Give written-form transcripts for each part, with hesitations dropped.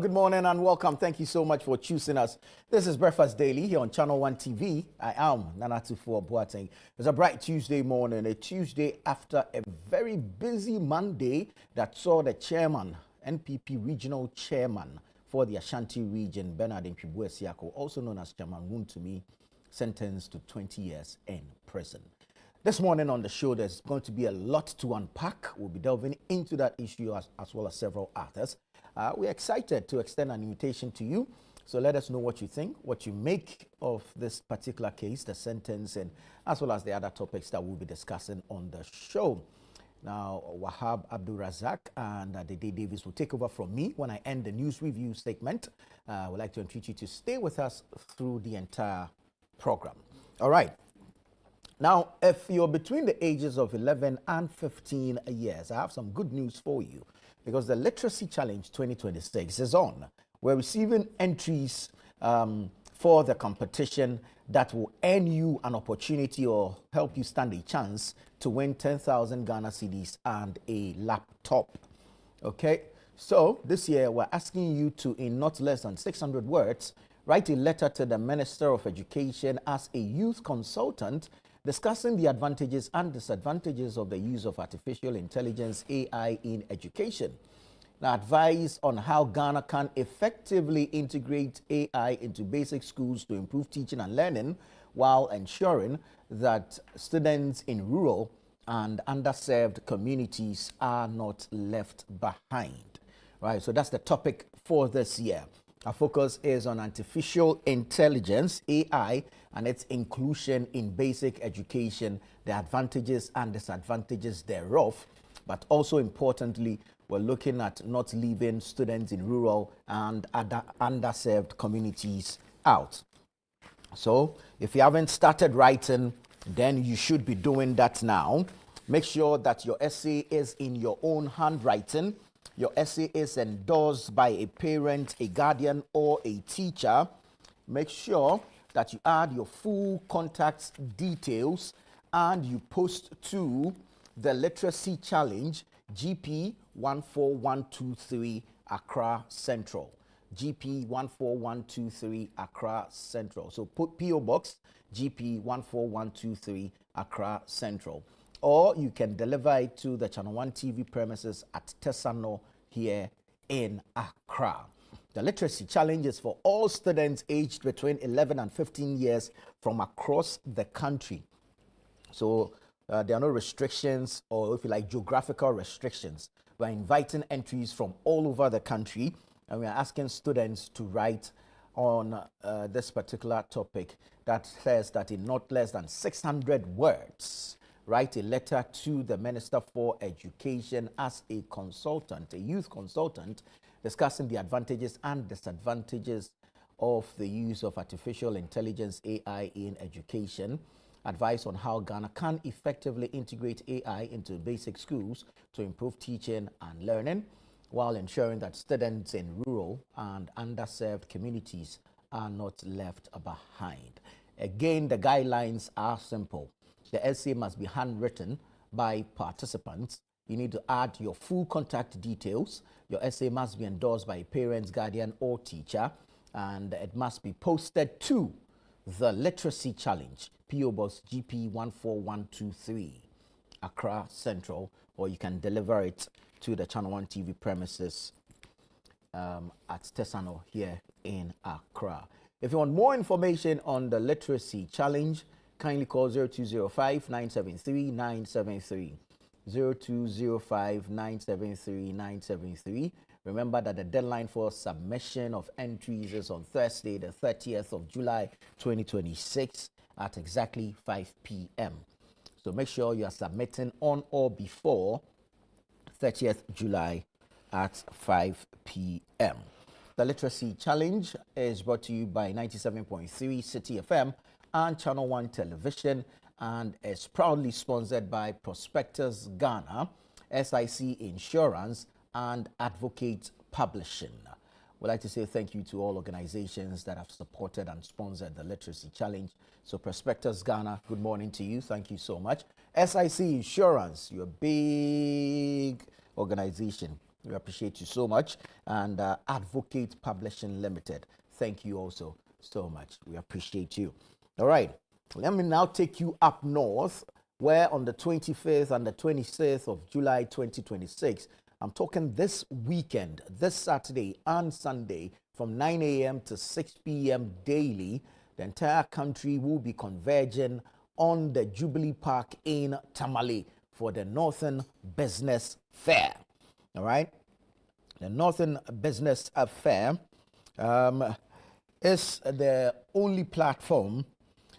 Good morning and welcome. Thank you so much for choosing us. This is Breakfast Daily here on Channel One TV. I am Nanatufo Boateng. It's a bright Tuesday morning, a Tuesday after a very busy Monday that saw the chairman, NPP regional chairman for the Ashanti region, Bernard Mpibu-Esiako, also known as Chairman Wontumi, sentenced to 20 years in prison. This morning on the show, there's going to be a lot to unpack. We'll be delving into that issue as well as several others. We're excited to extend an invitation to you. So let us know what you think, what you make of this particular case, the sentence, and as well as the other topics that we'll be discussing on the show. Now, Wahab Abdul Razak and Dede Davis will take over from me when I end the news review segment. I would like to entreat you to stay with us through the entire program. All right. Now, if you're between the ages of 11 and 15 years, I have some good news for you because the Literacy Challenge 2026 is on. We're receiving entries for the competition that will earn you an opportunity or help you stand a chance to win 10,000 Ghana cedis and a laptop. Okay, so this year we're asking you to, in not less than 600 words, write a letter to the Minister of Education as a youth consultant discussing the advantages and disadvantages of the use of artificial intelligence, AI, in education. Now, advice on how Ghana can effectively integrate AI into basic schools to improve teaching and learning while ensuring that students in rural and underserved communities are not left behind. Right, so that's the topic for this year. Our focus is on artificial intelligence, AI, and its inclusion in basic education, the advantages and disadvantages thereof. But also importantly, we're looking at not leaving students in rural and other underserved communities out. So if you haven't started writing, then you should be doing that now. Make sure that your essay is in your own handwriting. Your essay is endorsed by a parent, a guardian, or a teacher. Make sure that you add your full contact details and you post to the Literacy Challenge, GP 14123 Accra Central. GP 14123 Accra Central. So put PO Box GP 14123 Accra Central. Or you can deliver it to the Channel One TV premises at Tesano here in Accra. The Literacy Challenge is for all students aged between 11 and 15 years from across the country. So there are no restrictions or, if you like, geographical restrictions. We're inviting entries from all over the country and we are asking students to write on this particular topic that says that in not less than 600 words, write a letter to the Minister for Education as a consultant, a youth consultant, discussing the advantages and disadvantages of the use of artificial intelligence, AI, in education, advice on how Ghana can effectively integrate AI into basic schools to improve teaching and learning, while ensuring that students in rural and underserved communities are not left behind. Again, the guidelines are simple. The essay must be handwritten by participants. You need to add your full contact details. Your essay must be endorsed by a parent, guardian, or teacher, and it must be posted to the Literacy Challenge, PO Box GP 14123, Accra Central, or you can deliver it to the Channel One TV premises at Tesano here in Accra. If you want more information on the Literacy Challenge, kindly call 0205 973 973. 0205 973 973. Remember that the deadline for submission of entries is on Thursday, the 30th of July 2026 at exactly 5 p.m. So make sure you are submitting on or before 30th July at 5 p.m. The Literacy Challenge is brought to you by 97.3 City FM and Channel One Television, and is proudly sponsored by Prospectus Ghana, SIC Insurance, and Advocate Publishing. We'd like to say thank you to all organizations that have supported and sponsored the Literacy Challenge. So Prospectus Ghana, good morning to you. Thank you so much. SIC Insurance, you're a big organization. We appreciate you so much. And Advocate Publishing Limited. Thank you also so much. We appreciate you. All right. Let me now take you up north, where on the 25th and the 26th of July 2026, I'm talking this weekend, this Saturday and Sunday, from 9 a.m. to 6 p.m. daily, the entire country will be converging on the Jubilee Park in Tamale for the Northern Business Fair. All right. The Northern Business Fair is the only platform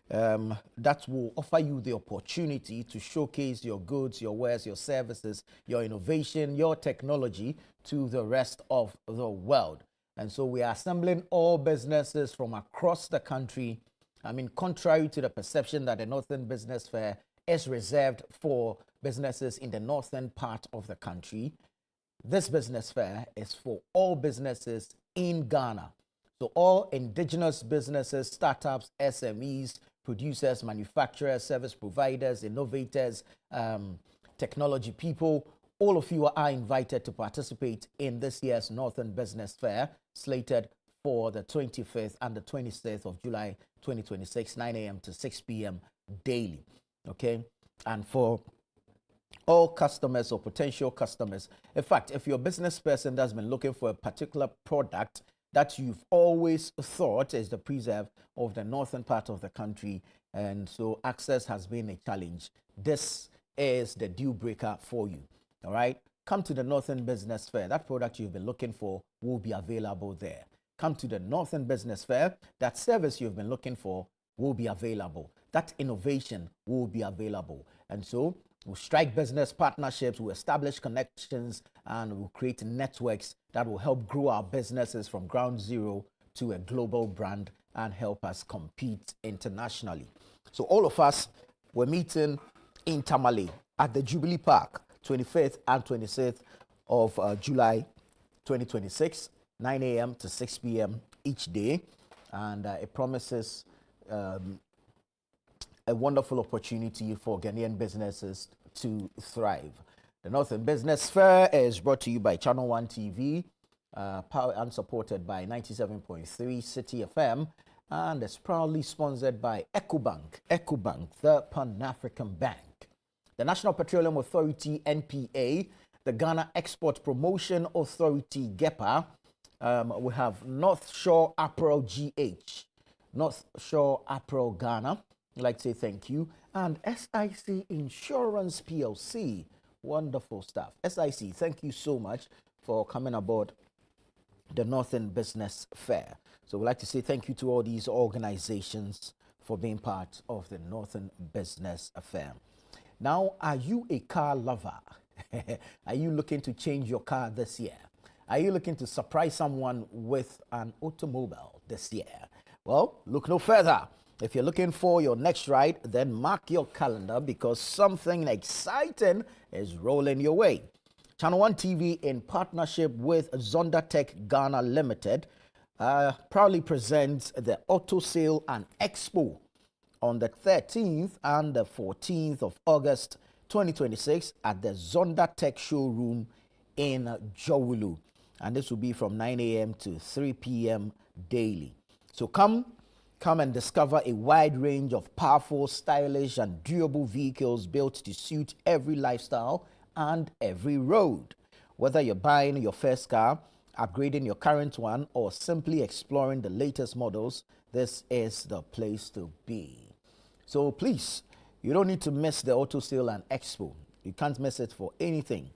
that will offer you the opportunity to showcase your goods, your wares, your services, your innovation, your technology to the rest of the world. And so we are assembling all businesses from across the country. I mean, contrary to the perception that the Northern Business Fair is reserved for businesses in the northern part of the country, this business fair is for all businesses in Ghana. So all indigenous businesses, startups, SMEs, producers, manufacturers, service providers, innovators, technology people, all of you are invited to participate in this year's Northern Business Fair, slated for the 25th and the 26th of July 2026, 9 a.m. to 6 p.m. daily. Okay? And for all customers or potential customers, in fact, if you're a business person that's been looking for a particular product that you've always thought is the preserve of the northern part of the country, and so access has been a challenge, this is the deal breaker for you. All right, come to the Northern Business Fair. That product you've been looking for will be available there. Come to the Northern Business Fair. That service you've been looking for will be available. That innovation will be available. And so we'll strike business partnerships, we'll establish connections, and we'll create networks that will help grow our businesses from ground zero to a global brand and help us compete internationally. So all of us, we're meeting in Tamale at the Jubilee Park, 25th and 26th of July 2026, 9 a.m. to 6 p.m. each day. And it promises a wonderful opportunity for Ghanaian businesses to thrive. The Northern Business Fair is brought to you by Channel One TV, powered and supported by 97.3 City FM, and is proudly sponsored by EcoBank, the Pan-African Bank, the National Petroleum Authority, NPA, the Ghana Export Promotion Authority, GEPA. We have North Shore Apparel GH, North Shore Apparel Ghana. I'd like to say thank you. And SIC Insurance PLC. Wonderful stuff. SIC, thank you so much for coming aboard the Northern Business Fair. So we'd like to say thank you to all these organizations for being part of the Northern Business Fair. Now, are you a car lover? Are you looking to change your car this year? Are you looking to surprise someone with an automobile this year? Well, look no further. If you're looking for your next ride, then mark your calendar because something exciting is rolling your way. Channel One TV, in partnership with Zondatech Ghana Limited, proudly presents the Auto Sale and Expo on the 13th and the 14th of August 2026 at the Zondatech showroom in Jowulu. And this will be from 9 a.m. to 3 p.m. daily. So come and discover a wide range of powerful, stylish, and durable vehicles built to suit every lifestyle and every road. Whether you're buying your first car, upgrading your current one, or simply exploring the latest models, this is the place to be. So please, you don't need to miss the Auto Sale and Expo. You can't miss it for anything.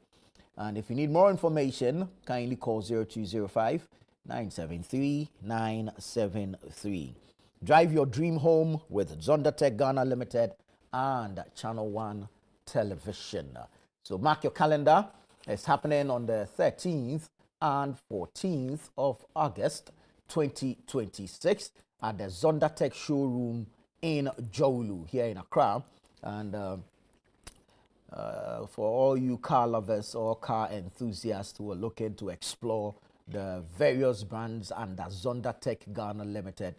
And if you need more information, kindly call 0205 973 973. Drive your dream home with Zondatech Ghana Limited and Channel One Television. So mark your calendar. It's happening on the 13th and 14th of August 2026 at the Zondatech showroom in Jowulu here in Accra. And for all you car lovers or car enthusiasts who are looking to explore the various brands under Zondatech Ghana Limited,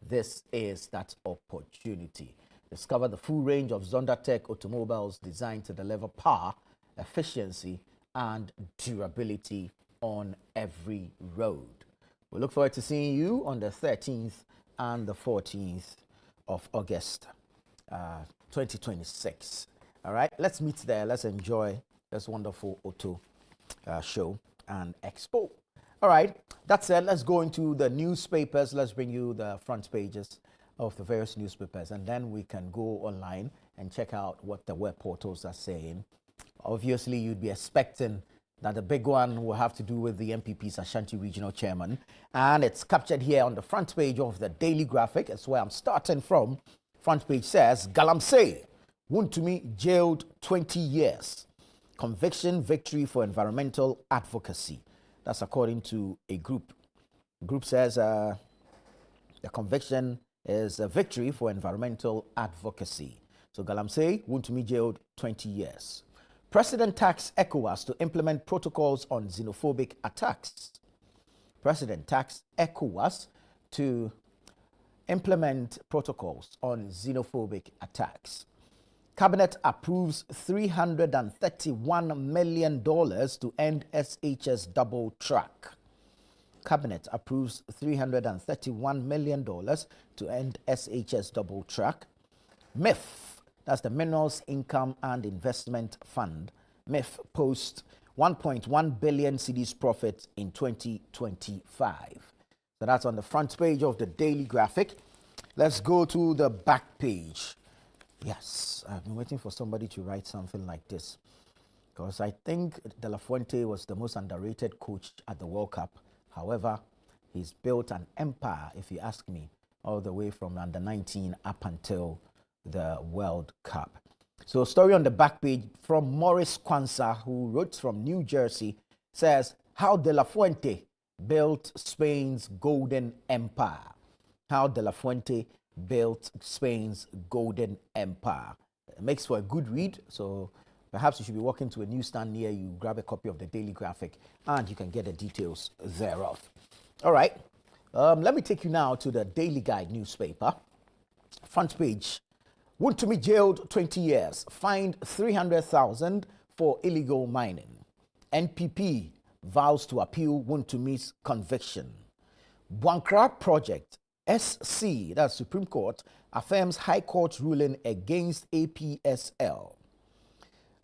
this is that opportunity. Discover the full range of Zondatech automobiles designed to deliver power, efficiency, and durability on every road. We look forward to seeing you on the 13th and the 14th of August, 2026. All right, let's meet there. Let's enjoy this wonderful auto show and expo. All right, that said, let's go into the newspapers. Let's bring you the front pages of the various newspapers, and then we can go online and check out what the web portals are saying. Obviously, you'd be expecting that the big one will have to do with the MPP's Ashanti Regional Chairman, and it's captured here on the front page of the Daily Graphic. That's where I'm starting from. Front page says, Galamsey, Wontumi jailed 20 years. Conviction victory for environmental advocacy. That's according to a group. The group says the conviction is a victory for environmental advocacy. So Galamsey, Wontumi jailed 20 years. President taxed ECOWAS to implement protocols on xenophobic attacks. President taxed ECOWAS to implement protocols on xenophobic attacks. Cabinet approves $331 million to end SHS double track. Cabinet approves $331 million to end SHS double track. MIF, that's the Minerals Income and Investment Fund. MIF posts 1.1 billion cedis profit in 2025. So that's on the front page of the Daily Graphic. Let's go to the back page. Yes, I've been waiting for somebody to write something like this, because I think De La Fuente was the most underrated coach at the World Cup. However, he's built an empire, if you ask me, all the way from under 19 up until the World Cup. So a story on the back page from Morris Kwanzaa, who wrote from New Jersey, says how De La Fuente built Spain's golden empire. How De La Fuente built Spain's golden empire. It makes for a good read, so perhaps you should be walking to a newsstand near you, grab a copy of the Daily Graphic, and you can get the details thereof. All right, let me take you now to the Daily Guide newspaper. Front page, Wontumi jailed 20 years, fined 300,000 for illegal mining. NPP vows to appeal Wontumi's conviction. Buankra project, SC, that's Supreme Court, affirms High Court ruling against APSL.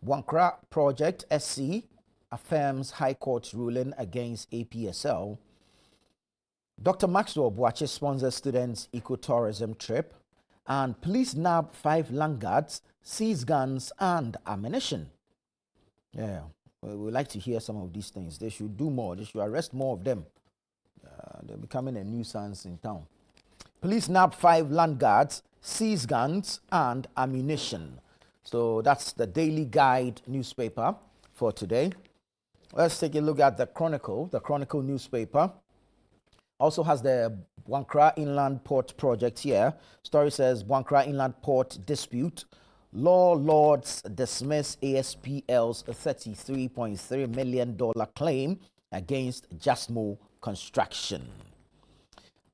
Buankra project, SC, affirms High Court ruling against APSL. Dr. Maxwell Boakye sponsors students' ecotourism trip. And police nab 5 landguards, seize guns and ammunition. Yeah, we would like to hear some of these things. They should do more. They should arrest more of them. They're becoming a nuisance in town. Police nab 5 landguards, seize guns and ammunition. So that's the Daily Guide newspaper for today. Let's take a look at the Chronicle. The Chronicle newspaper also has the Buankra Inland Port project here. Story says Buankra Inland Port dispute. Law lords dismiss ASPL's $33.3 million claim against Jasmo Construction.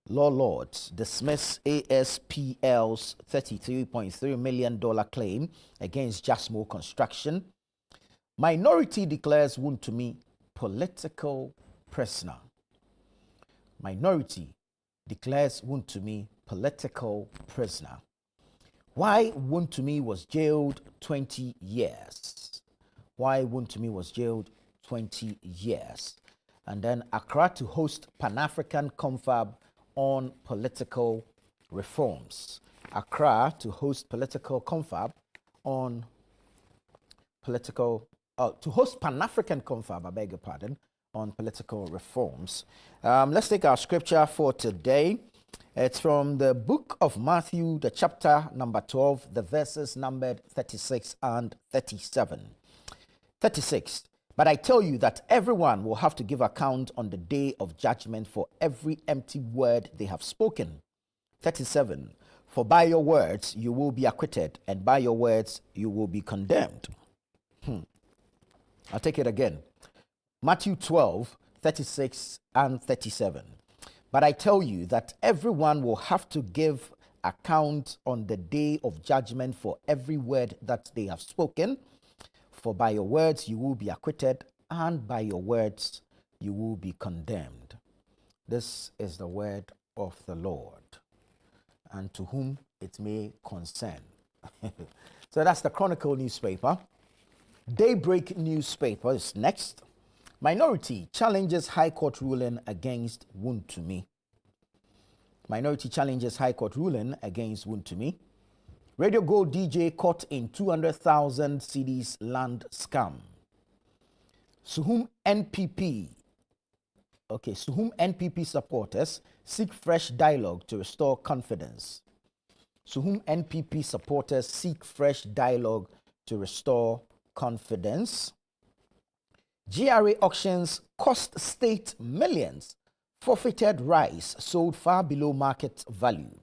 Law lords dismiss ASPL's $33.3 million claim against Jasmo Construction. Minority declares Wontumi political prisoner. Minority declares Wontumi political prisoner. Why Wontumi was jailed 20 years. Why Wontumi was jailed 20 years. And then Accra to host Pan-African confab on political reforms. Accra to host political confab on to host Pan-African confab, I beg your pardon, on political reforms. Let's take our scripture for today. It's from the book of Matthew, the chapter number 12, the verses numbered 36 and 37. 36. But I tell you that everyone will have to give account on the day of judgment for every empty word they have spoken. 37. For by your words you will be acquitted, and by your words you will be condemned. I'll take it again. Matthew 12, 36 and 37. But I tell you that everyone will have to give account on the day of judgment for every word that they have spoken. For by your words you will be acquitted, and by your words you will be condemned. This is the word of the Lord, and to whom it may concern. So that's the Chronicle newspaper. Daybreak newspaper is next. Minority challenges High Court ruling against Wontumi. Minority challenges High Court ruling against Wontumi. Radio Gold DJ caught in 200,000 cedis land scam. Suhum NPP supporters seek fresh dialogue to restore confidence. Suhum NPP supporters seek fresh dialogue to restore confidence. GRA auctions cost state millions. Forfeited rice sold far below market value.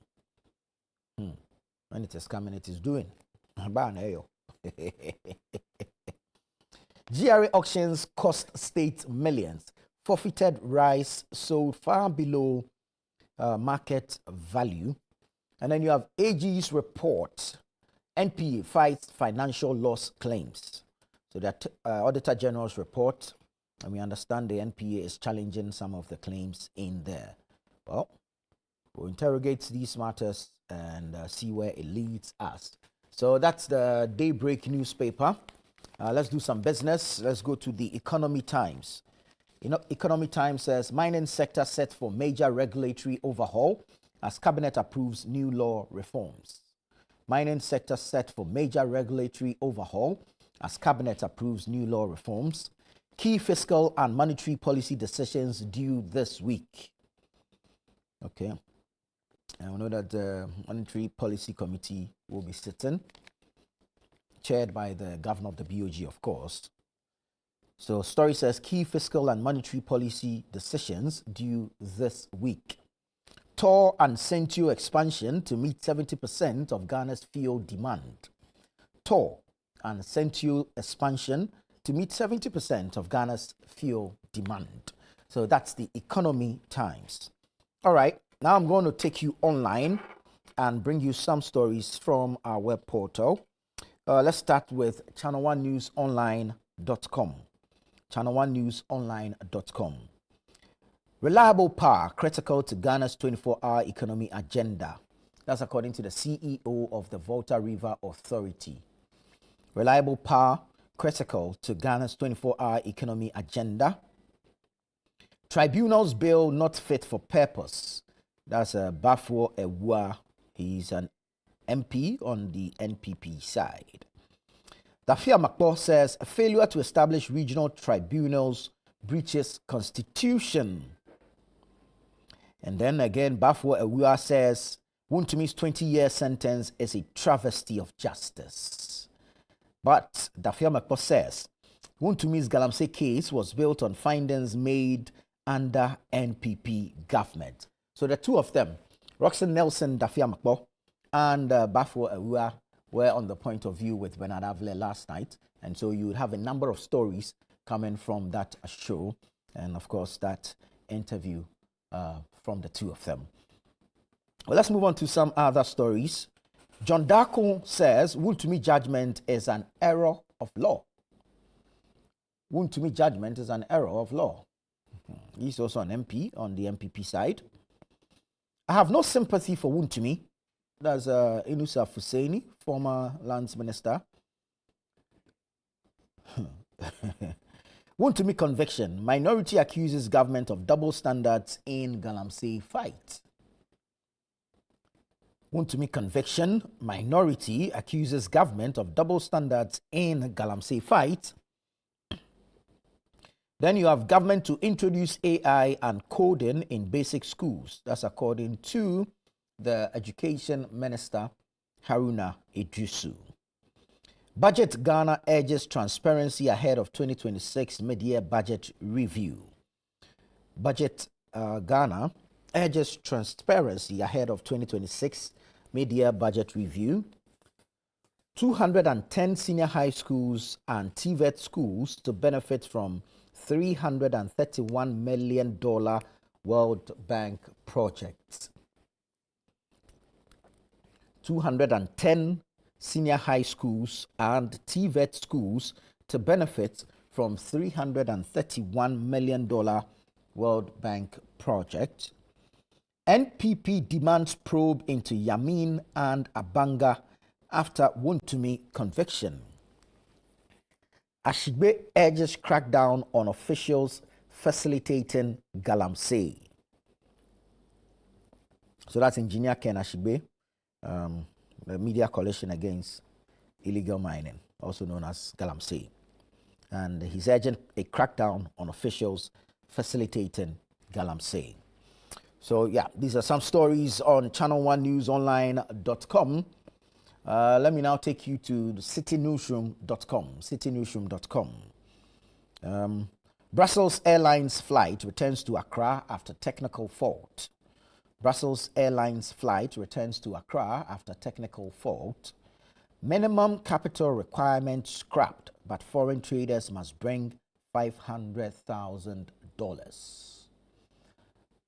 When it is coming, it is doing. GRA auctions cost state millions. Forfeited rice sold far below market value. And then you have AG's report. NPA fights financial loss claims. So that Auditor General's report, and we understand the NPA is challenging some of the claims in there. Well, we'll interrogate these matters and see where it leads us. So that's the Daybreak newspaper. Let's do some business. Let's go to the Economy Times. Economy Times says mining sector set for major regulatory overhaul as cabinet approves new law reforms. Mining sector set for major regulatory overhaul as cabinet approves new law reforms. Key fiscal and monetary policy decisions due this week. Okay. And we know that the Monetary Policy Committee will be sitting, chaired by the governor of the BOG, of course. So story says key fiscal and monetary policy decisions due this week. Tor and Sentio expansion to meet 70% of Ghana's fuel demand. Tor and Sentio expansion to meet 70% of Ghana's fuel demand. So that's the Economy Times. All right, now I'm going to take you online and bring you some stories from our web portal. Let's start with channel1newsonline.com. channel1newsonline.com. Reliable power critical to Ghana's 24-hour economy agenda. That's according to the CEO of the Volta River Authority. Reliable power critical to Ghana's 24-hour economy agenda. Tribunals bill not fit for purpose. That's Bafo Ewua. He's an MP on the NPP side. Dafia Makpo says a failure to establish regional tribunals breaches constitution. And then again, Bafo Ewua says Wontumi's 20-year sentence is a travesty of justice. But Dafia Makpo says Wontumi's Galamsey case was built on findings made under NPP government. So the two of them, Roxanne Nelson, Dafia Makpo, and Bafo Ewua, were on the point of view with Bernard Avle last night. And so you would have a number of stories coming from that show. And of course, that interview from the two of them. Well, let's move on to some other stories. John Darko says Wontumi judgment is an error of law. Wontumi judgment is an error of law. He's also an MP on the MPP side. I have no sympathy for Wontumi. That's Inusa Fuseni, former lands minister. Wontumi conviction. Minority accuses government of double standards in Galamsey fight. Wontumi conviction. Minority accuses government of double standards in Galamsey fight. Then you have government to introduce AI and coding in basic schools. That's according to the Education Minister, Haruna Iddrisu. Budget Ghana urges transparency ahead of 2026 mid-year budget review. Budget Ghana urges transparency ahead of 2026 mid-year budget review. 210 senior high schools and TVET schools to benefit from $331 million World Bank projects. 210 senior high schools and TVET schools to benefit from $331 million World Bank project. NPP demands probe into Yamin and Abanga after Wontumi conviction. Ashigbe urges crackdown on officials facilitating Galamsey. So that's Engineer Ken Ashigbe, the Media Coalition Against Illegal Mining, also known as Galamsey. And he's urging a crackdown on officials facilitating Galamsey. So yeah, these are some stories on channel1newsonline.com. Let me now take you to citynewsroom.com. Brussels Airlines flight returns to Accra after technical fault. Brussels Airlines flight returns to Accra after technical fault. Minimum capital requirement scrapped, but foreign traders must bring $500,000.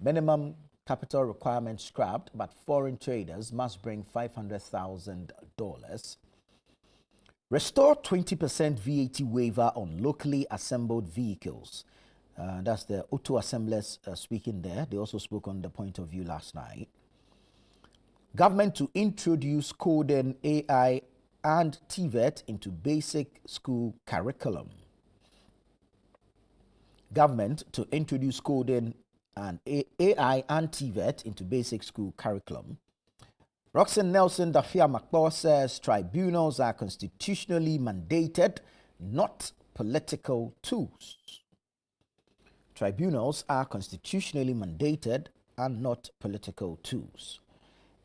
Minimum capital requirement scrapped, but foreign traders must bring $500,000. Restore 20% VAT waiver on locally assembled vehicles. That's the auto assemblers speaking there. They also spoke on the point of view last night. Government to introduce coding, AI, and TVET into basic school curriculum. Government to introduce coding and AI and TVET into basic school curriculum. Roxanne Nelson Dafia-Makpor says tribunals are constitutionally mandated, not political tools. Tribunals are constitutionally mandated and not political tools.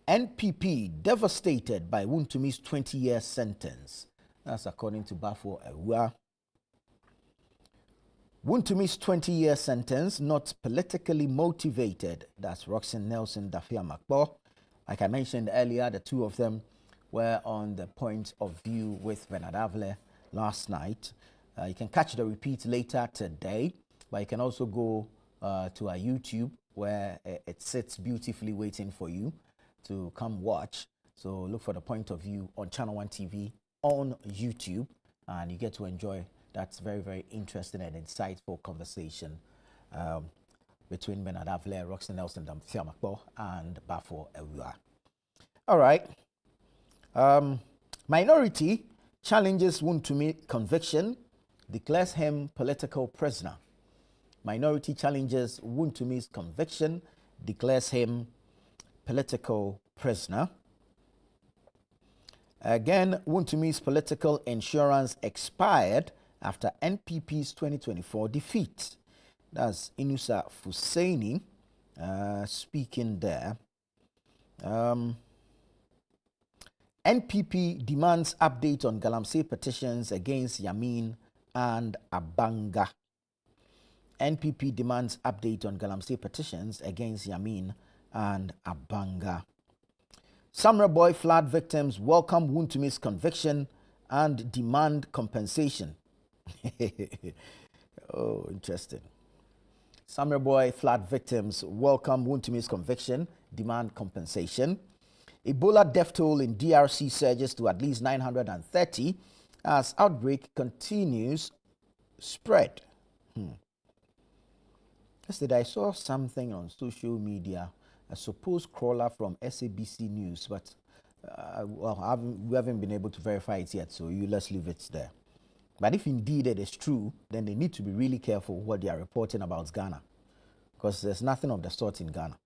NPP devastated by Wuntumi's 20-year sentence. That's according to Bafo Ewua. Wuntumi's 20-year sentence not politically motivated. That's Roxanne Nelson Dafia-Makpor. Like I mentioned earlier, the two of them were on the point of view with Bernard Avle last night. You can catch the repeat later today, but you can also go to our YouTube where it sits beautifully waiting for you to come watch. So look for the point of view on Channel 1 TV on YouTube, and you get to enjoy that very, very interesting and insightful conversation between Bernard Avle, Roxanne Nelson Dafia-Makpor, and Bafo Ewua. All right. Minority challenges Wontumi conviction, declares him political prisoner. Minority challenges Wuntumi's conviction, declares him political prisoner. Again, Wuntumi's political insurance expired after NPP's 2024 defeat. That's Inusa Fusaini speaking there. NPP demands update on Galamsey petitions against Yamin and Abanga. NPP demands update on Galamsey petitions against Yamin and Abanga. Samra Boy flood victims welcome Wuntumi's conviction and demand compensation. Oh, interesting. Samra Boy flood victims welcome Wuntumi's conviction, demand compensation. Ebola death toll in DRC surges to at least 930 as outbreak continues spread. Yesterday, I saw something on social media, a supposed crawler from SABC News, but we haven't been able to verify it yet, so let's leave it there. But if indeed it is true, then they need to be really careful what they are reporting about Ghana, because there's nothing of the sort in Ghana.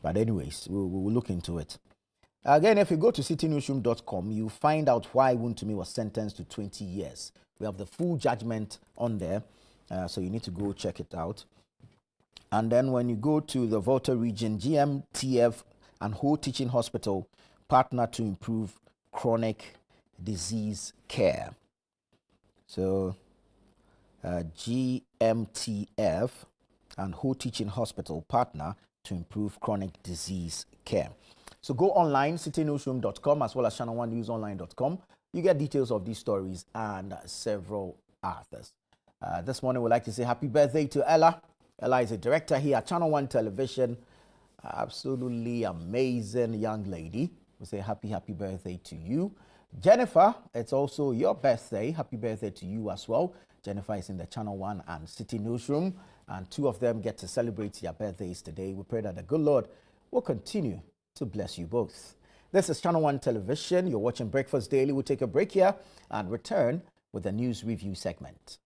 But anyways, we'll look into it. Again, if you go to citynewsroom.com, you find out why Wontumi was sentenced to 20 years. We have the full judgment on there, so you need to go check it out. And then when you go to the Volta region, GMTF and Ho Teaching Hospital partner to improve chronic disease care. So GMTF and Ho Teaching Hospital partner to improve chronic disease care. So go online, citynewsroom.com, as well as channel1newsonline.com. You get details of these stories and several others. This morning, we'd like to say happy birthday to Ella. Ella is a director here at Channel 1 Television. Absolutely amazing young lady. We say happy birthday to you. Jennifer, it's also your birthday. Happy birthday to you as well. Jennifer is in the Channel 1 and City Newsroom, and two of them get to celebrate their birthdays today. We pray that the good Lord will continue to bless you both. This is Channel 1 Television. You're watching Breakfast Daily. We'll take a break here and return with the news review segment.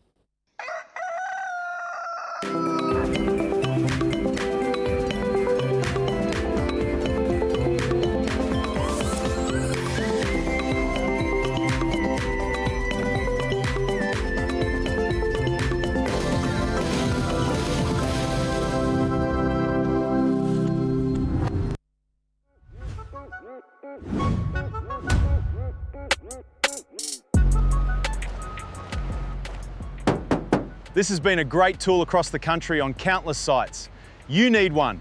This has been a great tool across the country on countless sites. You need one.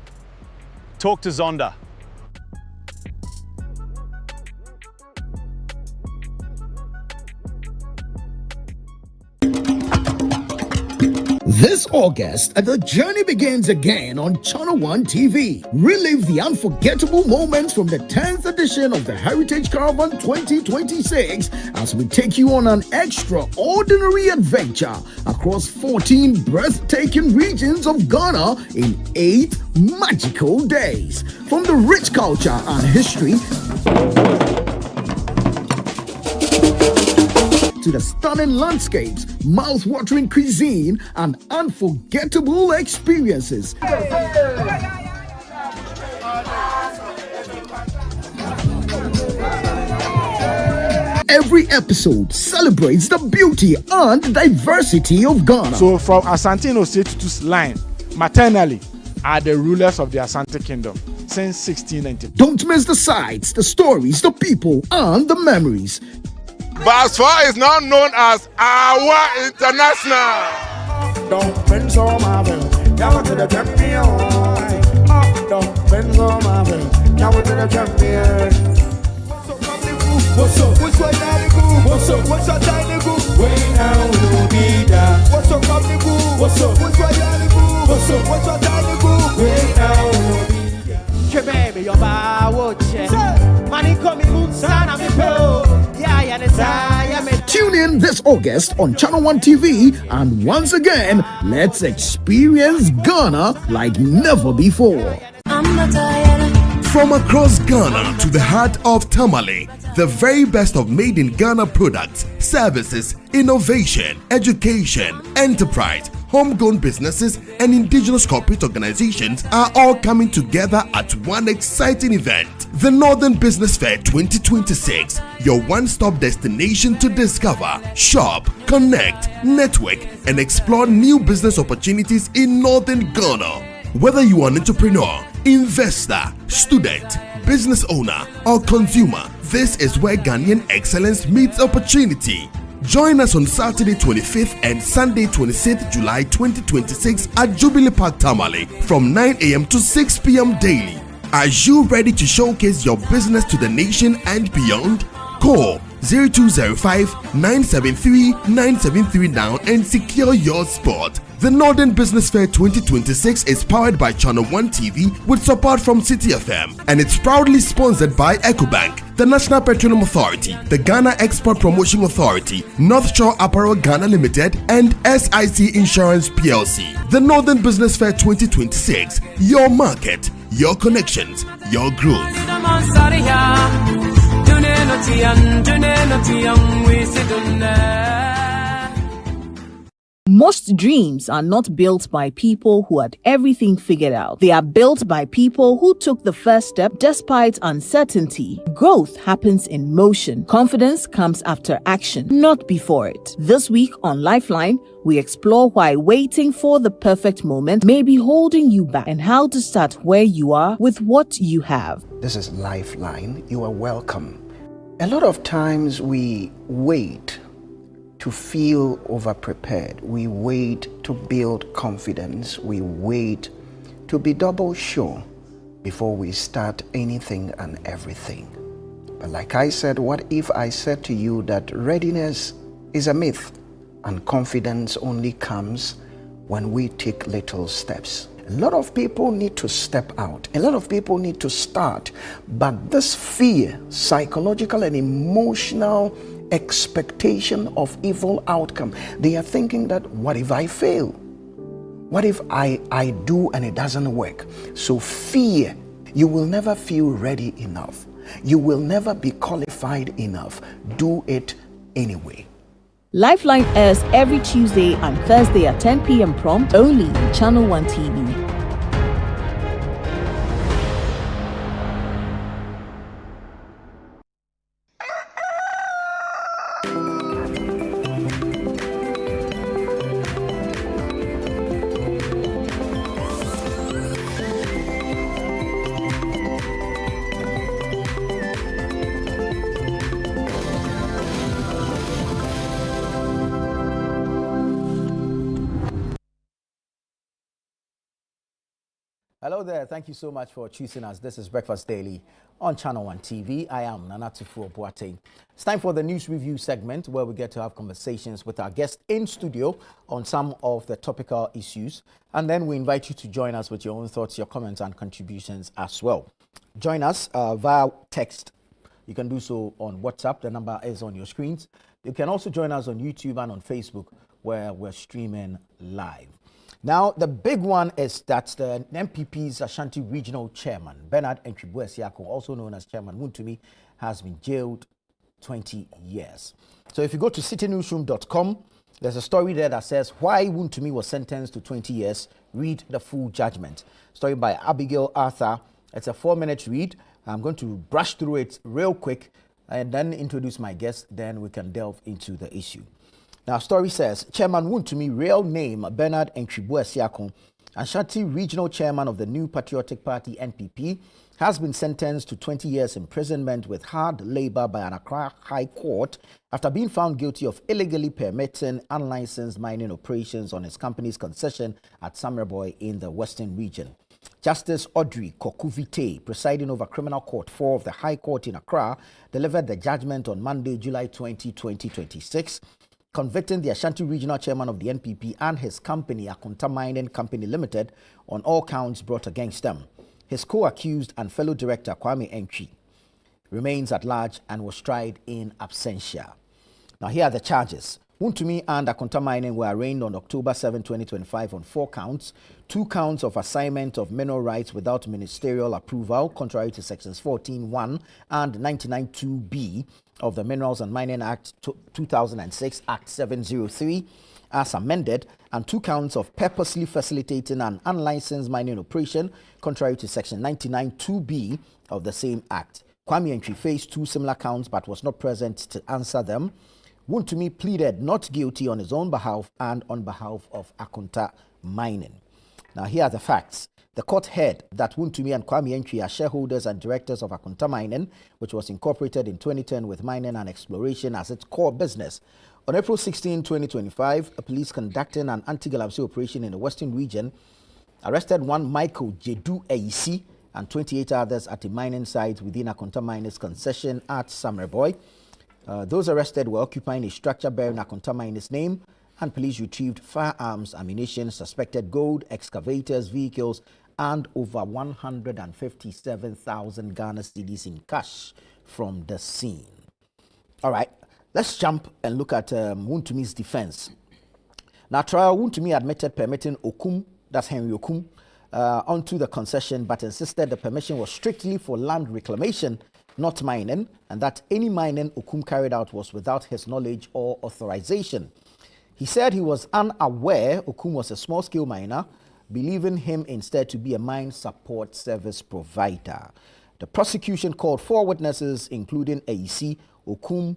Talk to Zonda. This August, the journey begins again on Channel 1 TV. Relive the unforgettable moments from the 10th edition of the Heritage Caravan 2026 as we take you on an extraordinary adventure across 14 breathtaking regions of Ghana in 8 magical days. From the rich culture and history to the stunning landscapes, mouth-watering cuisine, and unforgettable experiences. Every episode celebrates the beauty and diversity of Ghana. So from Asante State to line, maternally, are the rulers of the Asante Kingdom since 1690. Don't miss the sights, the stories, the people, and the memories. Basfa is now known as Awa International. Don't bend so marvel, now to the champion. Don't bend so marvel, now to the champion. What's up? What's your tiny boo? What's up? What's your tiny boo? Way now no be that. What's up, family boo? What's up? What's your tiny boo? What's up? What's your tiny boo? Way now no be that. Chebebe your ba woche. Money coming moon sana me po. Tune in this August on Channel 1 TV, and once again, let's experience Ghana like never before. From across Ghana to the heart of Tamale, the very best of made in Ghana products, services, innovation, education, enterprise, homegrown businesses, and indigenous corporate organizations are all coming together at one exciting event. The Northern Business Fair 2026, your one-stop destination to discover, shop, connect, network, and explore new business opportunities in Northern Ghana. Whether you are an entrepreneur, investor, student, business owner, or consumer, this is where Ghanaian excellence meets opportunity. Join us on Saturday 25th and Sunday 26th July 2026 at Jubilee Park Tamale from 9 a.m. to 6 p.m. daily. Are you ready to showcase your business to the nation and beyond? Call 0205 973 973 now and secure your spot. The Northern Business Fair 2026 is powered by Channel 1 TV with support from City FM, and it's proudly sponsored by EcoBank, the National Petroleum Authority, the Ghana Export Promotion Authority, North Shore Apparel Ghana Limited, and SIC Insurance PLC. The Northern Business Fair 2026, your market, your connections, your growth. Most dreams are not built by people who had everything figured out. They are built by people who took the first step despite uncertainty. Growth happens in motion. Confidence comes after action, not before it. This week on Lifeline, we explore why waiting for the perfect moment may be holding you back and how to start where you are with what you have. This is Lifeline. You are welcome. A lot of times we wait to feel overprepared. We wait to build confidence. We wait to be double sure before we start anything and everything. But like I said, what if I said to you that readiness is a myth and confidence only comes when we take little steps? A lot of people need to step out. A lot of people need to start. But this fear, psychological and emotional expectation of evil outcome. They are thinking that, what if I fail? What if I do and it doesn't work? So fear, you will never feel ready enough. You will never be qualified enough. Do it anyway. Lifeline airs every Tuesday and Thursday at 10 p.m. prompt only on Channel 1 TV. Hello there. Thank you so much for choosing us. This is Breakfast Daily on Channel 1 TV. I am Nanatufu Boateng. It's time for the news review segment where we get to have conversations with our guests in studio on some of the topical issues. And then we invite you to join us with your own thoughts, your comments and contributions as well. Join us via text. You can do so on WhatsApp. The number is on your screens. You can also join us on YouTube and on Facebook where we're streaming live. Now, the big one is that the NPP's Ashanti Regional Chairman, Bernard Entwibwe Esiakon, also known as Chairman Wontumi, has been jailed 20 years. So if you go to citynewsroom.com, there's a story there that says why Wontumi was sentenced to 20 years. Read the full judgment. Story by Abigail Arthur. It's a 4-minute read. I'm going to brush through it real quick and then introduce my guest. Then we can delve into the issue. Now, story says, Chairman Wontumi, real name Bernard Entwibwe Esiakon, Ashanti Regional Chairman of the New Patriotic Party, NPP, has been sentenced to 20 years imprisonment with hard labor by an Accra High Court after being found guilty of illegally permitting unlicensed mining operations on his company's concession at Samreboy in the Western Region. Justice Audrey Kokuvite, presiding over Criminal Court 4 of the High Court in Accra, delivered the judgment on Monday, July 20, 2026, convicting the Ashanti Regional Chairman of the NPP and his company, Akonta Mining Company Limited, on all counts brought against them. His co-accused and fellow director, Kwame Entwi, remains at large and was tried in absentia. Now, here are the charges. Wontumi and Akonta Mining were arraigned on October 7, 2025 on 4 counts. 2 counts of assignment of mineral rights without ministerial approval, contrary to sections 14(1) and 99(2)(b) of the Minerals and Mining Act 2006, Act 703, as amended, and 2 counts of purposely facilitating an unlicensed mining operation, contrary to section 99(2)(b) of the same act. Kwame Entwi faced 2 similar counts but was not present to answer them. Wontumi pleaded not guilty on his own behalf and on behalf of Akonta Mining. Now, here are the facts. The court heard that Wontumi and Kwame Entwi are shareholders and directors of Akonta Mining, which was incorporated in 2010 with mining and exploration as its core business. On April 16, 2025, a police conducting an anti-galamsey operation in the Western Region arrested one Michael Jedu Eisi and 28 others at a mining site within Akonta Mining's concession at Samreboy. Those arrested were occupying a structure bearing Akonta Mining's name, and police retrieved firearms, ammunition, suspected gold, excavators, vehicles, and over 157,000 Ghana cedis in cash from the scene. All right, let's jump and look at Wontumi's defense. Now, trial Wontumi admitted permitting Okum, that's Henry Okum, onto the concession, but insisted the permission was strictly for land reclamation, not mining, and that any mining Okum carried out was without his knowledge or authorization. He said he was unaware Okum was a small-scale miner, believing him instead to be a mine support service provider. The prosecution called 4 witnesses, including Eisi, Okum,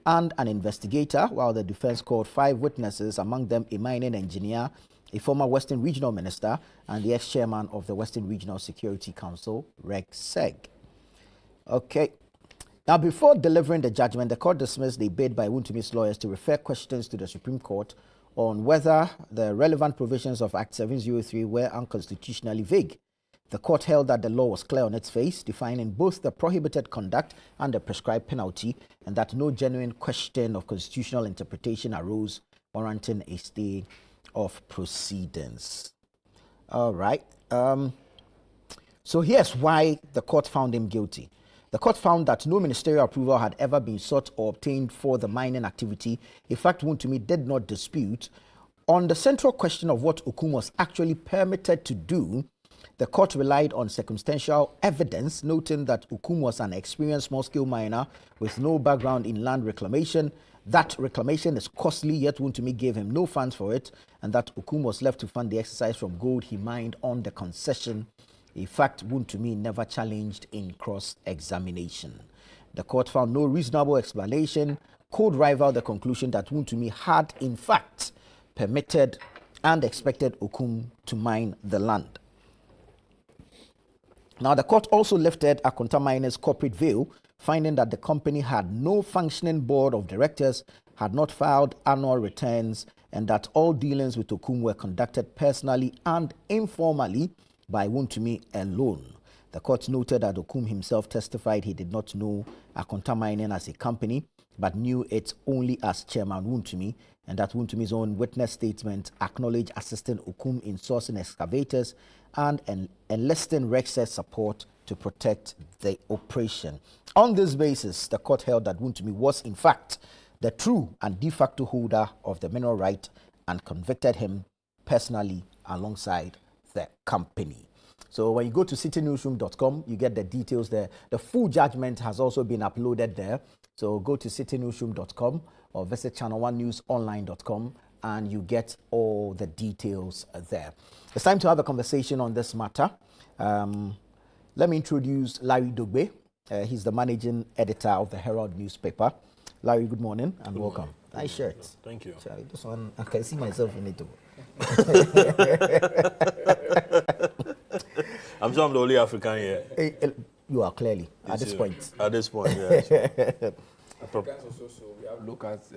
and an investigator, while the defense called 5 witnesses, among them a mining engineer, a former Western Regional Minister, and the ex-chairman of the Western Regional Security Council, Rex Seg. Okay. Now, before delivering the judgment, the court dismissed a bid by Wontumi's lawyers to refer questions to the Supreme Court on whether the relevant provisions of Act 703 were unconstitutionally vague. The court held that the law was clear on its face, defining both the prohibited conduct and the prescribed penalty, and that no genuine question of constitutional interpretation arose warranting a stay of proceedings. All right. So here's why the court found him guilty. The court found that no ministerial approval had ever been sought or obtained for the mining activity, a fact Wontumi did not dispute. On the central question of what Okum was actually permitted to do, the court relied on circumstantial evidence, noting that Okum was an experienced small-scale miner with no background in land reclamation. That reclamation is costly, yet Wontumi gave him no funds for it, and that Okum was left to fund the exercise from gold he mined on the concession, a fact Wontumi never challenged in cross-examination. The court found no reasonable explanation could rival the conclusion that Wontumi had, in fact, permitted and expected Okum to mine the land. Now, the court also lifted Akonta Miners' corporate veil, finding that the company had no functioning board of directors, had not filed annual returns, and that all dealings with Okum were conducted personally and informally by Wontumi alone. The court noted that Okum himself testified he did not know Akonta Mining as a company, but knew it only as Chairman Wontumi, and that Wontumi's own witness statement acknowledged assisting Okum in sourcing excavators and enlisting Rex's support to protect the operation. On this basis, the court held that Wontumi was, in fact, the true and de facto holder of the mineral right and convicted him personally alongside the company. So when you go to citynewsroom.com, you get the details there. The full judgment has also been uploaded there. So go to citynewsroom.com or visit channel1newsonline.com and you get all the details there. It's time to have a conversation on this matter. Let me introduce Larry Dogbe. He's the managing editor of the Herald newspaper. Larry, good morning and welcome. Nice shirt. Thank you. Sorry, this one, I can see myself in it too. I'm sure I'm the only African here. You are clearly at this point. At this point, yeah. Africans also, so we have locals.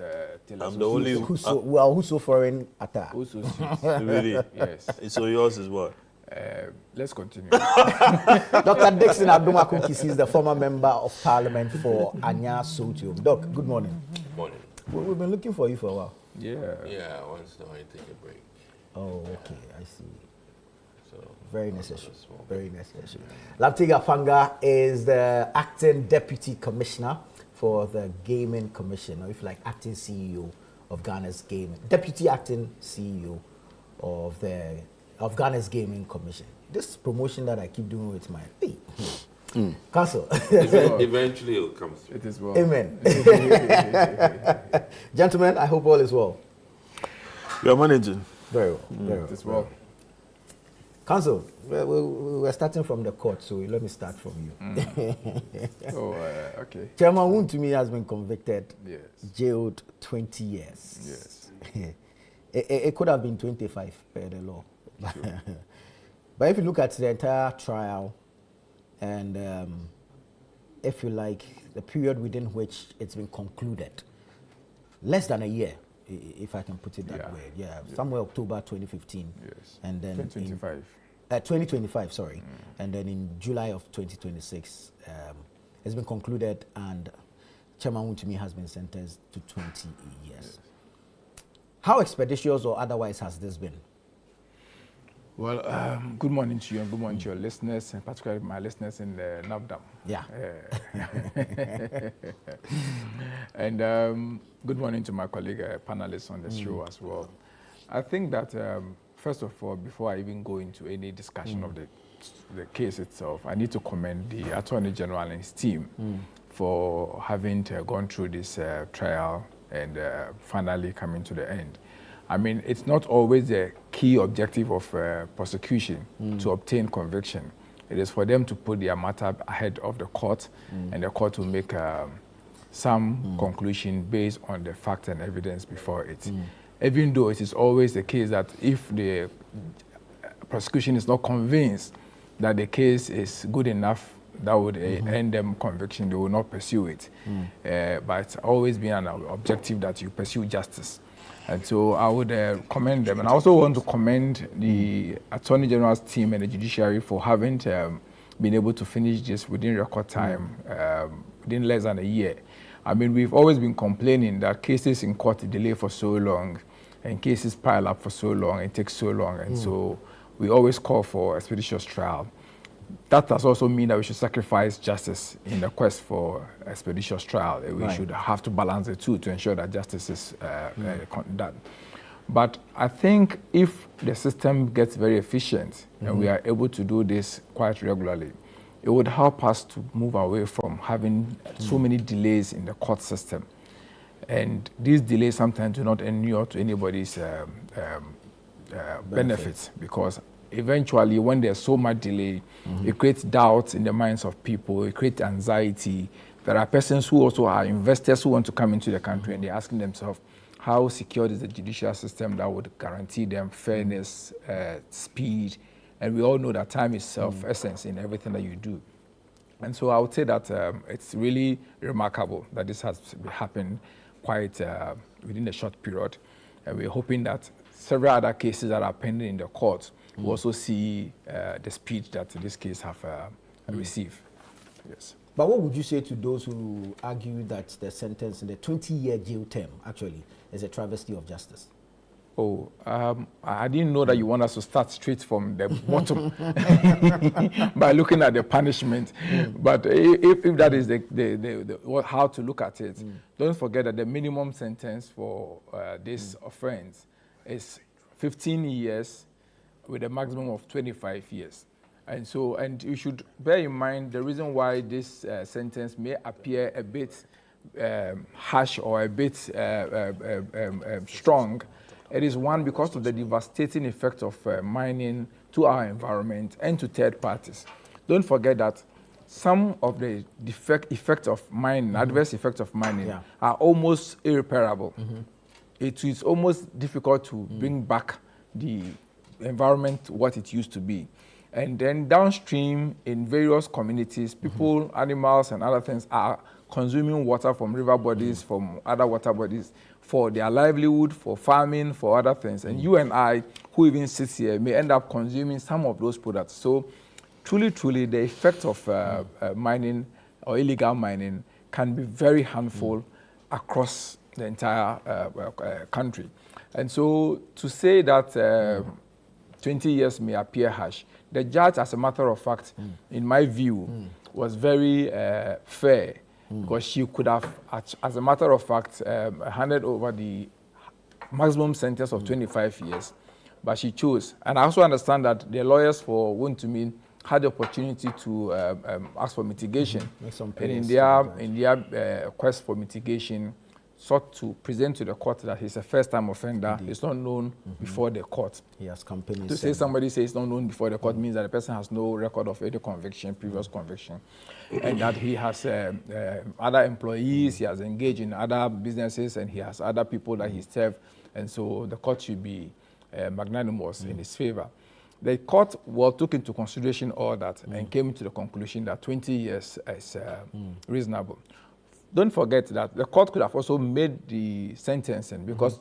I'm the only. Who's foreign attack? Really? Yes. So yours is what? Let's continue. Dr. Dixon Adumakukis is the former member of parliament for Anya Sotium. Doc, good morning. Good morning. We've been looking for you for a while. Yeah. Yeah, I want to take a break. Oh, okay, I see. So very necessary. Very necessary. Laptiga Panga is the acting deputy commissioner for the Gaming Commission, or if you like, acting CEO of Ghana's Gaming, deputy acting CEO of Ghana's Gaming Commission. This promotion that I keep doing with my council. Eventually it will come through. It is well. Amen. Gentlemen, I hope all is well. You are managing. Very well. Very well. It is well. Council, we're starting from the court, so let me start from you. Okay. Chairman Wontumi has been convicted, Yes. jailed 20 years. Yes. It could have been 25 per the law. But if you look at the entire trial and if you like, the period within which it's been concluded, less than a year, if I can put it that way. Yeah, somewhere October 2015. Yes. And then 2025. 2025, sorry. And then in July of 2026, it's been concluded and Chairman Wontumi has been sentenced to 20 years. Yes. How expeditious or otherwise has this been? Well, good morning to you and good morning to your listeners, and particularly my listeners in the NAFDAM. Yeah. And good morning to my colleague panelists on the show as well. I think that, first of all, before I even go into any discussion of the case itself, I need to commend the Attorney General and his team for having gone through this trial and finally coming to the end. I mean, it's not always the key objective of prosecution to obtain conviction. It is for them to put their matter ahead of the court, and the court will make some conclusion based on the facts and evidence before it. Even though it is always the case that if the prosecution is not convinced that the case is good enough that would end them conviction, they will not pursue it. But it's always been an objective that you pursue justice. And so I would commend them. And I also want to commend the Attorney General's team and the judiciary for having been able to finish this within record time, within less than a year. I mean, we've always been complaining that cases in court delay for so long and cases pile up for so long and take so long. And so we always call for expeditious trial. that does also mean that we should sacrifice justice in the quest for expeditious trial. We should have to balance the two to ensure that justice is done. But I think if the system gets very efficient and we are able to do this quite regularly, it would help us to move away from having so many delays in the court system. And these delays sometimes do not endure to anybody's benefits, because eventually when there's so much delay, it creates doubts in the minds of people, it creates anxiety. There are persons who also are investors who want to come into the country and they're asking themselves, how secure is the judicial system that would guarantee them fairness, speed, and we all know that time is self-essence in everything that you do. And so I would say that it's really remarkable that this has happened quite within a short period. And we're hoping that several other cases that are pending in the court will also see the speed that this case have received. Yes. But what would you say to those who argue that the sentence in the 20-year jail term actually is a travesty of justice? Oh, I didn't know that you want us to start straight from the bottom by looking at the punishment. But if that is how to look at it, don't forget that the minimum sentence for this offense is 15 years with a maximum of 25 years. And so, and you should bear in mind the reason why this sentence may appear a bit harsh or a bit strong. It is one, because of the devastating effect of mining to our environment and to third parties. Don't forget that some of the effects of mining, adverse effects of mining, are almost irreparable. It is almost difficult to bring back the environment what it used to be. And then downstream in various communities, people, animals, and other things are consuming water from river bodies, from other water bodies, for their livelihood, for farming, for other things. And you and I, who even sit here, may end up consuming some of those products. So truly, truly, the effect of mining or illegal mining can be very harmful across the entire country. And so to say that 20 years may appear harsh, the judge, as a matter of fact, in my view, was very fair, because she could have, as a matter of fact, handed over the maximum sentence of 25 years, but she chose. And I also understand that the lawyers for Wontumi had the opportunity to ask for mitigation, and in their quest for mitigation, sought to present to the court that he's a first-time offender. He's not known before the court. He has company. To say somebody says not known before the court means that the person has no record of any conviction, previous conviction, and that he has other employees, he has engaged in other businesses, and he has other people that he served, and so the court should be magnanimous in his favor. The court took into consideration all that and came to the conclusion that 20 years is reasonable. Don't forget that the court could have also made the sentencing, because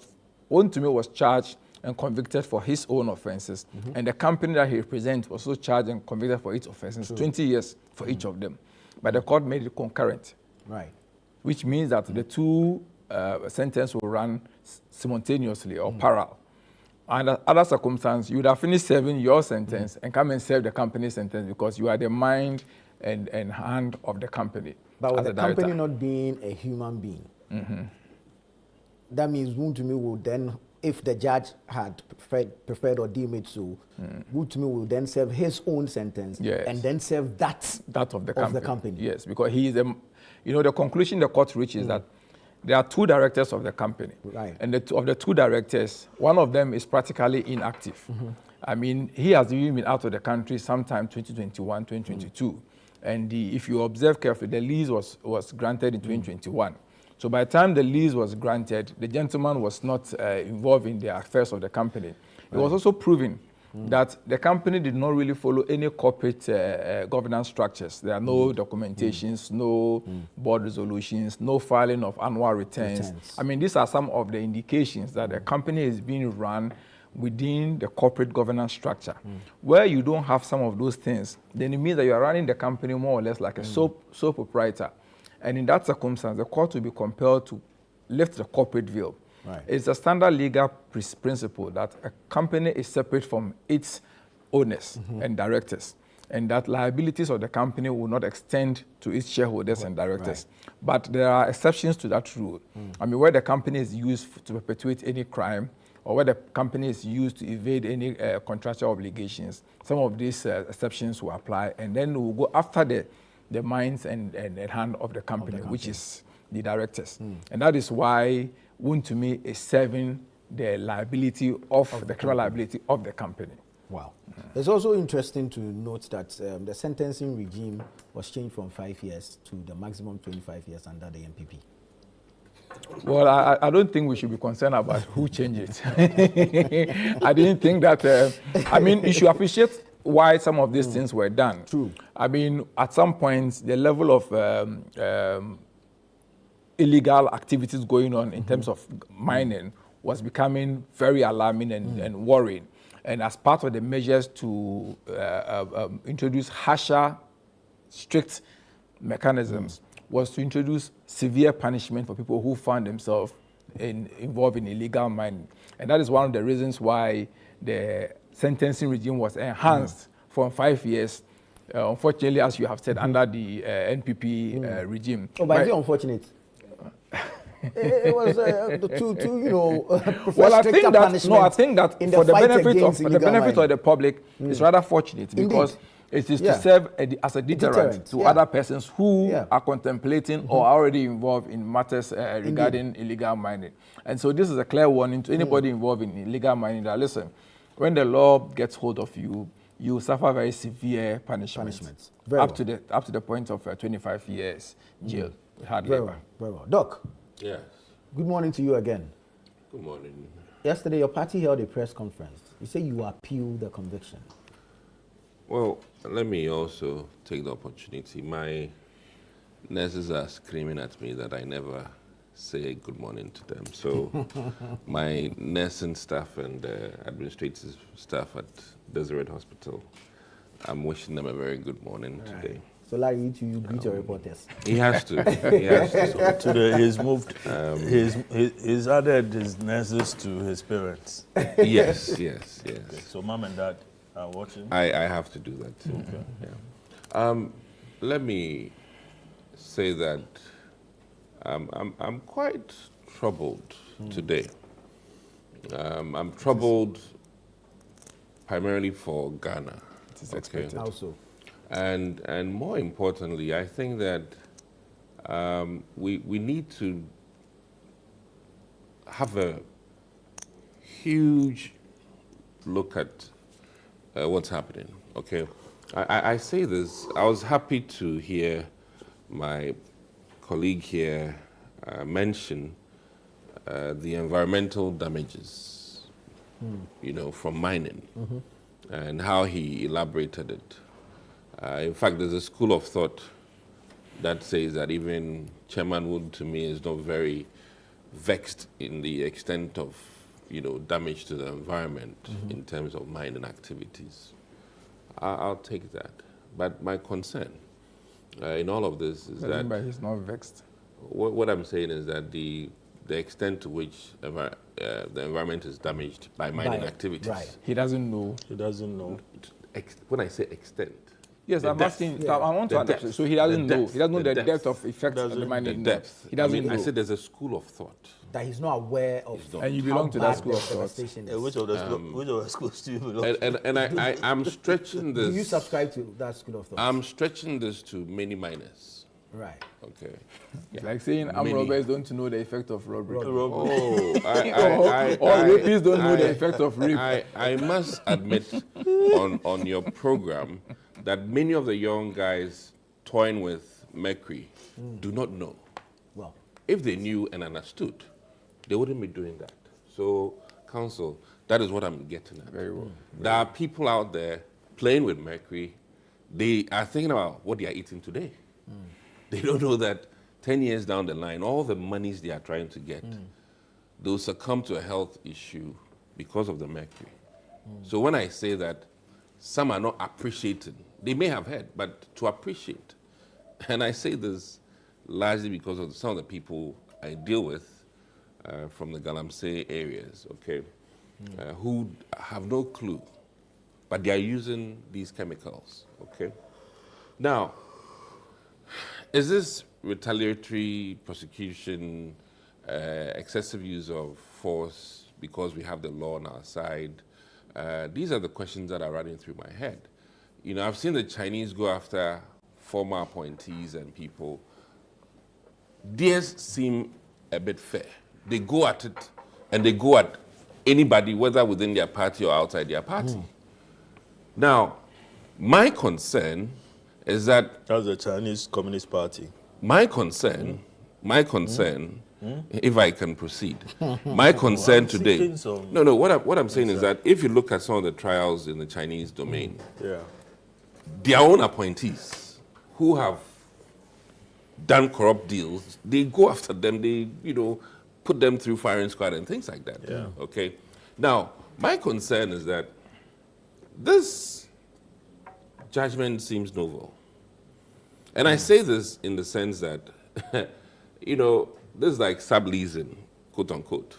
Wontumi was charged and convicted for his own offenses, and the company that he represents was also charged and convicted for its offenses, 20 years for each of them. But the court made it concurrent, which means that the two sentences will run simultaneously or parallel. Under other circumstances, you would have finished serving your sentence and come and serve the company's sentence, because you are the mind and hand of the company. But with the company not being a human being, that means Wontumi will then, if the judge had preferred or deemed it so, Wontumi will then serve his own sentence and then serve that of the company. Yes, because he is the conclusion the court reaches is that there are two directors of the company. And of the two directors, one of them is practically inactive. I mean, he has even been out of the country sometime 2021, 2022. And if you observe carefully, the lease was granted in 2021. So by the time the lease was granted, the gentleman was not involved in the affairs of the company. It was also proven that the company did not really follow any corporate governance structures. There are no documentations, no board resolutions, no filing of annual returns. I mean, these are some of the indications that the company is being run within the corporate governance structure. Where you don't have some of those things, then it means that you are running the company more or less like a sole proprietor. And in that circumstance, the court will be compelled to lift the corporate veil. It's a standard legal principle that a company is separate from its owners and directors. and that liabilities of the company will not extend to its shareholders and directors. But there are exceptions to that rule. I mean, where the company is used to perpetuate any crime, or where the company is used to evade any contractual obligations, some of these exceptions will apply, and then we'll go after the minds and hand of the company, which is the directors. And that is why Wontumi is serving the liability of the criminal liability of the company. Wow. It's also interesting to note that the sentencing regime was changed from 5 years to the maximum 25 years under the MPP. Well, I don't think we should be concerned about who changed it. I didn't think that, I mean, you should appreciate why some of these things were done. True. I mean, at some point, the level of illegal activities going on in terms of mining was becoming very alarming and worrying. And as part of the measures to introduce harsher, strict mechanisms, was to introduce severe punishment for people who found themselves involved in illegal mining. And that is one of the reasons why the sentencing regime was enhanced from 5 years, unfortunately, as you have said, under the NPP regime. Oh, but is it unfortunate? It was well, I think that for the benefit of the public, it's rather fortunate because it is to serve as a deterrent to other persons who are contemplating or are already involved in matters regarding illegal mining. And so this is a clear warning to anybody involved in illegal mining that, listen, when the law gets hold of you, you suffer very severe punishments. Up to the point of 25 years jail. Hard labor. Very well. Doc. Yes. Good morning to you again. Good morning. Yesterday, your party held a press conference. You say you appeal the conviction. Well, let me also take the opportunity. My nurses are screaming at me that I never say good morning to them. So my nursing staff and administrative staff at Deseret Hospital, I'm wishing them a very good morning today. So Larry, you greet your reporters. He has to. He has to. So today he's moved. He's added his nurses to his parents. Yes. Okay, so mom and dad are watching. I have to do that too. Okay. Yeah. Let me say that I'm quite troubled today. I'm troubled primarily for Ghana. It is expected. How so? And more importantly, I think that we need to have a huge look at what's happening. Okay, I say this. I was happy to hear my colleague here mention the environmental damages, from mining, and how he elaborated it. In fact, there's a school of thought that says that even Chairman Wood, to me, is not very vexed in the extent of, damage to the environment in terms of mining activities. I'll take that. But my concern in all of this is that... he's not vexed. What I'm saying is that the extent to which the environment is damaged by mining activities... Right. He doesn't know. He doesn't know. When I say extent... Yes, I'm asking. I want to understand. So he doesn't know. He doesn't know the depth of effects of the mining. Depth. He doesn't know. I said there's a school of thought that he's not aware of. And you belong to that school of thought. Which of the schools do you belong to? And I'm stretching this. Do you subscribe to that school of thought? I'm stretching this to many miners. Right. Okay. It's like saying armed robbers don't know the effect of robbery. Oh, or rapists don't know the effect of rape. I must admit on your program that many of the young guys toying with mercury do not know. Well, if they knew and understood, they wouldn't be doing that. So, Council, that is what I'm getting at. Very well. There are people out there playing with mercury. They are thinking about what they are eating today. They don't know that 10 years down the line, all the monies they are trying to get, they'll succumb to a health issue because of the mercury. So when I say that some are not appreciating, they may have heard, but to appreciate. And I say this largely because of some of the people I deal with from the Galamsey areas, okay, who have no clue but they are using these chemicals, okay? Now, is this retaliatory prosecution, excessive use of force because we have the law on our side? These are the questions that are running through my head. You know, I've seen the Chinese go after former appointees and people. Theirs seem a bit fair. They go at it, and they go at anybody, whether within their party or outside their party. Now, my concern is that... That's the Chinese Communist Party. My concern, if I can proceed, my concern today... No, what I'm saying is that if you look at some of the trials in the Chinese domain, their own appointees who have done corrupt deals, they go after them, they, put them through firing squad and things like that. Okay? Now, my concern is that this judgment seems novel. And I say this in the sense that, this is like subleasing, quote unquote.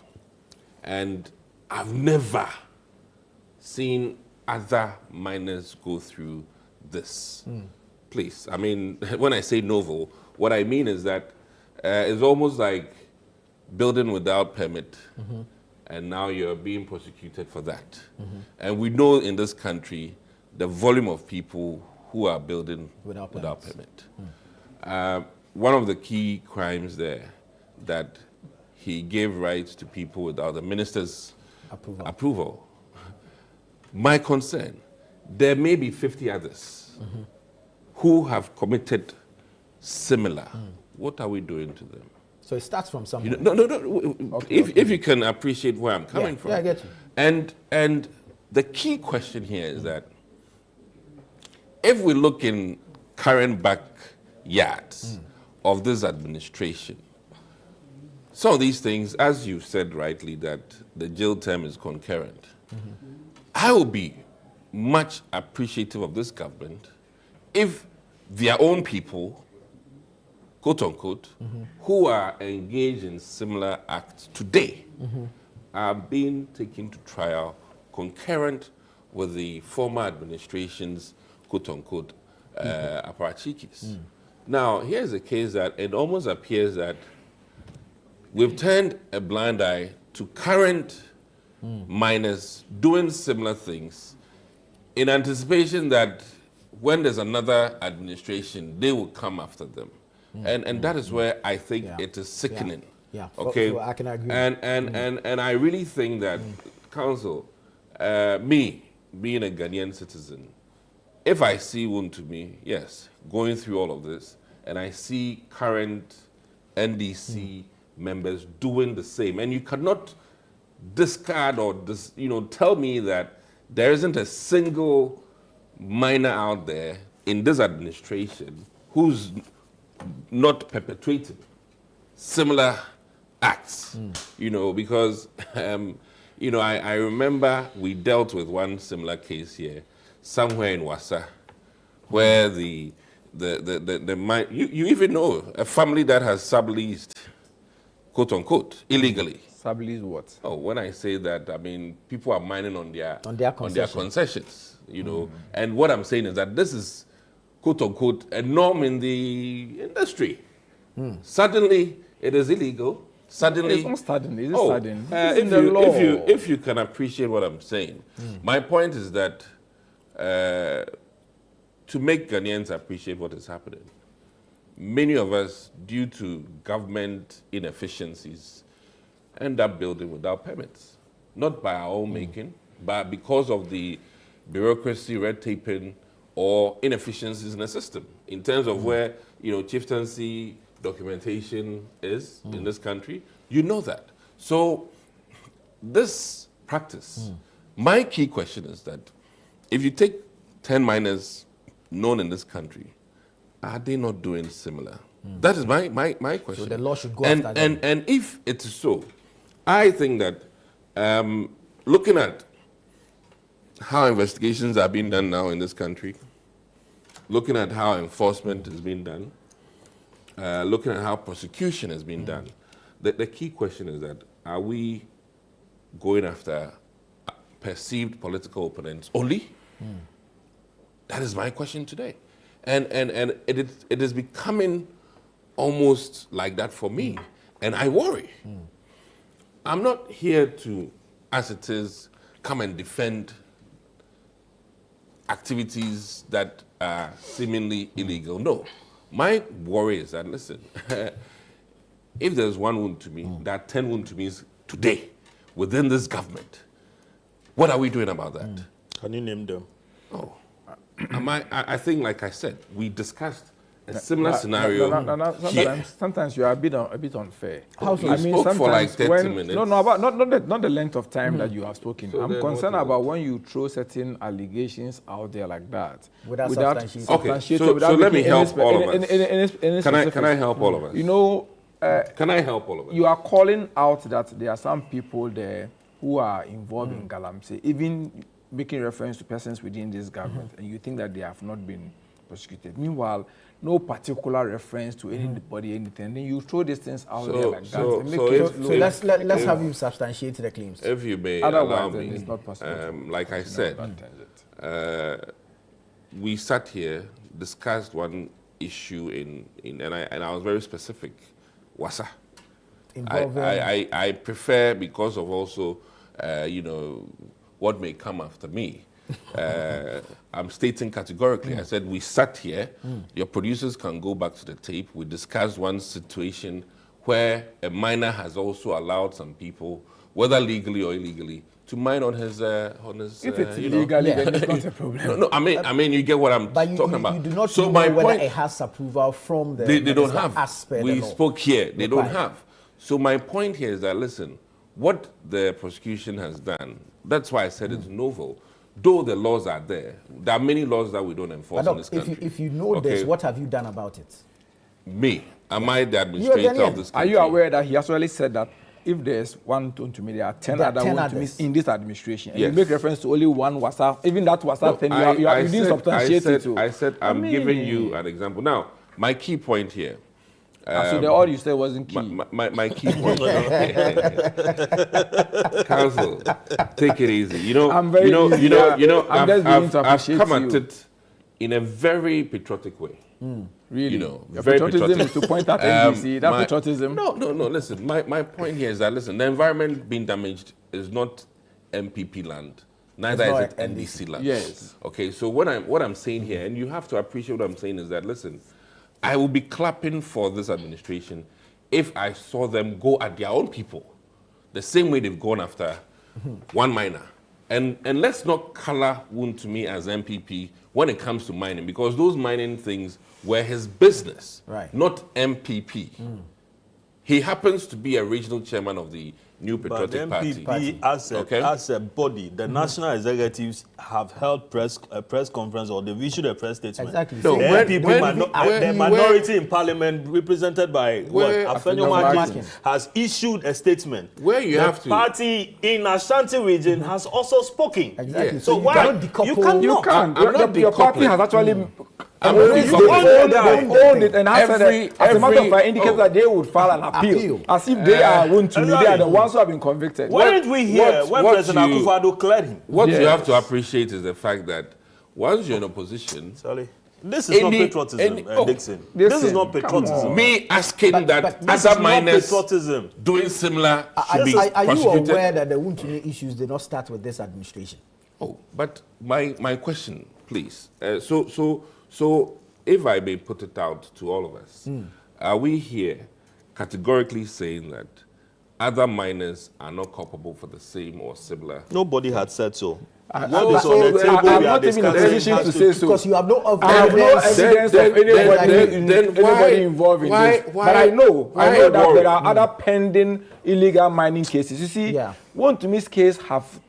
And I've never seen other miners go through this. Please, I mean, when I say novel, what I mean is that it's almost like building without permit, and now you're being prosecuted for that. And we know in this country the volume of people who are building without permit. One of the key crimes there, that he gave rights to people without the minister's approval. My concern, there may be 50 others who have committed similar. What are we doing to them? So it starts from somewhere. No. If you can appreciate where I'm coming from. Yeah, I get you. And the key question here is that if we look in current backyards of this administration, some of these things, as you said rightly, that the jail term is concurrent. I will be much appreciative of this government if their own people, quote unquote, who are engaged in similar acts today are being taken to trial concurrent with the former administration's, quote unquote, apparatchiks. Now, here's a case that it almost appears that we've turned a blind eye to current miners doing similar things in anticipation that when there's another administration, they will come after them. And that is where I think it is sickening. Okay, so I can agree. And I really think that council, me being a Ghanaian citizen, if I see Wontumi, yes, going through all of this, and I see current NDC members doing the same, and you cannot discard or tell me that there isn't a single miner out there in this administration who's not perpetrating similar acts, because, I remember we dealt with one similar case here, somewhere in Wassa, where the mine, you even know, a family that has subleased, quote unquote, illegally. Sublease what? Oh, when I say that, I mean, people are mining on their concessions, and what I'm saying is that this is, quote unquote, a norm in the industry. Suddenly, it is illegal. Suddenly, it's not suddenly. It's sudden. If you can appreciate what I'm saying, my point is that to make Ghanaians appreciate what is happening, many of us, due to government inefficiencies, end up building without permits, not by our own making, but because of the bureaucracy, red taping, or inefficiencies in the system in terms of where chieftaincy documentation is in this country. You know that. So this practice, my key question is that if you take 10 miners known in this country, are they not doing similar? That is my question. So the law should go after them. And if it is so, I think that looking at how investigations are being done now in this country, looking at how enforcement is being done, looking at how prosecution has been done, the key question is that, are we going after perceived political opponents only? That is my question today. And it is becoming almost like that for me. And I worry. I'm not here to, as it is, come and defend activities that are seemingly illegal. No. My worry is that, listen, if there's one wound to me, there are 10 wounds to me today within this government. What are we doing about that? Can you name them? Oh, I think, like I said, we discussed a similar scenario. Sometimes you are a bit unfair. How so? I mean, spoke for like 30 minutes. No, about not the length of time that you have spoken. So I'm concerned about when you throw certain allegations out there like that without substantiating. Okay, so let me help all of us. Can I help all of us? You know, can I help all of us? You are calling out that there are some people there who are involved in Galamsey, even making reference to persons within this government, and you think that they have not been prosecuted. Meanwhile, no particular reference to anybody, anything. And then you throw these things out there like that. So let's have you substantiate the claims. If you may allow me, it's not possible. like I said, we sat here, discussed one issue and I was very specific. Wassa. I prefer, because of also, what may come after me. I'm stating categorically, I said, we sat here, your producers can go back to the tape, we discussed one situation where a miner has also allowed some people, whether legally or illegally, to mine on his if it's illegally, then it's not a problem. No, I mean, you get what I'm talking about. You do not know whether it has approval from the... They don't have. We spoke here, they don't have. So my point here is that, listen, what the prosecution has done, that's why I said it's novel. Though the laws are there are many laws that we don't enforce in this country. If you know this, what have you done about it? Me? Am I the administrator of this country? Are you aware that he actually said that if there's one to me, there are 10 other ones in this administration? And you make reference to only one WhatsApp. Even that WhatsApp thing, you didn't substantiate it too. I said I'm giving you an example. Now, my key point here. So the all you said wasn't key. My key point. Council, take it easy. I've come at it in a very patriotic way. Really? Very patriotism is to point at NDC. That's patriotism. No. Listen, my point here is that, listen, the environment being damaged is not MPP land. Neither is it NDC land. Yes. Okay, so what I'm saying here, and you have to appreciate what I'm saying, is that, listen, I will be clapping for this administration if I saw them go at their own people, the same way they've gone after one miner. And let's not color wound to me as MPP when it comes to mining, because those mining things were his business, not MPP. He happens to be a regional chairman of the New Patriotic MPP Party. As a body, the national executives have held a press conference, or they've issued a press statement. Exactly. So the minority in parliament, represented by Afenyo Martins, has issued a statement. Where you have to. The party in Ashanti region has also spoken. Exactly. So why you can't? Your party has actually. They owned it, and as a matter of fact, indicated that they would file an appeal. As if they are going to be they are the ones who have been convicted. Why didn't we hear when President Akufo-Addo cleared him? What you have to appreciate is the fact that once you're in opposition... This is not patriotism, Dixon. This is not patriotism. Me asking that other miners doing similar should be prosecuted. Are you aware that the Wuntumi issues did not start with this administration? Oh, but my question, please. So if I may put it out to all of us, are we here categorically saying that other miners are not culpable for the same or similar? Nobody had said so. What is on the table we are discussing to say so. Because you have no evidence of anybody involved in this. But I know that there are other pending illegal mining cases. You see, Wuntumi's case have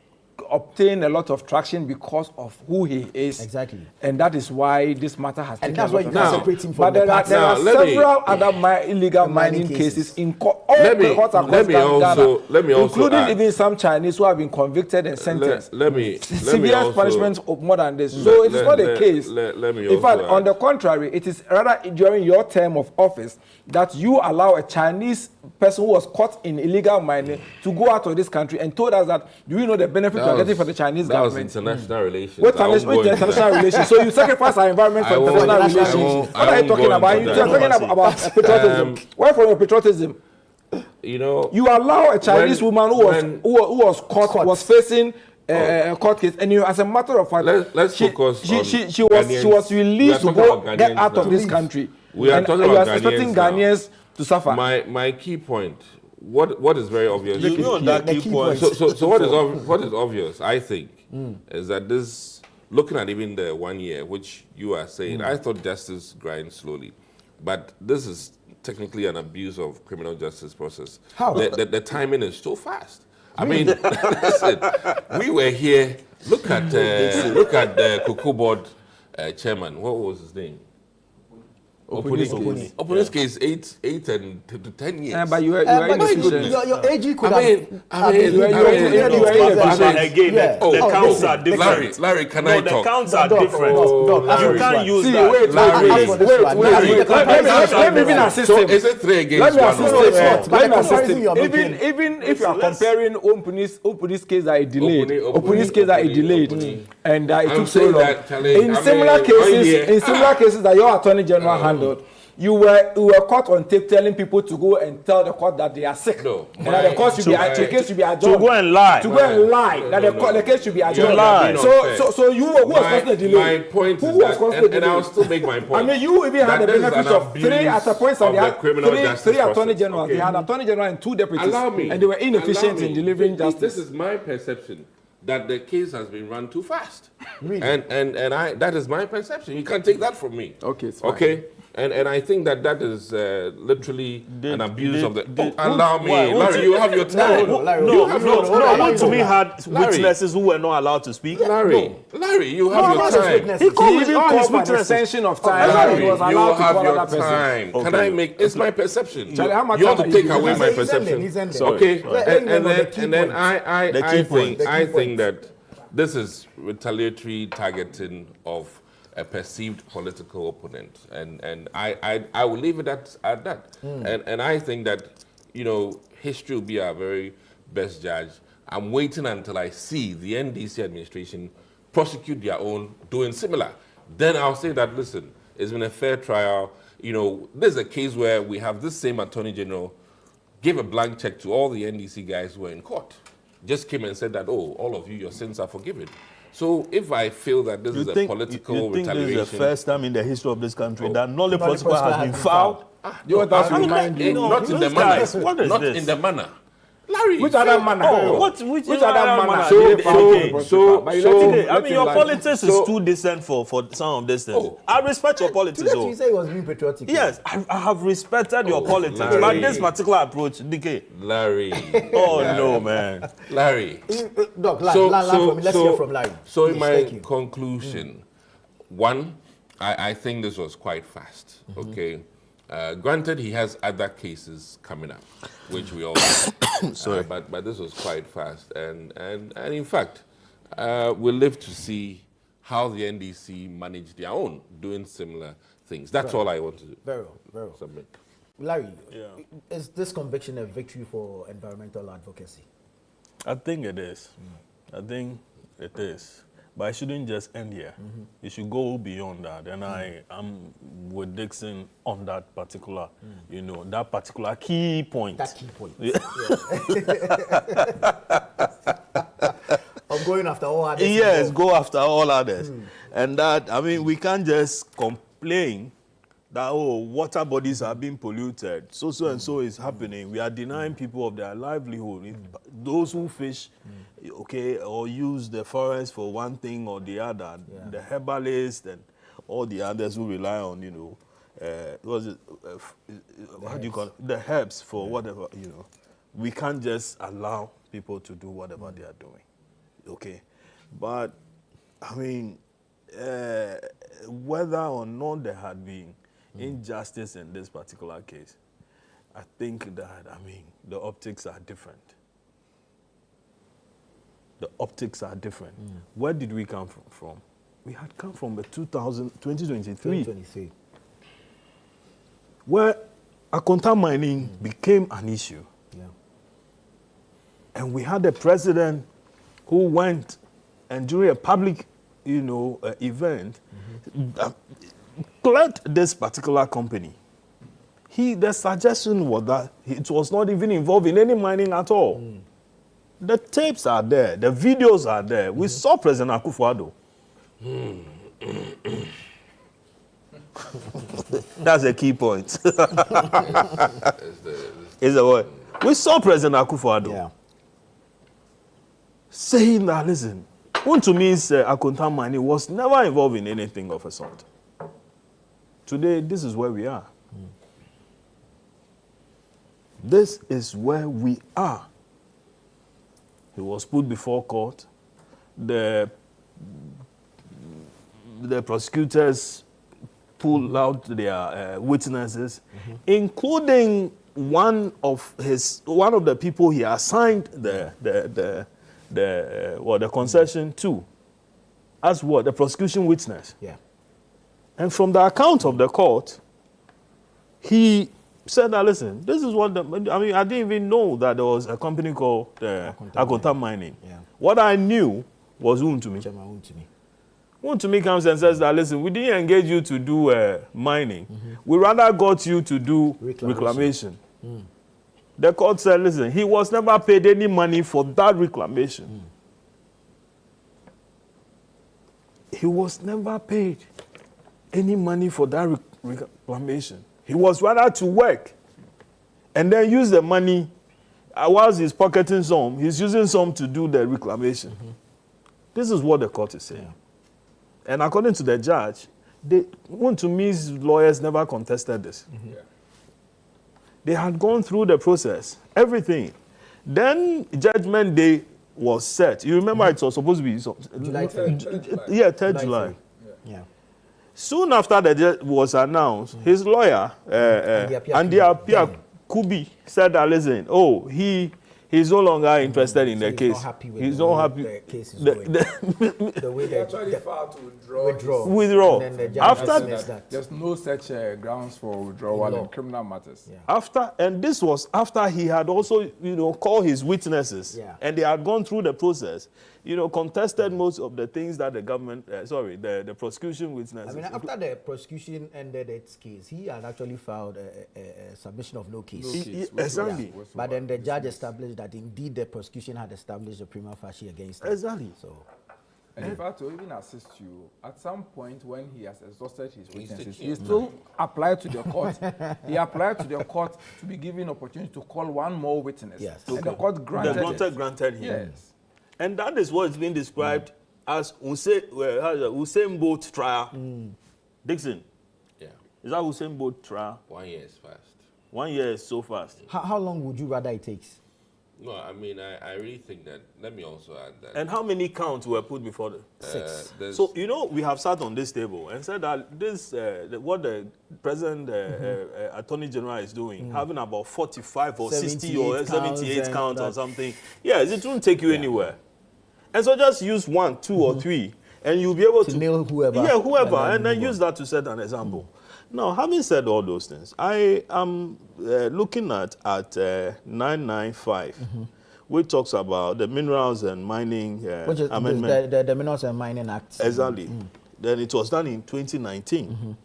obtained a lot of traction because of who he is. Exactly. And that is why this matter has taken a lot of time. Separate him from there are several other illegal mining cases in courts across Ghana, including even some Chinese who have been convicted and sentenced. Severe punishments of more than this. So it is not a case. In fact, on the contrary, it is rather during your term of office that you allow a Chinese person who was caught in illegal mining to go out of this country and told us that, do you know the benefit we're getting for the Chinese government? That was international relations. What international relations? So you sacrifice our environment for international relations. What are you talking about? You're talking about patriotism. Why from your patriotism? You know, you allow a Chinese woman who was caught, was facing a court case, and you, as a matter of fact, let's focus on she was released to go get out of this country. We are talking about expecting Ghanaians to suffer. My key point, what is very obvious. You know that key point. So what is obvious, I think, is that this, looking at even the 1 year, which you are saying, I thought justice grinds slowly, but this is technically an abuse of criminal justice process. How? The timing is so fast. I mean, listen, we were here. Look at the Cocoa Board chairman. What was his name? Opponent's case 8 and to 10 years. But you are your AG could again, the counts are different. Larry, can I talk? The counts are different. You can't use that. Let me even assist him. Is it 3 against 1? Let me assist him. Even if you are comparing Opuni's case that it delayed, Opuni's case that it delayed, and it took so long. In similar cases that your Attorney General handled, you were caught on tape telling people to go and tell the court that they are sick. No, and that the court should the case should be adjourned. To go and lie. The case should be adjourned. So you who was causing the delay? My point is that, and I'll still make my point. I mean, you even had the benefit of 3 at a point, and they had 3 attorney generals. They had attorney general and 2 deputies, and they were inefficient in delivering justice. This is my perception, that the case has been run too fast. Really? And that is my perception. You can't take that from me. Okay, it's fine. Okay? And I think that is literally an abuse of the... allow me. Larry, you have your time. No, to me had witnesses who were not allowed to speak. Larry, you have your time. He even called for an extension of time. Larry, you have your time. Can I make... It's my perception. You want to take away my perception. Okay? And then I think that this is retaliatory targeting of a perceived political opponent, and I will leave it at that. And I think that, you know, history will be our very best judge. I'm waiting until I see the NDC administration prosecute their own doing similar. Then I'll say that, listen, it's been a fair trial. You know, there's a case where we have this same Attorney General gave a blank check to all the NDC guys who were in court. Just came and said that, oh, all of you, your sins are forgiven. So if I feel that this is a political retaliation... This is the first time in the history of this country that Nolly Prosper has been filed? Not in the manner. Not in the manner. Larry, which other manner? Which other manner? So, I mean, your politics is too decent for some of these things. I respect your politics. You say he was being patriotic. Yes, I have respected your politics, but this particular approach, DK. Larry. No, man. Larry. Doc, let's hear from Larry. So in my conclusion, one, I think this was quite fast. Okay. Granted, he has other cases coming up, which we all know. But this was quite fast. And in fact, we'll live to see how the NDC manage their own, doing similar things. That's all I want to do. Very well. Submit. Larry, is this conviction a victory for environmental advocacy? I think it is. I think it is. But it shouldn't just end here. It should go beyond that. And I'm with Dixon on that particular, you know, that particular key point. That key point. Of going after all others. Yes, go after all others. And that, I mean, we can't just complain that, oh, water bodies are being polluted. So and so is happening. We are denying people of their livelihood. Those who fish, okay, or use the forest for one thing or the other, the herbalists and all the others who rely on, you know, what do you call it? The herbs for whatever, you know. We can't just allow people to do whatever they are doing, okay? But, I mean, whether or not there had been injustice in this particular case, I think that, I mean, the optics are different. The optics are different. Where did we come from? We had come from the 2023. 2023. Where Akonta mining became an issue. Yeah. And we had a president who went and during a public, event, cleared this particular company. The suggestion was that it was not even involved in any mining at all. The tapes are there, the videos are there. We saw President Akufo-Addo. That's a key point. Is the word. We saw President Akufo-Addo saying that, listen, to me, Akonta mining was never involved in anything of a sort. Today, this is where we are. This is where we are. He was put before court. The prosecutors pulled out their witnesses, including one of the people he assigned the concession to, as the prosecution witness. Yeah. And from the account of the court, he said that, listen, this is what I didn't even know that there was a company called Akonta Mining. Yeah. What I knew was Untumi. Untumi comes and says that, listen, we didn't engage you to do mining. We rather got you to do reclamation. The court said, listen, he was never paid any money for that reclamation. He was never paid any money for that reclamation. He was rather to work and then use the money. Whilst he's pocketing some, he's using some to do the reclamation. This is what the court is saying. Yeah. And according to the judge, Untumi's lawyers never contested this. They had gone through the process, everything. Then Judgment Day was set. You remember it was supposed to be July 3rd. Yeah, 3rd July. Yeah. Soon after the judge was announced, his lawyer, Andy Apia Kubi, said that, listen, he's no longer interested in the case. He's not happy with the case is going. The way they actually filed to withdraw. And then the after there's no such grounds for withdrawal in criminal matters. Yeah. This was after he had also, called his witnesses, and they had gone through the process, contested most of the things that the government, the prosecution witnesses. I mean, after the prosecution ended its case, he had actually filed a submission of no case. Exactly. Yeah. But then the judge established that indeed the prosecution had established a prima facie against him. Exactly. So. And in fact, to even assist you, at some point when he has exhausted his witnesses, he still applied to the court. He applied to the court to be given opportunity to call one more witness. Yes. And the court granted granted him. Yes. And that is what is being described as Usain Bolt trial. Dixon. Yeah. Is that Usain Bolt trial? 1 year is fast. 1 year is so fast. How long would you rather it takes? No, I mean, I really think that, let me also add that. And how many counts were put before the 6? So, we have sat on this table and said that this, what the present Attorney General is doing, having about 45 or 60 or 78 counts or something, yes, it won't take you anywhere. And so just use 1, 2, or 3, and you'll be able to nail whoever. Yeah, whoever, and then use that to set an example. Now, having said all those things, I am looking at 995, which talks about the Minerals and Mining Amendment. The Minerals and Mining Act. Exactly. Then it was done in 2019.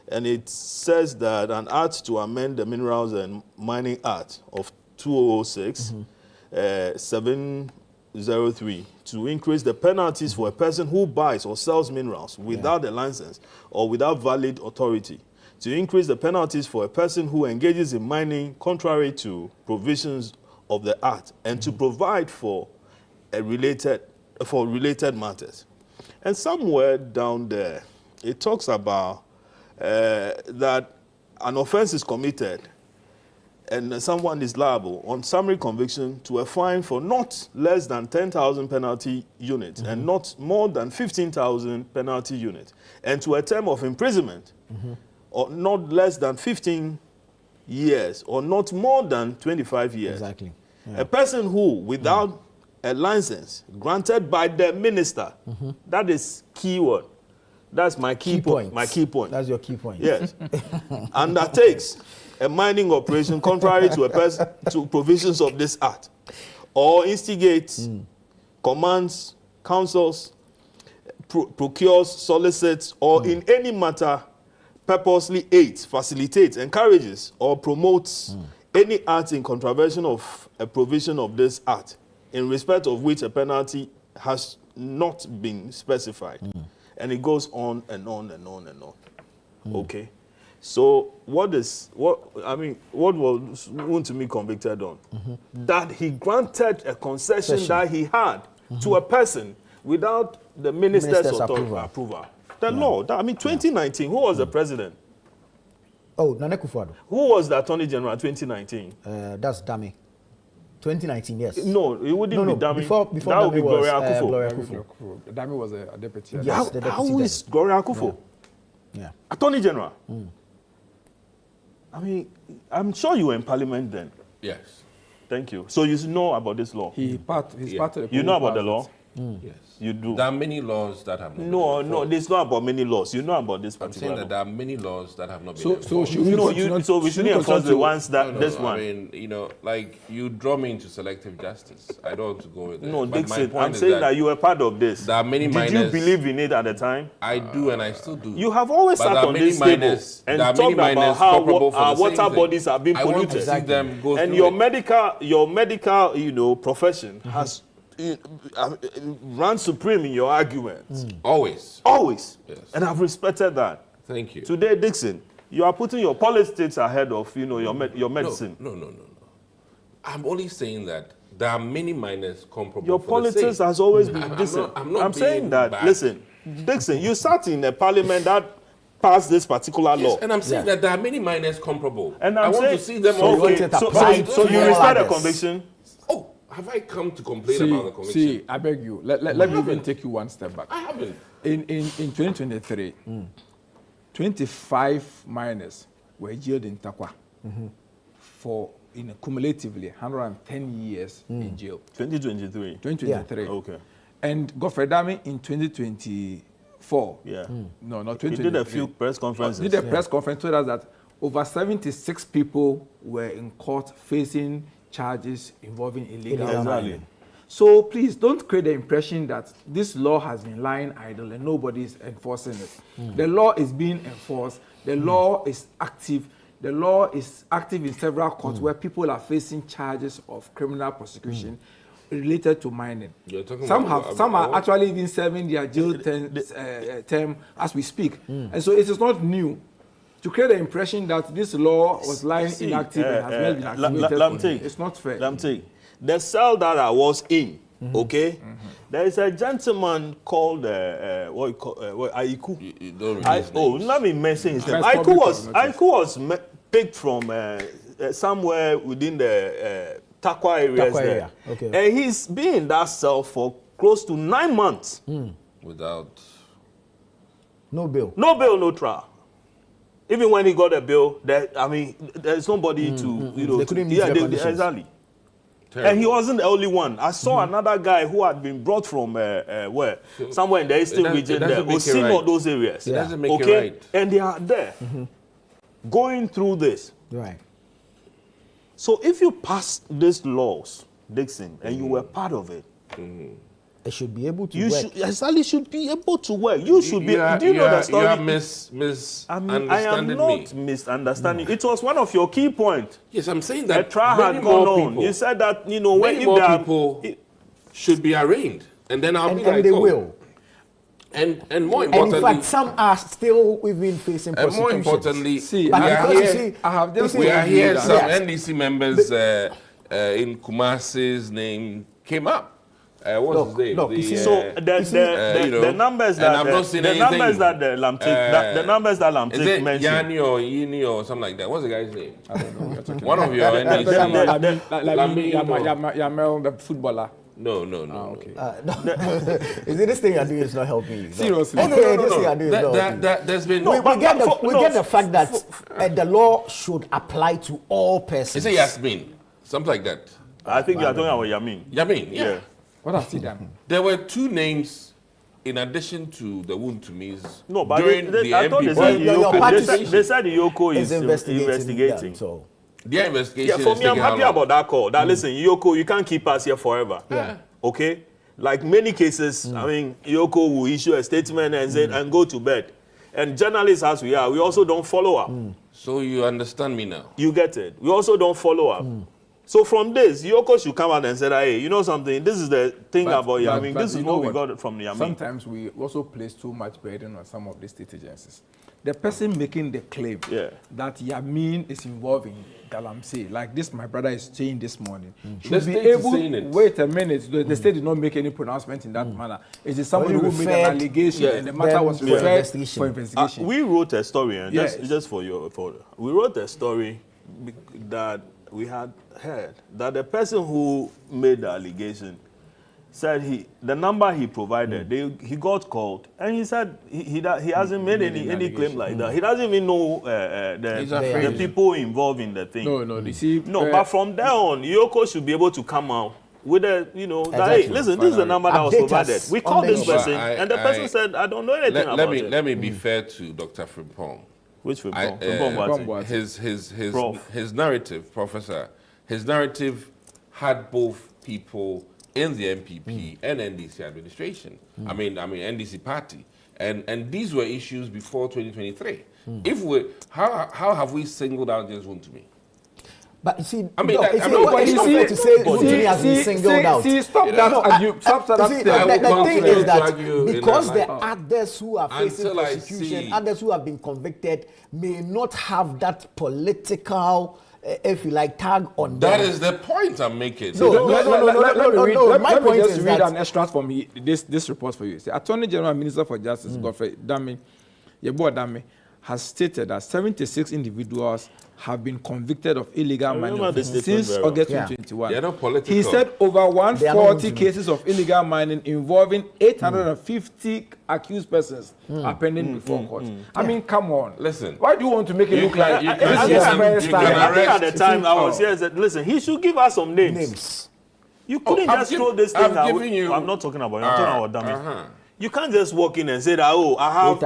And it says that an act to amend the Minerals and Mining Act of 2006, 703, to increase the penalties for a person who buys or sells minerals without a license or without valid authority, to increase the penalties for a person who engages in mining contrary to provisions of the Act, and to provide for related matters. And somewhere down there, it talks about that an offense is committed and someone is liable on summary conviction to a fine for not less than 10,000 penalty units and not more than 15,000 penalty units, and to a term of imprisonment or not less than 15 years or not more than 25 years. Exactly. Yeah. A person who, without a license granted by the minister, that is keyword. That's my key point. My key point. That's your key point. Yes. Undertakes a mining operation contrary to to provisions of this act, or instigates, commands, counsels, procures, solicits, or in any matter purposely aids, facilitates, encourages, or promotes any act in contravention of a provision of this act, in respect of which a penalty has not been specified. And it goes on and on and on and on. Okay? So what was Wontumi convicted on? That he granted a concession that he had to a person without the minister's approval. The law, 2019, who was the president? Oh, Nana Akufo-Addo. Who was the Attorney General in 2019? That's Dami. 2019, yes. No, it wouldn't be Dami. Before that Dami would be was, Gloria Akufo. Dami was a deputy. Yes, the deputy. How is Gloria Akufo? Yeah. Attorney General. I mean, I'm sure you were in Parliament then. Yes. Thank you. So you know about this law? He's part of the. You know about the law? Yes. You do. There are many laws that have not No, been no, enforced. it's not about many laws. You know about this I'm particular saying that law. there are many laws that have not been So enforced. should we So we shouldn't enforce the ones that No, this one. I mean, like you draw me into selective justice. I don't want to go with that. No, But my Dixon, point I'm is saying that you were part of this. There are many Did minors. you believe in it at the time? I do, and I still do. You have always But sat there are on many this table minors- and there are talked many about minors how culpable for our the same water thing. bodies are being I want polluted. to see them go And through your it. medical, profession has run supreme in your arguments. Always. Always. Yes. And I've respected that. Thank you. Today, Dixon, you are putting your politics ahead of your medicine. No. I'm only saying that there are many minors comparable. Your for the politics same. has always been Dixon. I'm saying being that. bad. Listen, Dixon, you sat in a parliament that passed this particular law. Yes, and I'm saying that there are many minors comparable. And I I'm want saying, to see them so, all. okay, so you respect the conviction? Oh, have I come to complain about the conviction? See, I beg you. Let me even take you one step back. I haven't. In 2023, 25 minors were jailed in Takwa for cumulatively 110 years in jail. 2023. 2023. Yeah. Okay. And Godfrey Dami in 2024. Yeah. No, not He 2023. did a few press conferences. Did a press conference told us that over 76 people were in court facing charges involving illegal mining. So please don't create the impression that this law has been lying idle and nobody is enforcing it. The law is being enforced. The law is active. The law is active in several courts where people are facing charges of criminal prosecution related to mining. Some are actually even serving their jail term as we speak. And so it is not new to create the impression that this law was lying inactive and has not been activated. It's not fair. The cell that I was in, okay, there is a gentleman called Aiku. Let me mention his name. Aiku was picked from somewhere within the Takwa areas there. Okay. And he's been in that cell for close to 9 months. Without no bail. No bail, no trial. Even when he got a bail, there's nobody to, they couldn't meet their conditions. Exactly. Terrible. And he wasn't the only one. I saw another guy who had been brought from where? Somewhere in the eastern region there. Osino, those areas. It doesn't make it right. And they are there going through this. Right. So if you pass these laws, Dixon, and you were part of it, it should be able to you work. should be able to work. You should be. Do you know the story? You are misunderstanding I am not misunderstanding. It was one of your key points. Yes, I'm saying that a trial had gone on. You said that many more people should be arraigned, and then I'll be like, they will. And more And importantly, in fact, some are still even facing and more prosecutions. importantly, See, we are here. I have just We are here. Some Yes. NDC members in Kumasi's name came up. What's his name? The numbers that the numbers that Lamtic is it mentioned. Yani or Yini or something like that? What's the guy's name? I don't know. You're talking One of your NDC. Yamel, the footballer. No. Okay. Is it this thing you're doing is not helping you? Seriously. Anyway, this thing you're doing is not helping you. There's been We get the fact that the law should apply to all persons. Is it Yasmin? Something like that. I think you're talking about Yamin. Yamin, yeah. What has he done? There were two names in addition to the wound to me, no, but during the I thought MPP, they said the Yoko is investigating. That, so. Their investigation. Yeah, for me, I'm happy about that call. That listen, Yoko, you can't keep us here forever. Yeah. Okay. Like many cases, I mean, Yoko will issue a statement and say and go to bed. And journalists, as we are, we also don't follow up. So you understand me now? You get it. We also don't follow up. So from this, Yoko should come out and say, hey, you know something? This is the thing about Yamin. This is what we got from Yamin. Sometimes we also place too much burden on some of the state agencies. The person making the claim that Yamin is involved in Galamsey, like this, my brother is saying this morning, should be able. Wait a minute. The state did not make any pronouncement in that manner. It is somebody who made an allegation, and the matter was referred for investigation. We wrote a story, and just for we wrote a story that we had heard that the person who made the allegation said the number he provided, he got called, and he said he hasn't made any claim like that. He doesn't even know the people involved in the thing. But from there on, Yoko should be able to come out with hey, listen, this is the number that was provided. We called this person, and the person said, I don't know anything about it. Let me be fair to Dr. Frimpong. Which Frimpong? His narrative, Professor, his narrative had both people in the MPP and NDC administration. I mean NDC party, and these were issues before 2023. How have we singled out just Wontumi? But you see, it's not fair to say Wontumi has been singled out. Stop that. The thing is that because there are others who are facing prosecution, others who have been convicted, may not have that political, if you like, tag on them. That is the point I'm making. Let me just read an extract from this report for you. The Attorney General Minister for Justice, Godfrey Dame, has stated that 76 individuals have been convicted of illegal mining since August 2021. They're not political. He said over 140 cases of illegal mining involving 850 accused persons are pending before court. I mean, come on. Listen. Why do you want to make it look like this is the first time? I think at the time I was here, said, listen, he should give us some names. You couldn't just throw this thing out. I'm not talking about you. I'm talking about Dami. You can't just walk in and say that, I have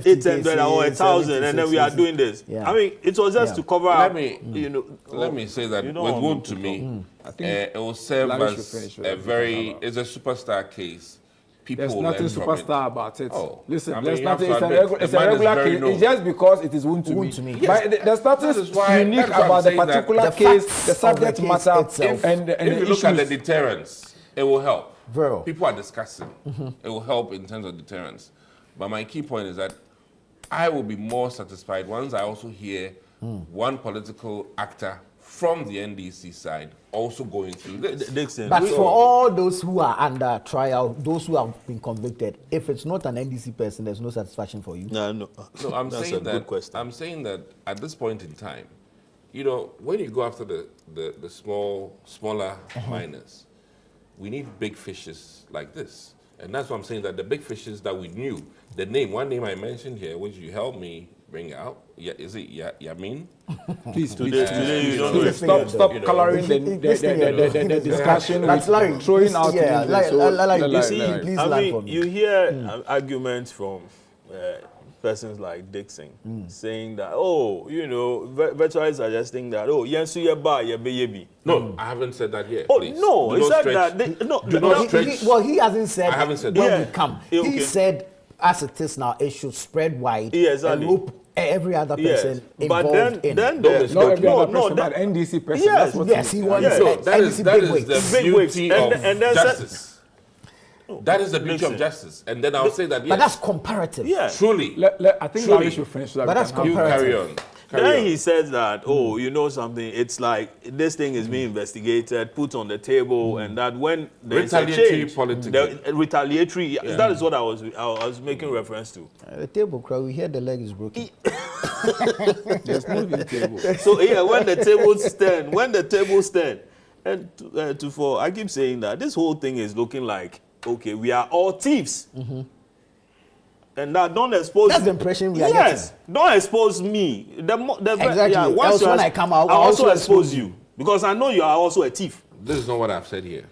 800 or 1,000 and then we are doing this. I mean, it was just to cover up. Let me say that with Wontumi, it will serve as it's a superstar case. There's nothing superstar about it. Listen, there's nothing. It's a regular case. It's just because it is Wontumi. But there's nothing unique about the particular case, the subject matter, and if you look at the deterrence, it will help. Vero. People are discussing. It will help in terms of deterrence. But my key point is that I will be more satisfied once I also hear one political actor from the NDC side also going through this. But for all those who are under trial, those who have been convicted, if it's not an NDC person, there's no satisfaction for you. No, I'm saying that. I'm saying that at this point in time, when you go after the smaller miners, we need big fishes like this. And that's why I'm saying that the big fishes that we knew, one name I mentioned here, which you helped me bring out, is it Yamin? Please, today you don't know. Stop coloring the discussion with throwing out names. You hear arguments from persons like Dixon saying that, virtually suggesting that, No, I haven't said that yet. Oh, please. No, he said that. He hasn't said. I haven't said when that. we come. He said, as it is now, it should spread wide and hope every other person involved in it. Not every other person, but NDC person. Yes, he wants that is the beauty of justice. That is the beauty of justice. And then I'll say that, yes. But that's comparative. Yeah. Truly. I think Larry should finish that. But that's comparative. You carry on. Then he says that, you know something, it's like this thing is being investigated, put on the table, and that when there's retaliatory politics. That is what I was making reference to. The table crowd, we hear the leg is broken. There's no table. So when the table stand, and I keep saying that this whole thing is looking like, okay, we are all thieves. And that don't expose. That's the impression we are getting. Yes, don't expose me. Exactly. Once when I come out, I also expose you because I know you are also a thief. This is not what I've said here.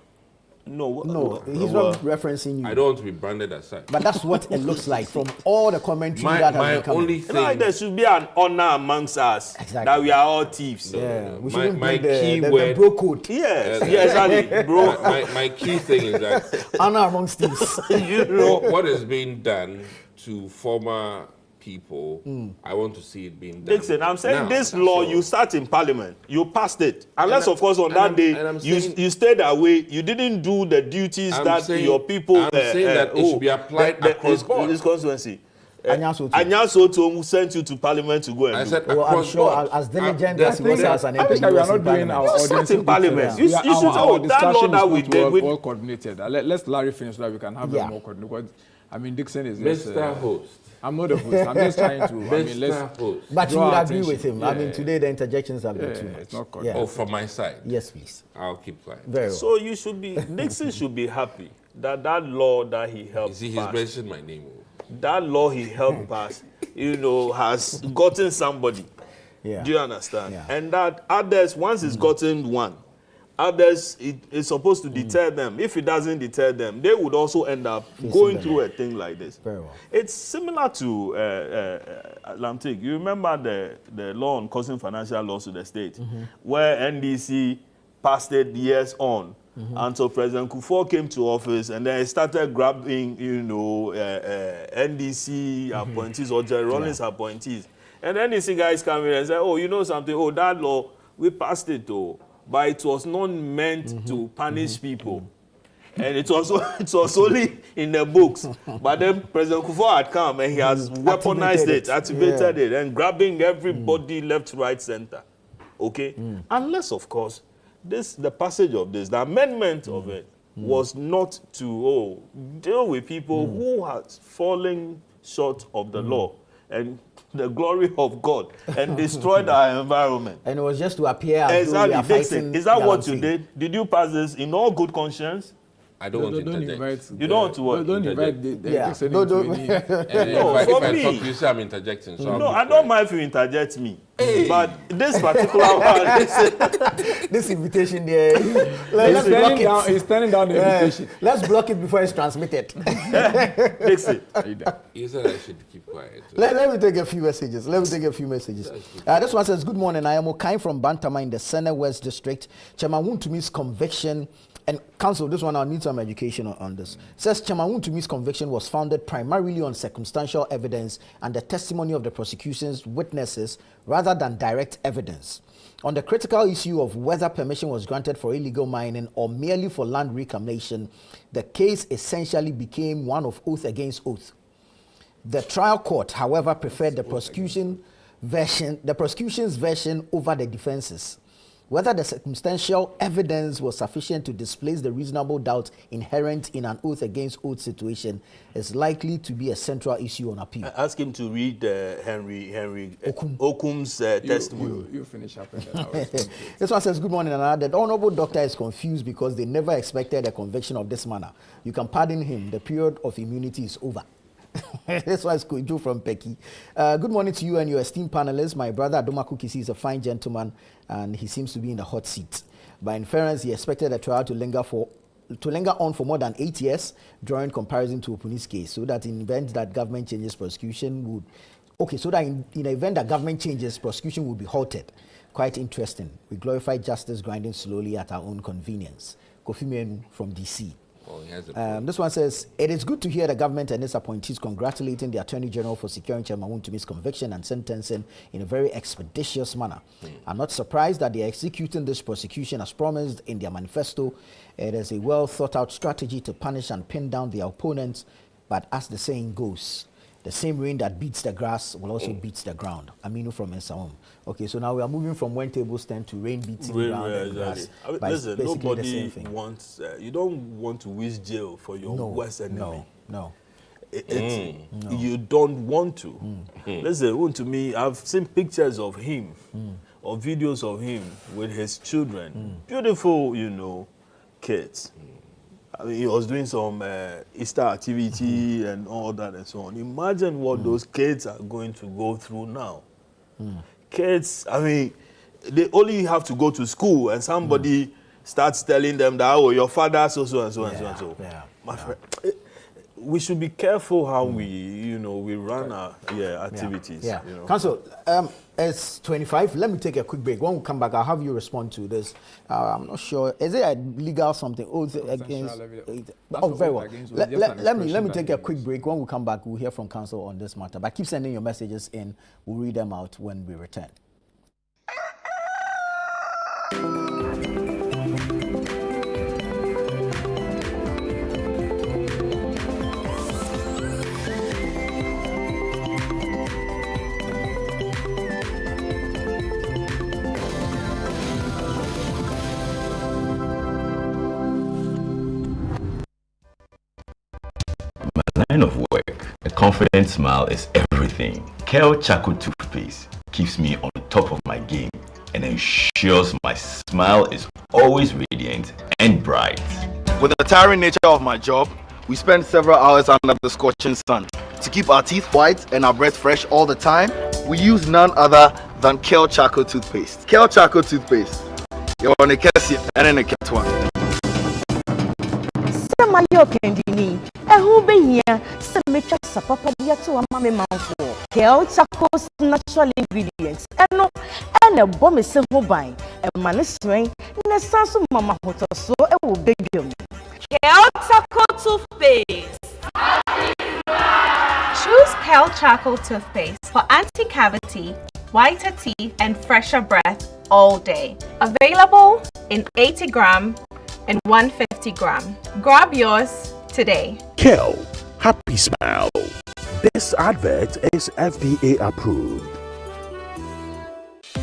No, he's not referencing you. I don't want to be branded as such. But that's what it looks like from all the commentary that has been coming. Only thing, there should be an honor amongst us that we are all thieves. We shouldn't my bring key the word, bro code. Yes, exactly, bro. My key thing is that honor amongst thieves. You know what is being done to former people, I want to see it being done. Dixon, I'm saying now. this law, you start in Parliament, you passed it. Unless, of course, on that day, you stayed away, you didn't do the duties that your people... I'm saying that it should be applied across board. This constituency. Anya Soto who sent you to Parliament to go and I do. said well, I'm across sure board. as diligent as he was as an I think MP, we are not doing our audience in Parliament. You should our that law that we did. well coordinated. Let's Larry finish so that we can have them more coordinated. Because, I mean, Dixon is Mr. Host. I'm not a host. I'm just trying to. Let's host. But you would agree attention. with him. I mean, today the interjections have been too much. It's not correct. Oh, from my side? Yes, please. I'll keep quiet. Very well. So you should be, Nixon should be happy that law that he helped he's pass, mentioned my name. that law he helped pass, has gotten somebody. Yeah. Do you understand? Yeah. And that others, once it's gotten one, others, it's supposed to deter them. If it doesn't deter them, they would also end up going through a thing like this. Very well. It's similar to Atlantic. You remember the law on causing financial loss to the state, where NDC passed it years on until President Kufuor came to office, and then he started grabbing, NDC appointees or Jerry Rawlings appointees. And NDC guys come in and say, oh, you know something? Oh, that law, we passed it, but it was not meant to punish people. And it was only in the books. But then President Kufuor had come and he has weaponized activated it, and grabbing everybody left, right, center. Okay? Unless, of course, the passage of this, the amendment of it, was not to deal with people who had fallen short of the law and the glory of God and destroyed our environment. And it was just to appear as though we are fighting. Is that what you did? Did you pass this in all good conscience? I don't want to interject. You don't want to what? Don't invite the Dixon into any... If I talk, you say I'm interjecting. So no, I don't mind if you interject me. But this particular one, this invitation there, let's block it. He's turning down the invitation. Let's block it before it's transmitted. Dixon. You said I should keep quiet. Let me take a few messages. This one says, good morning. I am Okai from Bantama in the Sene West District. Chairman Wuntumi's conviction, and counsel, this one I need some education on this. Says Chairman Wuntumi's conviction was founded primarily on circumstantial evidence and the testimony of the prosecution's witnesses rather than direct evidence. On the critical issue of whether permission was granted for illegal mining or merely for land reclamation, the case essentially became one of oath against oath. The trial court, however, preferred the prosecution's version over the defense's. Whether the circumstantial evidence was sufficient to displace the reasonable doubt inherent in an oath against oath situation is likely to be a central issue on appeal. Ask him to read Henry Okum's testimony. You finish up and then This one says, good morning, and the honorable doctor is confused because they never expected a conviction of this manner. You can pardon him. The period of immunity is over. This one is Kojo from Peki. Good morning to you and your esteemed panelists. My brother Adomaku Kisi is a fine gentleman and he seems to be in the hot seat. By inference, he expected the trial to linger on for more than 8 years, drawing comparison to Opuni's case, so that in the event that government changes, prosecution would... Okay, so that in the event that government changes, prosecution would be halted. Quite interesting. We glorify justice grinding slowly at our own convenience. Kofi Menu from DC. This one says, it is good to hear the government and its appointees congratulating the Attorney General for securing Chairman Wuntumi's conviction and sentencing in a very expeditious manner. I'm not surprised that they are executing this prosecution as promised in their manifesto. It is a well thought out strategy to punish and pin down their opponents, but as the saying goes, the same rain that beats the grass will also beat the ground. Aminu from Ensaom. Okay, so now we are moving from when tables stand to rain beating ground and grass. Listen, nobody wants, you don't want to wish jail for your worst enemy. No. You don't want to. Listen, to me, I've seen pictures of him, or videos of him with his children. Beautiful, kids. I mean, he was doing some Easter activity and all that and so on. Imagine what those kids are going to go through now. Kids, I mean, they only have to go to school and somebody starts telling them that, oh, your father so and so. Yeah. My friend, we should be careful how we run our activities. Yeah. You know. Council, it's 25. Let me take a quick break. When we come back, I'll have you respond to this. I'm not sure. Is it a legal something? Oh, against? Oh, very well. Let me take a quick break. When we come back, we'll hear from Council on this matter. But keep sending your messages in. We'll read them out when we return. Line of work, a confident smile is everything. Kel Charcoal toothpaste keeps me on top of my game and ensures my smile is always radiant and bright. With the tiring nature of my job, we spend several hours under the scorching sun. To keep our teeth white and our breath fresh all the time, we use none other than Kel Charcoal toothpaste. Kel Charcoal toothpaste. You're on a case and in a cat one. Mayo kendini ehu be hia se metwa sapapa dia to ama me manfo Kel Charcoal natural ingredients eno ene bo me se ho ban e ma ne sren ne sanso mama hotoso e wo bedwam. Kel Charcoal toothpaste. Choose Kel Charcoal toothpaste for anti-cavity, whiter teeth and fresher breath all day. Available in 80 gram and 150 gram. Grab yours today. Kel, happy smile. This advert is FDA approved.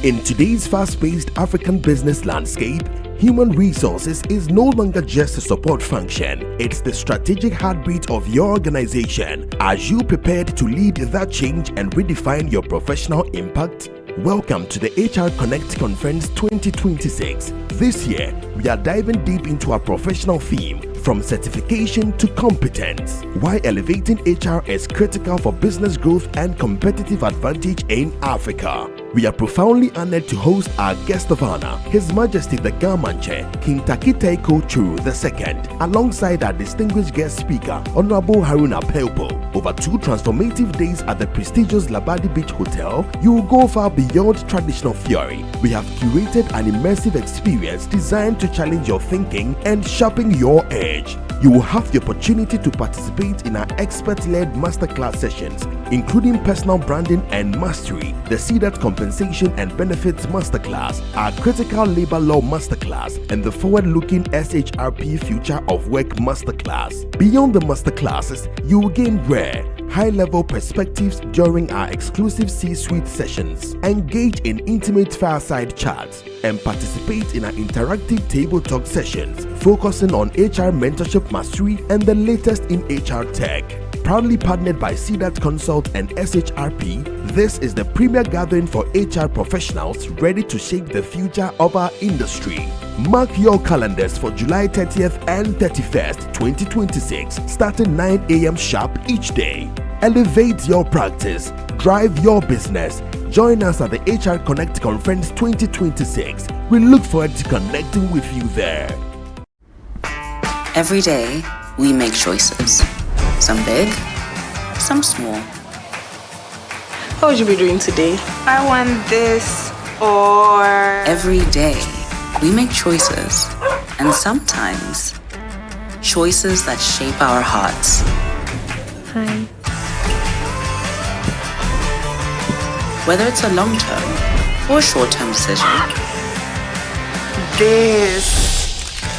In today's fast-paced African business landscape, human resources is no longer just a support function. It's the strategic heartbeat of your organization. Are you prepared to lead that change and redefine your professional impact? Welcome to the HR Connect Conference 2026. This year, we are diving deep into our professional theme, from certification to competence. Why elevating HR is critical for business growth and competitive advantage in Africa. We are profoundly honored to host our guest of honor, His Majesty the Gamanche, King Takite Churu II, alongside our distinguished guest speaker, Honorable Haruna Pelpo. Over 2 transformative days at the prestigious Labadi Beach Hotel, you will go far beyond traditional theory. We have curated an immersive experience designed to challenge your thinking and sharpen your edge. You will have the opportunity to participate in our expert-led masterclass sessions, including personal branding and mastery, the CDAT compensation and benefits masterclass, our critical labor law masterclass, and the forward-looking SHRP future of work masterclass. Beyond the masterclasses, you will gain rare, high-level perspectives during our exclusive C-suite sessions, engage in intimate fireside chats, and participate in our interactive table talk sessions focusing on HR mentorship mastery and the latest in HR tech. Proudly partnered by CDAT Consult and SHRP, this is the premier gathering for HR professionals ready to shape the future of our industry. Mark your calendars for July 30th and 31st, 2026, starting 9 a.m. sharp each day. Elevate your practice, drive your business. Join us at the HR Connect Conference 2026. We look forward to connecting with you there. Every day, we make choices. Some big, some small. What would you be doing today? I want this or... Every day, we make choices. And sometimes, choices that shape our hearts. Hi. Whether it's a long-term or short-term decision,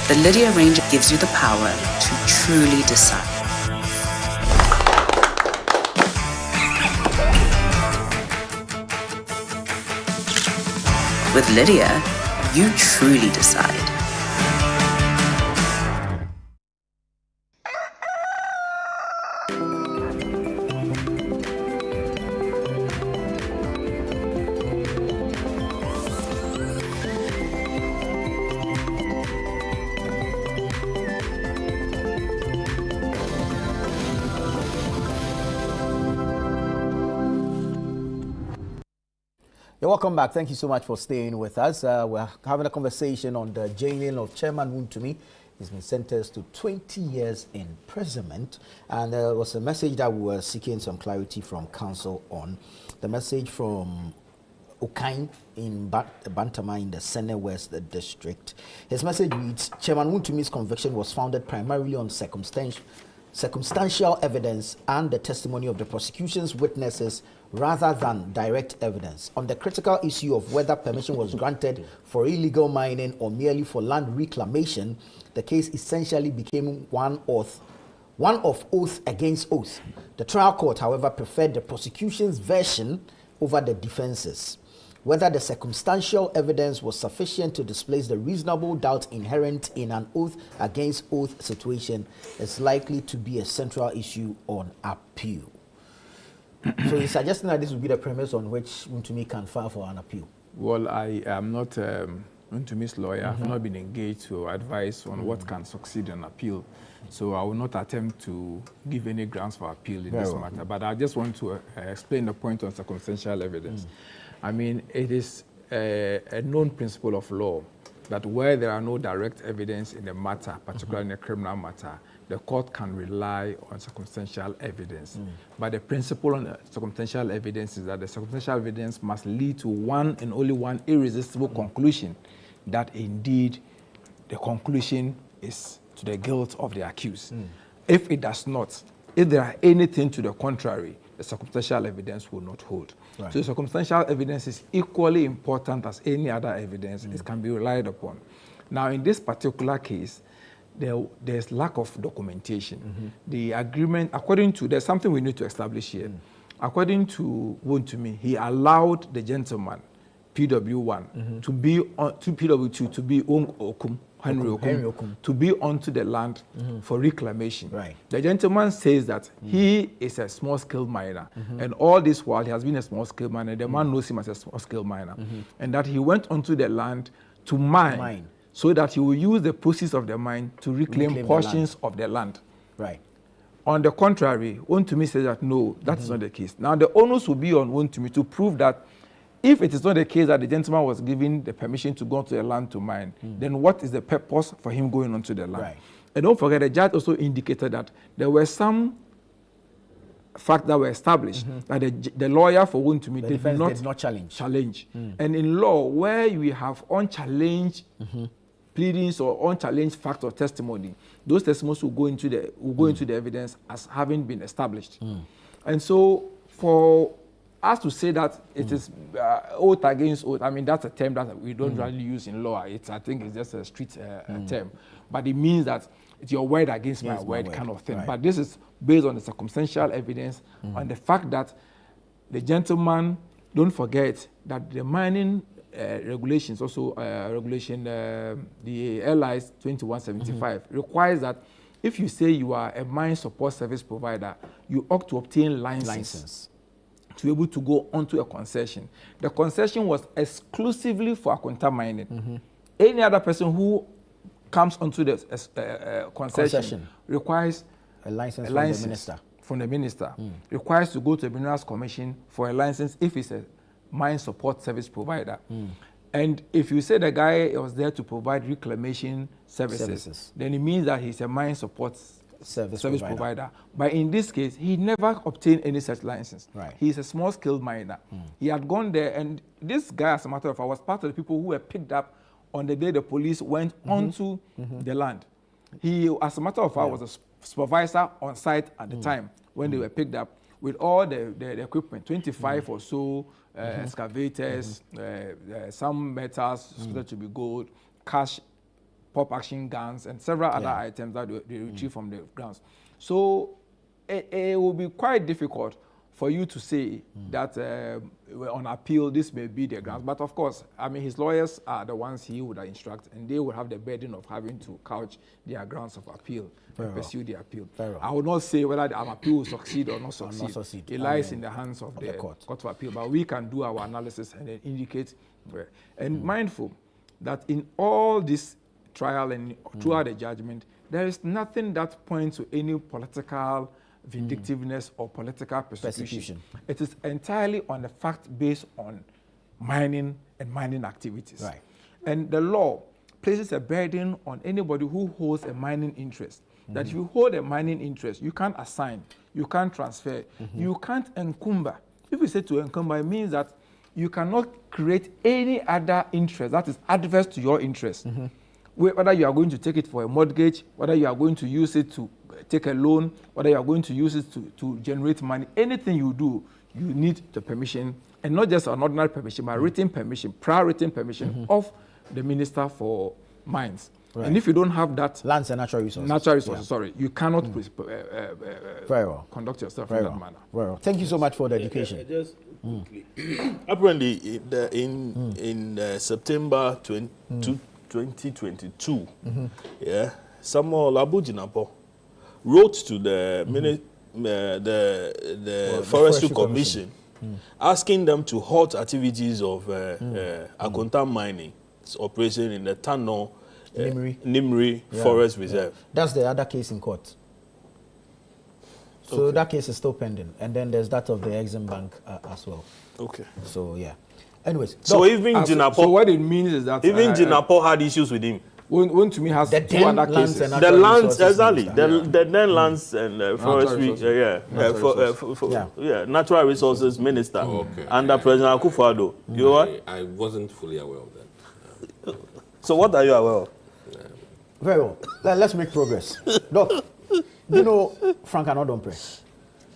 the Lydia Ranger gives you the power to truly decide. With Lydia, you truly decide. You're welcome back. Thank you so much for staying with us. We're having a conversation on the jailing of Chairman Wontumi. He's been sentenced to 20 years imprisonment. And there was a message that we were seeking some clarity from counsel on. The message from Okain in Bantama in the Sene West District. His message reads, Chairman Wontumi's conviction was founded primarily on circumstantial evidence and the testimony of the prosecution's witnesses rather than direct evidence. On the critical issue of whether permission was granted for illegal mining or merely for land reclamation, the case essentially became one of oath against oath. The trial court, however, preferred the prosecution's version over the defense's. Whether the circumstantial evidence was sufficient to displace the reasonable doubt inherent in an oath against oath situation is likely to be a central issue on appeal. So you're suggesting that this would be the premise on which Wontumi can file for an appeal? Well, I am not Wontumi's lawyer. I've not been engaged to advise on what can succeed in appeal. So I will not attempt to give any grounds for appeal in this matter. But I just want to explain the point on circumstantial evidence. I mean, it is a known principle of law that where there are no direct evidence in a matter, particularly in a criminal matter, the court can rely on circumstantial evidence. But the principle on circumstantial evidence is that the circumstantial evidence must lead to one and only one irresistible conclusion, that indeed the conclusion is to the guilt of the accused. If it does not, if there are anything to the contrary, the circumstantial evidence will not hold. Right. So circumstantial evidence is equally important as any other evidence. It can be relied upon. Now, in this particular case, there's lack of documentation. The agreement, according to, there's something we need to establish here. According to Wontumi, he allowed the gentleman, PW1, to be on, to PW2 to be Okum, Henry Okum, to be onto the land for reclamation. Right. The gentleman says that he is a small-scale miner, and all this while he has been a small-scale miner. The man knows him as a small-scale miner, and that he went onto the land to mine, so that he will use the proceeds of the mine to reclaim portions of the land. Right. On the contrary, Wontumi says that no, that is not the case. Now the onus will be on Wontumi to prove that if it is not the case that the gentleman was given the permission to go onto the land to mine, then what is the purpose for him going onto the land? Right. And don't forget, the judge also indicated that there were some facts that were established that the lawyer for Wontumi did not challenge. And in law, where we have unchallenged pleadings or unchallenged facts or testimony, those testimonies will go into the evidence as having been established. And so for us to say that it is oath against oath, I mean, that's a term that we don't really use in law. I think it's just a street term. But it means that it's your word against my word kind of thing. Right. But this is based on the circumstantial evidence, on the fact that the gentleman, don't forget that the mining regulations, also regulation, the LIS 2175, requires that if you say you are a mine support service provider, you ought to obtain license to be able to go onto a concession. The concession was exclusively for Akwanta mining. Any other person who comes onto the concession requires a license from the minister. Requires to go to the Minerals Commission for a license if it's a mine support service provider. And if you say the guy was there to provide reclamation services, then it means that he's a mine support service provider. But in this case, he never obtained any such license. Right. He's a small-scale miner. He had gone there, and this guy, as a matter of fact, was part of the people who were picked up on the day the police went onto the land. He, as a matter of fact, was a supervisor on site at the time when they were picked up with all the equipment, 25 or so excavators, some metals suspected to be gold, cash, pop action guns, and several other items that they retrieved from the grounds. So it will be quite difficult for you to say that on appeal this may be the grounds. But of course, I mean, his lawyers are the ones he would instruct, and they would have the burden of having to couch their grounds of appeal and pursue the appeal. I would not say whether the appeal will succeed or not succeed. It lies in the hands of the court of appeal. But we can do our analysis and then indicate where. And mindful that in all this trial and throughout the judgment, there is nothing that points to any political vindictiveness or political persecution. It is entirely on the fact based on mining and mining activities. Right. And the law places a burden on anybody who holds a mining interest. That if you hold a mining interest, you can't assign, you can't transfer, you can't encumber. If you say to encumber, it means that you cannot create any other interest that is adverse to your interest. Whether you are going to take it for a mortgage, whether you are going to use it to take a loan, whether you are going to use it to generate money, anything you do, you need the permission, and not just an ordinary permission, but written permission, prior written permission of the Minister for Mines. Right. And if you don't have that, lands and natural resources. You cannot Very well. conduct yourself Very in well. that manner. Very well. Thank you so much for the education. Just quickly. Apparently, in September 2022, Samuel Abujinapo wrote to the Forestry Commission asking them to halt activities of Akonta mining operation in the Tano Nimri Forest Reserve. That's the other case in court. So that case is still pending. And then there's that of the Exim Bank as well. Okay. So, yeah. Anyways. So even Jinapo... So what it means is that... Even Jinapo had issues with him. One to me has the two other cases. The lands, exactly. The then lands and forestry, natural resources minister under President Akufo-Addo. You know what? I wasn't fully aware of that. So what are you aware of? Very well. Let's make progress. Doc, you know Frank Anodompe?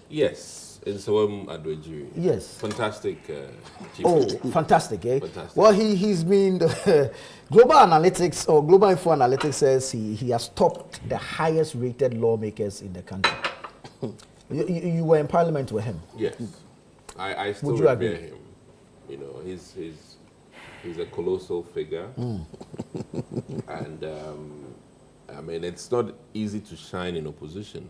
Yes, in Sowem Adwejiri. Yes. Fantastic. Chief. Oh, fantastic, eh? Fantastic. Well, he's been Global Analytics or Global Info Analytics says he has topped the highest rated lawmakers in the country. you were in parliament with him. Yes, I still Would you revere agree? him. You know, he's a colossal figure, and I mean it's not easy to shine in opposition,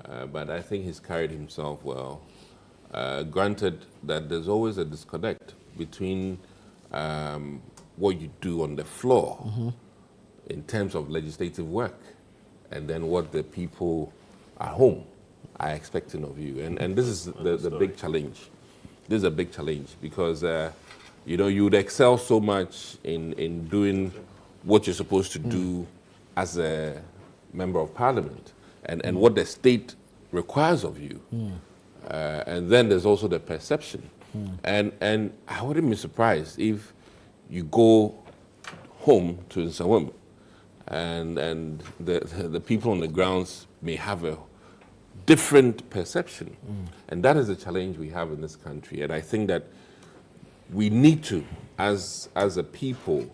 but I think he's carried himself well. Granted that there's always a disconnect between what you do on the floor in terms of legislative work and then what the people at home are expecting of you. And this is the big challenge. This is a big challenge because, you know, you would excel so much in doing what you're supposed to do as a member of parliament and what the state requires of you. And then there's also the perception. And I wouldn't be surprised if you go home to Nsawam and the people on the grounds may have a different perception. And that is the challenge we have in this country. And I think that we need to, as a people,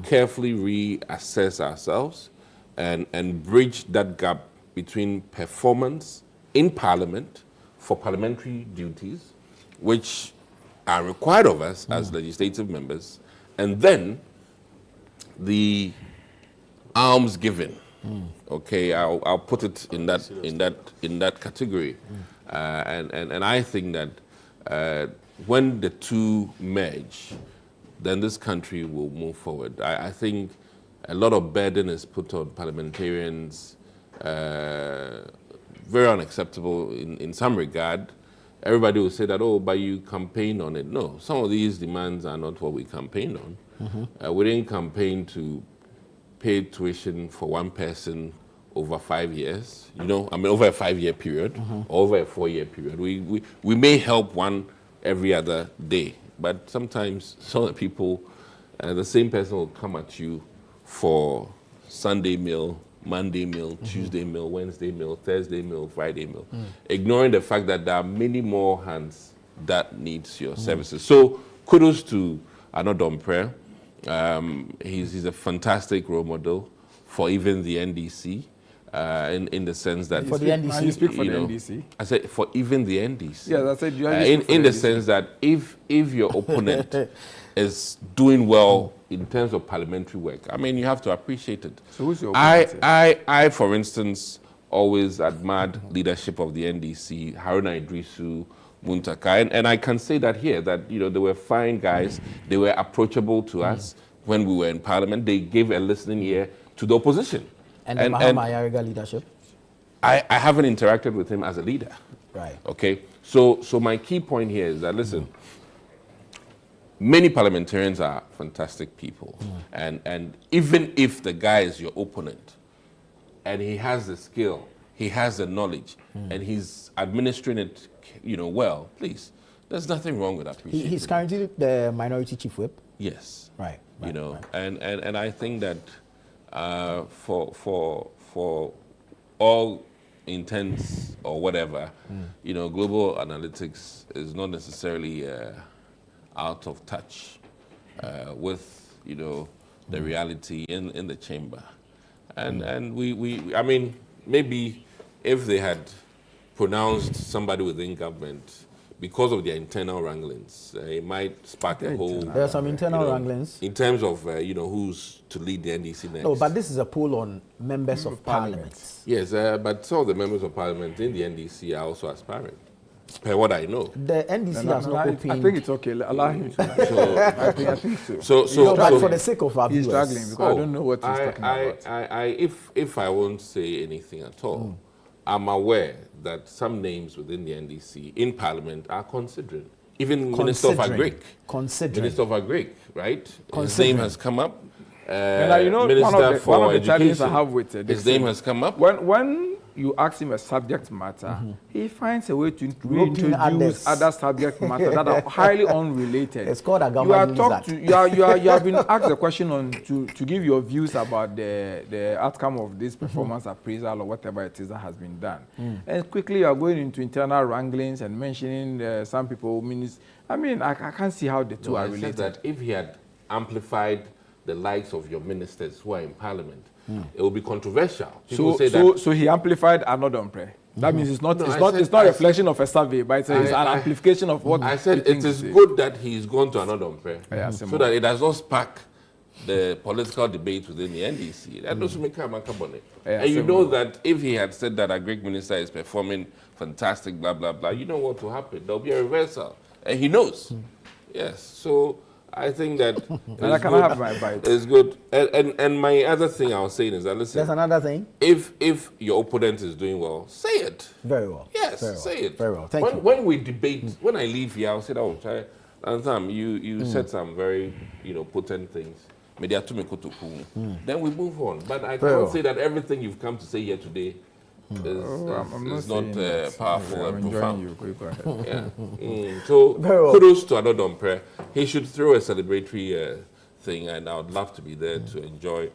carefully reassess ourselves and bridge that gap between performance in Parliament for parliamentary duties, which are required of us as legislative members, and then the alms given. Okay, I'll put it in that category, and I think that when the two merge, then this country will move forward. I think a lot of burden is put on parliamentarians, very unacceptable in some regard. Everybody will say that, oh, but you campaigned on it. No, some of these demands are not what we campaigned on. We didn't campaign to pay tuition for one person over 5 years, you know, I mean, over a 5-year period, or over a 4-year period. We may help one every other day, but sometimes some of the people, the same person will come at you for Sunday meal, Monday meal, Tuesday meal, Wednesday meal, Thursday meal, Friday meal, ignoring the fact that there are many more hands that needs your services. So kudos to Anodompe. He's a fantastic role model for even the NDC, in the sense that... For the NDC? You speak for the NDC? I said for even the NDC. Yeah, I said you in the sense that if your opponent is doing well in terms of parliamentary work, I mean, you have to appreciate it. So who's your opponent? I, for instance, always admired leadership of the NDC, Haruna Idrisu, Muntaka, and I can say that here, that, you know, they were fine guys. They were approachable to us when we were in parliament. They gave a listening ear to the opposition. And the Mahama Ayariga leadership? I haven't interacted with him as a leader. Right. Okay. So my key point here is that, listen, many parliamentarians are fantastic people. And even if the guy is your opponent and he has the skill, he has the knowledge, and he's administering it, well, please, there's nothing wrong with appreciating. He's currently the minority chief whip? Yes. Right. And I think that for all intents or whatever, global analytics is not necessarily out of touch with, the reality in the chamber. And we I mean, maybe if they had pronounced somebody within government because of their internal wranglings, it might spark a whole... There are some internal wranglings. In terms of, who's to lead the NDC next. No, but this is a poll on members of parliament. Yes, but some of the members of parliament in the NDC are also aspiring, per what I know. The NDC has not opened... I think it's okay. Allow him to. I think so. But for the sake of our he's viewers... struggling because I don't know what he's talking about. If I won't say anything at all, I'm aware that some names within the NDC in Parliament are considering. Even Minister of Agric. Minister of Agric, right? His name has come up. Minister for Education. His name has come up. When you ask him a subject matter, he finds a way to reintroduce other subject matter that are highly unrelated. It's called a you have been asked a question to give your views about the outcome of this performance appraisal or whatever it is that has been done. And quickly you are going into internal wranglings and mentioning some people. I mean, I can't see how the two are related. That if he had amplified the likes of your ministers who are in Parliament, it will be controversial. So he amplified Anodonpre. That means it's not a reflection of a survey, but it's an amplification of what I said. It is good that he's gone to Anodonpre, so that it does not spark the political debate within the NDC. That doesn't make and you know that if he had said that a Greek minister is performing fantastic, blah blah blah, you know what will happen? There'll be a reversal, and he knows. Yes, so. I think that it's good. And my other thing I was saying is that, listen. There's another thing. If your opponent is doing well, say it. Very well. Yes, say it. Very well. Thank you. When we debate, when I leave here, I'll say, you said some very, potent things. Then we move on. But I can't say that everything you've come to say here today is not powerful and profound. So kudos to Anodonpre. He should throw a celebratory thing, and I would love to be there to enjoy,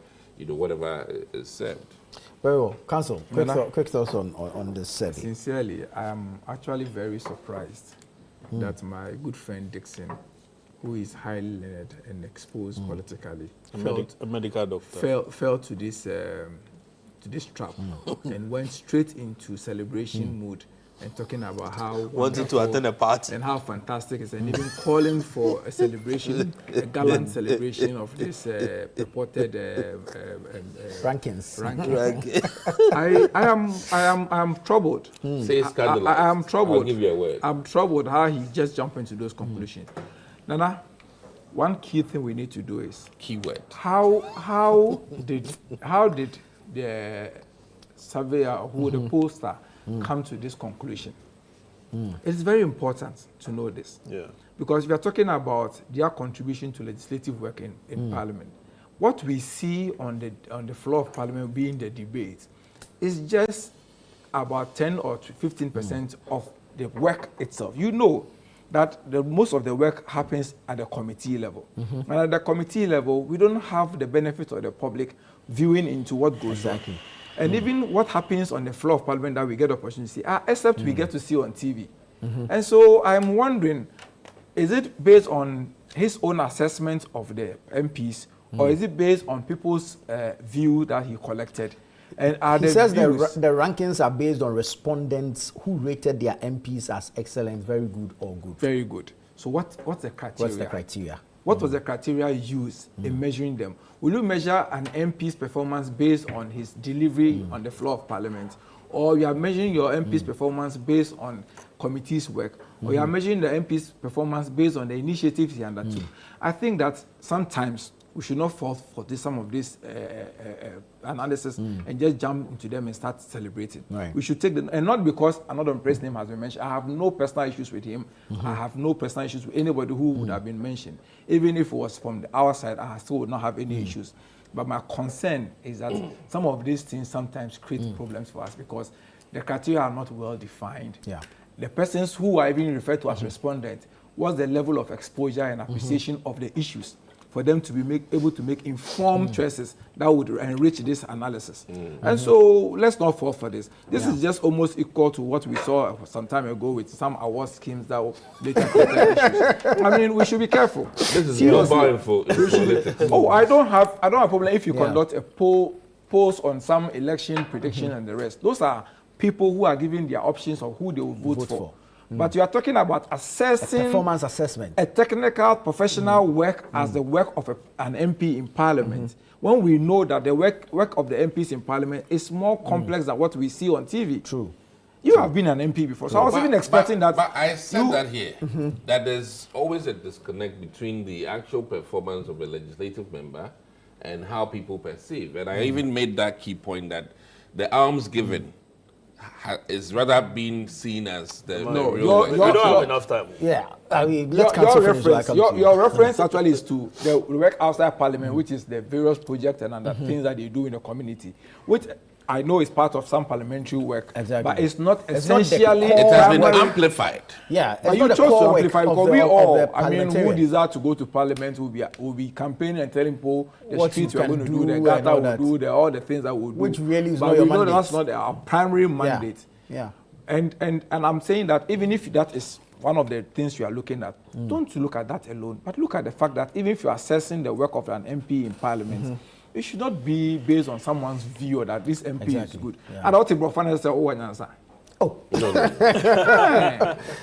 whatever is served. Very well, Council. Quick thoughts on this survey. Sincerely, I am actually very surprised that my good friend Dixon, who is highly learned and exposed politically, a medical doctor, fell to this trap and went straight into celebration mood and talking about how wanted to attend a party and how fantastic it is, and even calling for a celebration, a gallant celebration of this purported rankings. I am troubled. Say scandalous. I am troubled. I'll give you a word. I'm troubled how he just jumped into those conclusions. Nana, one key thing we need to do is keyword. How did the surveyor who the pollster come to this conclusion? It's very important to know this. Because we are talking about their contribution to legislative work in Parliament. What we see on the floor of Parliament being the debate is just about 10 or 15% of the work itself. You know that most of the work happens at the committee level. And at the committee level, we don't have the benefit of the public viewing into what goes on. And even what happens on the floor of Parliament that we get the opportunity to see, except we get to see on TV. And so I'm wondering, is it based on his own assessment of the MPs, or is it based on people's view that he collected? And he says the rankings are based on respondents who rated their MPs as excellent, very good, or good. Very good. So what's the criteria? What's the criteria? What was the criteria used in measuring them? Will you measure an MP's performance based on his delivery on the floor of Parliament? Or you are measuring your MP's performance based on committee's work? Or you are measuring the MP's performance based on the initiatives he undertook? I think that sometimes we should not fall for some of this analysis and just jump into them and start celebrating. Right. We should take them, and not because another Praise name has been mentioned. I have no personal issues with him. I have no personal issues with anybody who would have been mentioned. Even if it was from our side, I still would not have any issues. But my concern is that some of these things sometimes create problems for us because the criteria are not well defined. Yeah. The persons who are even referred to as respondents, what's the level of exposure and appreciation of the issues for them to be able to make informed choices that would enrich this analysis. And so let's not fall for this. This is just almost equal to what we saw some time ago with some award schemes that later created issues. I mean, we should be careful. This is global for politics. Oh, I don't have a problem if you conduct a polls on some election prediction and the rest. Those are people who are giving their options of who they will vote for. But you are talking about assessing... A performance assessment. A technical, professional work as the work of an MP in Parliament. When we know that the work of the MPs in Parliament is more complex than what we see on TV. True. You have been an MP before, so I was even expecting that... But I said that here, that there's always a disconnect between the actual performance of a legislative member and how people perceive. And I even made that key point that the alms given is rather being seen as the real we don't have enough time. Yeah, I mean, your reference actually is to the work outside Parliament, which is the various projects and other things that they do in the community, which I know is part of some parliamentary work, but it's not essentially. It has been amplified. Yeah, but you chose to amplify because we all, I mean, who desire to go to Parliament will be campaigning and telling people the streets we are going to do, the gata will do, all the things that we'll do. Which really is but not your we know mandate. that's not our primary mandate. Yeah. And I'm saying that even if that is one of the things you are looking at, don't look at that alone, but look at the fact that even if you are assessing the work of an MP in Parliament, it should not be based on someone's view that this MP is good. And I think Brofana said, oh, answer.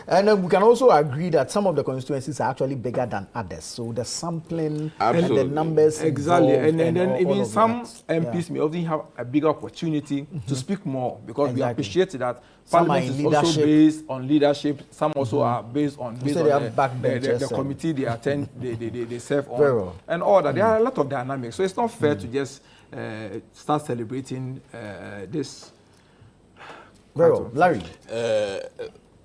And then we can also agree that some of the constituencies are actually bigger than others. So the sampling and the numbers. Exactly. And then even some MPs may often have a bigger opportunity to speak more because we appreciate that Parliament is also based on leadership. Some also are based on the committee they attend, they serve on, and all that. There are a lot of dynamics. So it's not fair to just start celebrating this. Very well. Larry.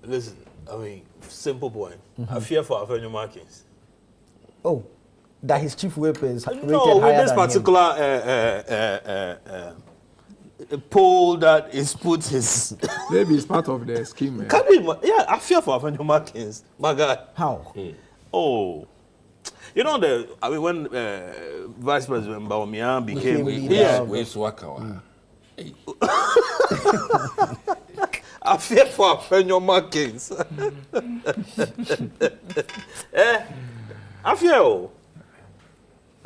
Listen, I mean, simple point. I fear for Afenyo Markins. Oh, that his chief whip is rated with higher this than particular poll that is put his... Maybe it's part of the scheme. Yeah, I fear for Afenyo Markins. My God. How? Oh. You know, when Vice President Bawumia became leader. I fear for Afenyo Markins. I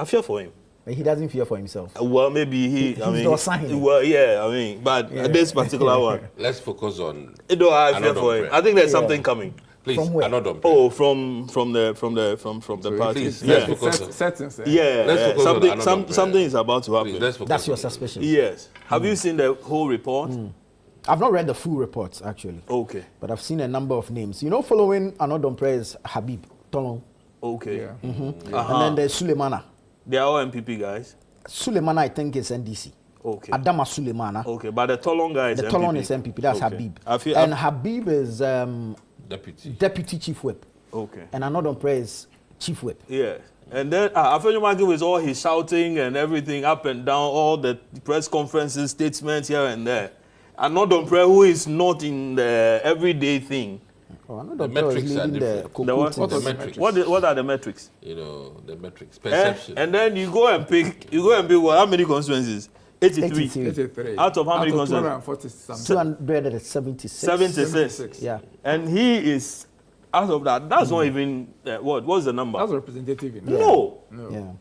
fear for him. But he doesn't fear for himself. Well, maybe he's not signing. Well, yeah, I mean, but this particular one. Let's focus on. I fear for him. I think there's something coming. Please, from where? Oh, from the parties. Let's focus on. Something is about to happen. That's your suspicion. Yes. Have you seen the whole report? I've not read the full reports actually. Okay. But I've seen a number of names. You know, following Anodon is Habib Tolong. Okay. Yeah. And then there's Sulemana. They are all MPP guys. Sulemana, I think, is NDC. Okay. Adama Sulemana. Okay, but the Tolong guy is the MPP. Tolong is MPP. That's Habib. And Habib is deputy chief whip. Okay. And Anodon is chief whip. Yeah. And then Afenyo Markins with all his shouting and everything up and down, all the press conferences, statements here and there. Anodon who is not in the everyday thing. The metrics are different. What are the metrics? You know, the metrics, perception. And then you go and pick what, how many constituencies? 83. Out of how many constituencies? 276. Yeah. And he is, out of that, that's not even, what's the number? That's representative. No. Yeah.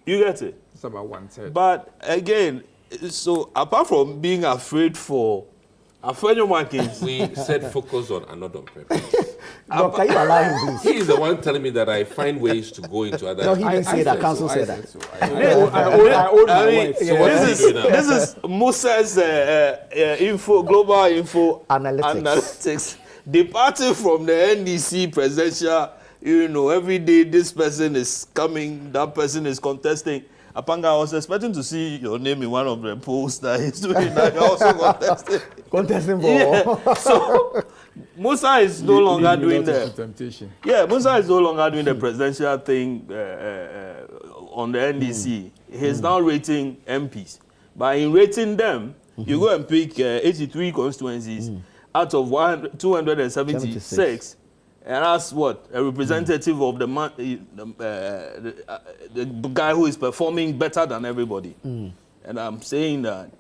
You get it? It's about 1/3. But again, so apart from being afraid for Afenyo Markins, we said focus on another purpose. No, can you allow him, please? He is the one telling me that I find ways to go into other. No, he didn't say that. Council said that. This is Musa's global info analytics departing from the NDC presidential you know, every day this person is coming, that person is contesting. Apanga, I was expecting to see your name in one of the polls that he's doing that you're also contesting. Contesting for yeah. So Musa is no longer doing the temptation. Yeah, Musa is no longer doing the presidential thing on the NDC. He's now rating MPs. But in rating them, you go and pick 83 constituencies out of 276. And that's what? A representative of the guy who is performing better than everybody. And I'm saying that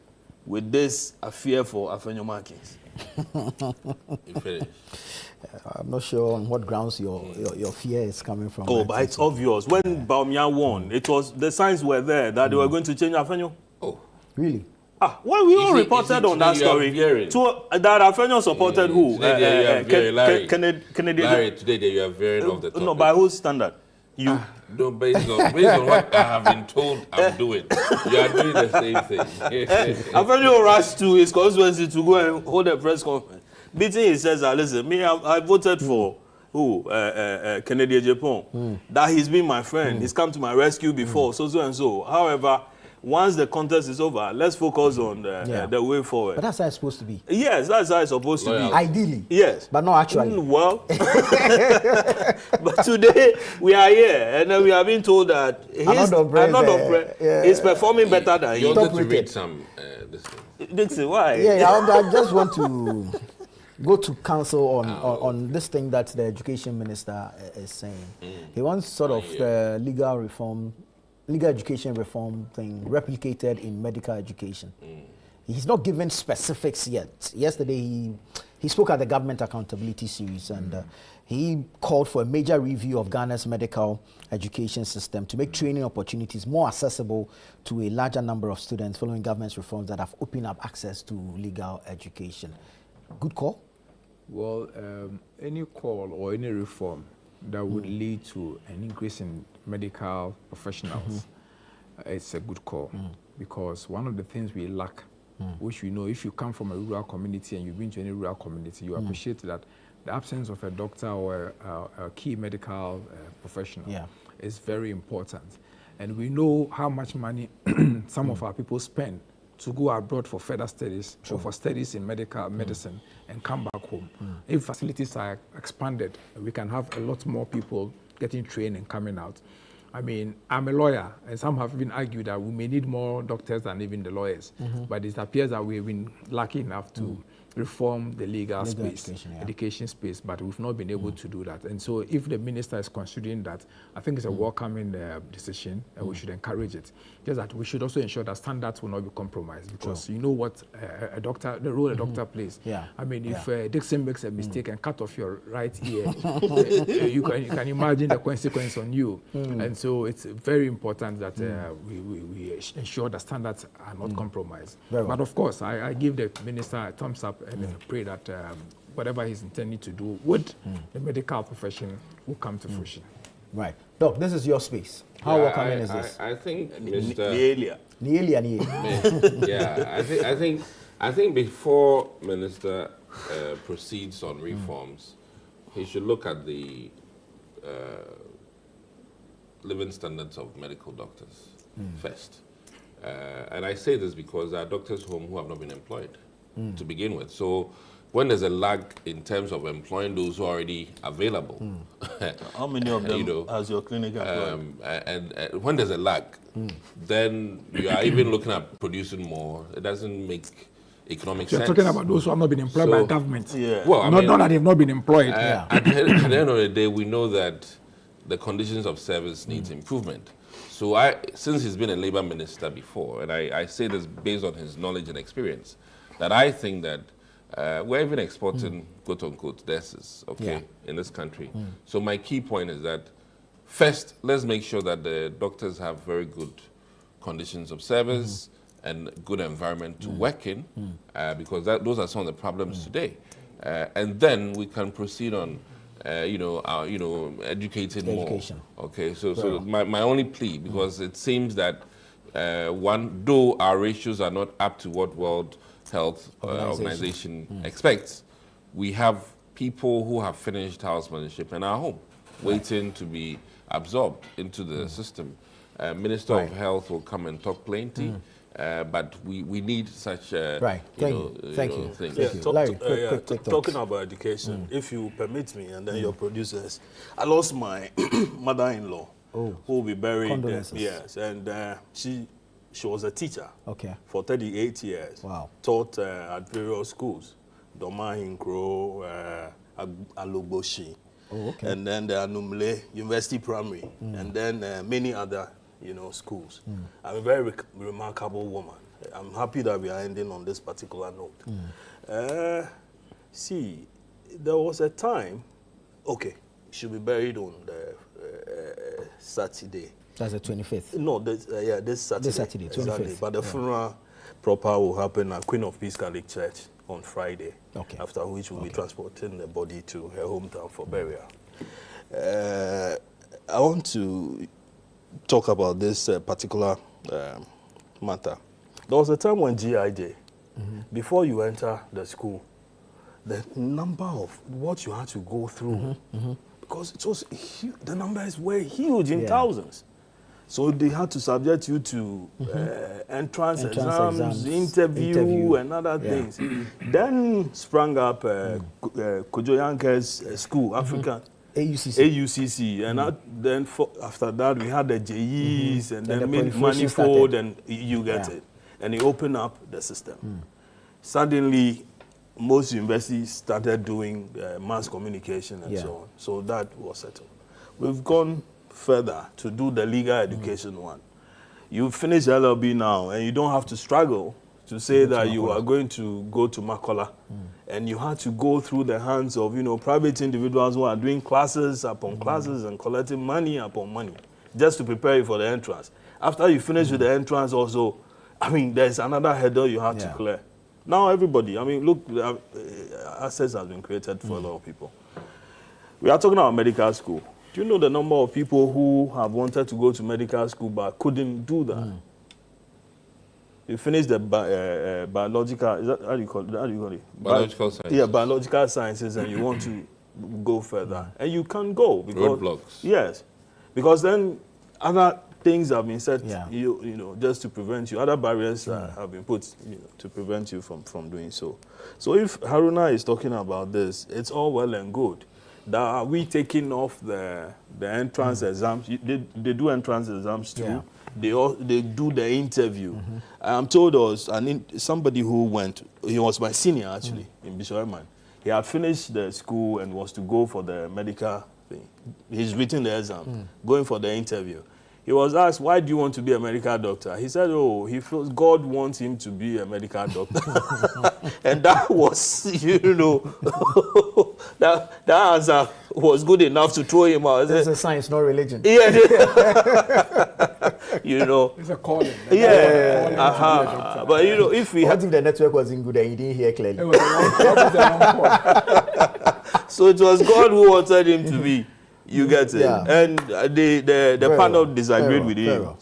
with this, I fear for Afenyo Markins. I'm not sure on what grounds your fear is coming from. Oh, but it's obvious. When Baumia won, it was the signs were there that they were going to change Afenyo. Oh, really? Well, we all reported on that story. That Afenyo supported who? Kennedy. Larry, today you are veering off the topic. No, by whose standard? You. No, based on what I have been told I'm doing. You are doing the same thing. Afenyo rushed to his constituency to go and hold a press conference. Beating, he says, listen, me, I voted for who? Kennedy Japan. That he's been my friend. He's come to my rescue before, so and so. However, once the contest is over, let's focus on the way forward. But that's how it's supposed to be. Yes, that's how it's supposed to be. Ideally. Yes. But not actually. Well, but today we are here, and then we are being told that he's performing better than you. You wanted to read some Dixon, why? Yeah, I just want to go to counsel on this thing that the education minister is saying. He wants sort of the legal education reform thing replicated in medical education. He's not given specifics yet. Yesterday, he spoke at the Government Accountability Series, and he called for a major review of Ghana's medical education system to make training opportunities more accessible to a larger number of students following government's reforms that have opened up access to legal education. Good call? Well, any call or any reform that would lead to an increase in medical professionals, it's a good call. Because one of the things we lack, which we know, if you come from a rural community and you've been to any rural community, you appreciate that the absence of a doctor or a key medical professional is very important. And we know how much money some of our people spend to go abroad for further studies or for studies in medicine and come back home. If facilities are expanded, we can have a lot more people getting trained and coming out. I mean, I'm a lawyer, and some have even argued that we may need more doctors than even the lawyers. But it appears that we've been lucky enough to reform the legal space, education space, but we've not been able to do that. And so if the minister is considering that, I think it's a welcoming decision, and we should encourage it. Just that we should also ensure that standards will not be compromised, because you know what a doctor, the role a doctor plays. I mean, if Dixon makes a mistake and cut off your right ear, you can imagine the consequence on you. And so it's very important that we ensure that standards are not compromised. But of course, I give the minister a thumbs up and pray that whatever he's intending to do with the medical profession will come to fruition. Right. Doc, this is your space. How welcoming is this? I think Mr. Nielia. I think before Minister proceeds on reforms, he should look at the living standards of medical doctors first. And I say this because there are doctors who have not been employed to begin with. So when there's a lag in terms of employing those who are already available. How many of them has your clinic employed? And when there's a lag, then you are even looking at producing more. It doesn't make economic sense. You're talking about those who have not been employed by government. Well, not that they've not been employed. At the end of the day, we know that the conditions of service needs improvement. So since he's been a labor minister before, and I say this based on his knowledge and experience, that I think that we're even exporting quote-unquote nurses, in this country. So my key point is that first, let's make sure that the doctors have very good conditions of service and good environment to work in, because those are some of the problems today. And then we can proceed on educating more. Okay, so my only plea, because it seems that though our ratios are not up to what World Health Organization expects, we have people who have finished housemanship and are home. waiting to be absorbed into the system. Minister of Health will come and talk plenty, but we need such things. Talking about education, if you permit me, and then your producers, I lost my mother-in-law, who will be buried there. Yes, and she was a teacher for 38 years. Wow. Taught at various schools, Doma Hinkro, Alogboshi, and then the Anumle University Primary, and then many other schools. I'm a very remarkable woman. I'm happy that we are ending on this particular note. See, there was a time, she'll be buried on the Saturday. That's the 25th? No, this Saturday. This Saturday, 25th. Exactly. But the funeral proper will happen at Queen of Peace Catholic Church on Friday, after which we'll be transporting the body to her hometown for burial. I want to talk about this particular matter. There was a time when GIJ, before you enter the school, the number of what you had to go through, because it was huge, the numbers were huge in thousands. So they had to subject you to entrance exams, interview, and other things. Then sprang up Kojo Yanke's school, African. AUCC, and then after that we had the JEs and then manifold, and you get it. And it opened up the system. Suddenly, most universities started doing mass communication and so on. So that was settled. We've gone further to do the legal education one. You finish LLB now, and you don't have to struggle to say that you are going to go to Makola. And you had to go through the hands of, private individuals who are doing classes upon classes and collecting money upon money just to prepare you for the entrance. After you finish with the entrance also, there's another hurdle you have to clear. Now everybody, look, access has been created for a lot of people. We are talking about medical school. Do you know the number of people who have wanted to go to medical school but couldn't do that? You finish the biological, is that, how do you call it? Biological sciences. Yeah, biological sciences, and you want to go further. And you can't go. Because, roadblocks. Yes. Because then other things have been set, just to prevent you. Other barriers have been put to prevent you from doing so. So if Haruna is talking about this, it's all well and good. That are we taking off the entrance exams? They do entrance exams too. Yeah. They do the interview. I'm told there was somebody who went, he was my senior actually in Bishop Herman. He had finished the school and was to go for the medical thing. He's written the exam, going for the interview. He was asked, why do you want to be a medical doctor? He said, he feels God wants him to be a medical doctor. And that was, that answer was good enough to throw him out. It's a science, not religion. Yeah. It's a calling. Yeah. But, if we had... if the network wasn't good and he didn't hear clearly? So it was God who wanted him to be. You get it, and the panel disagreed with him.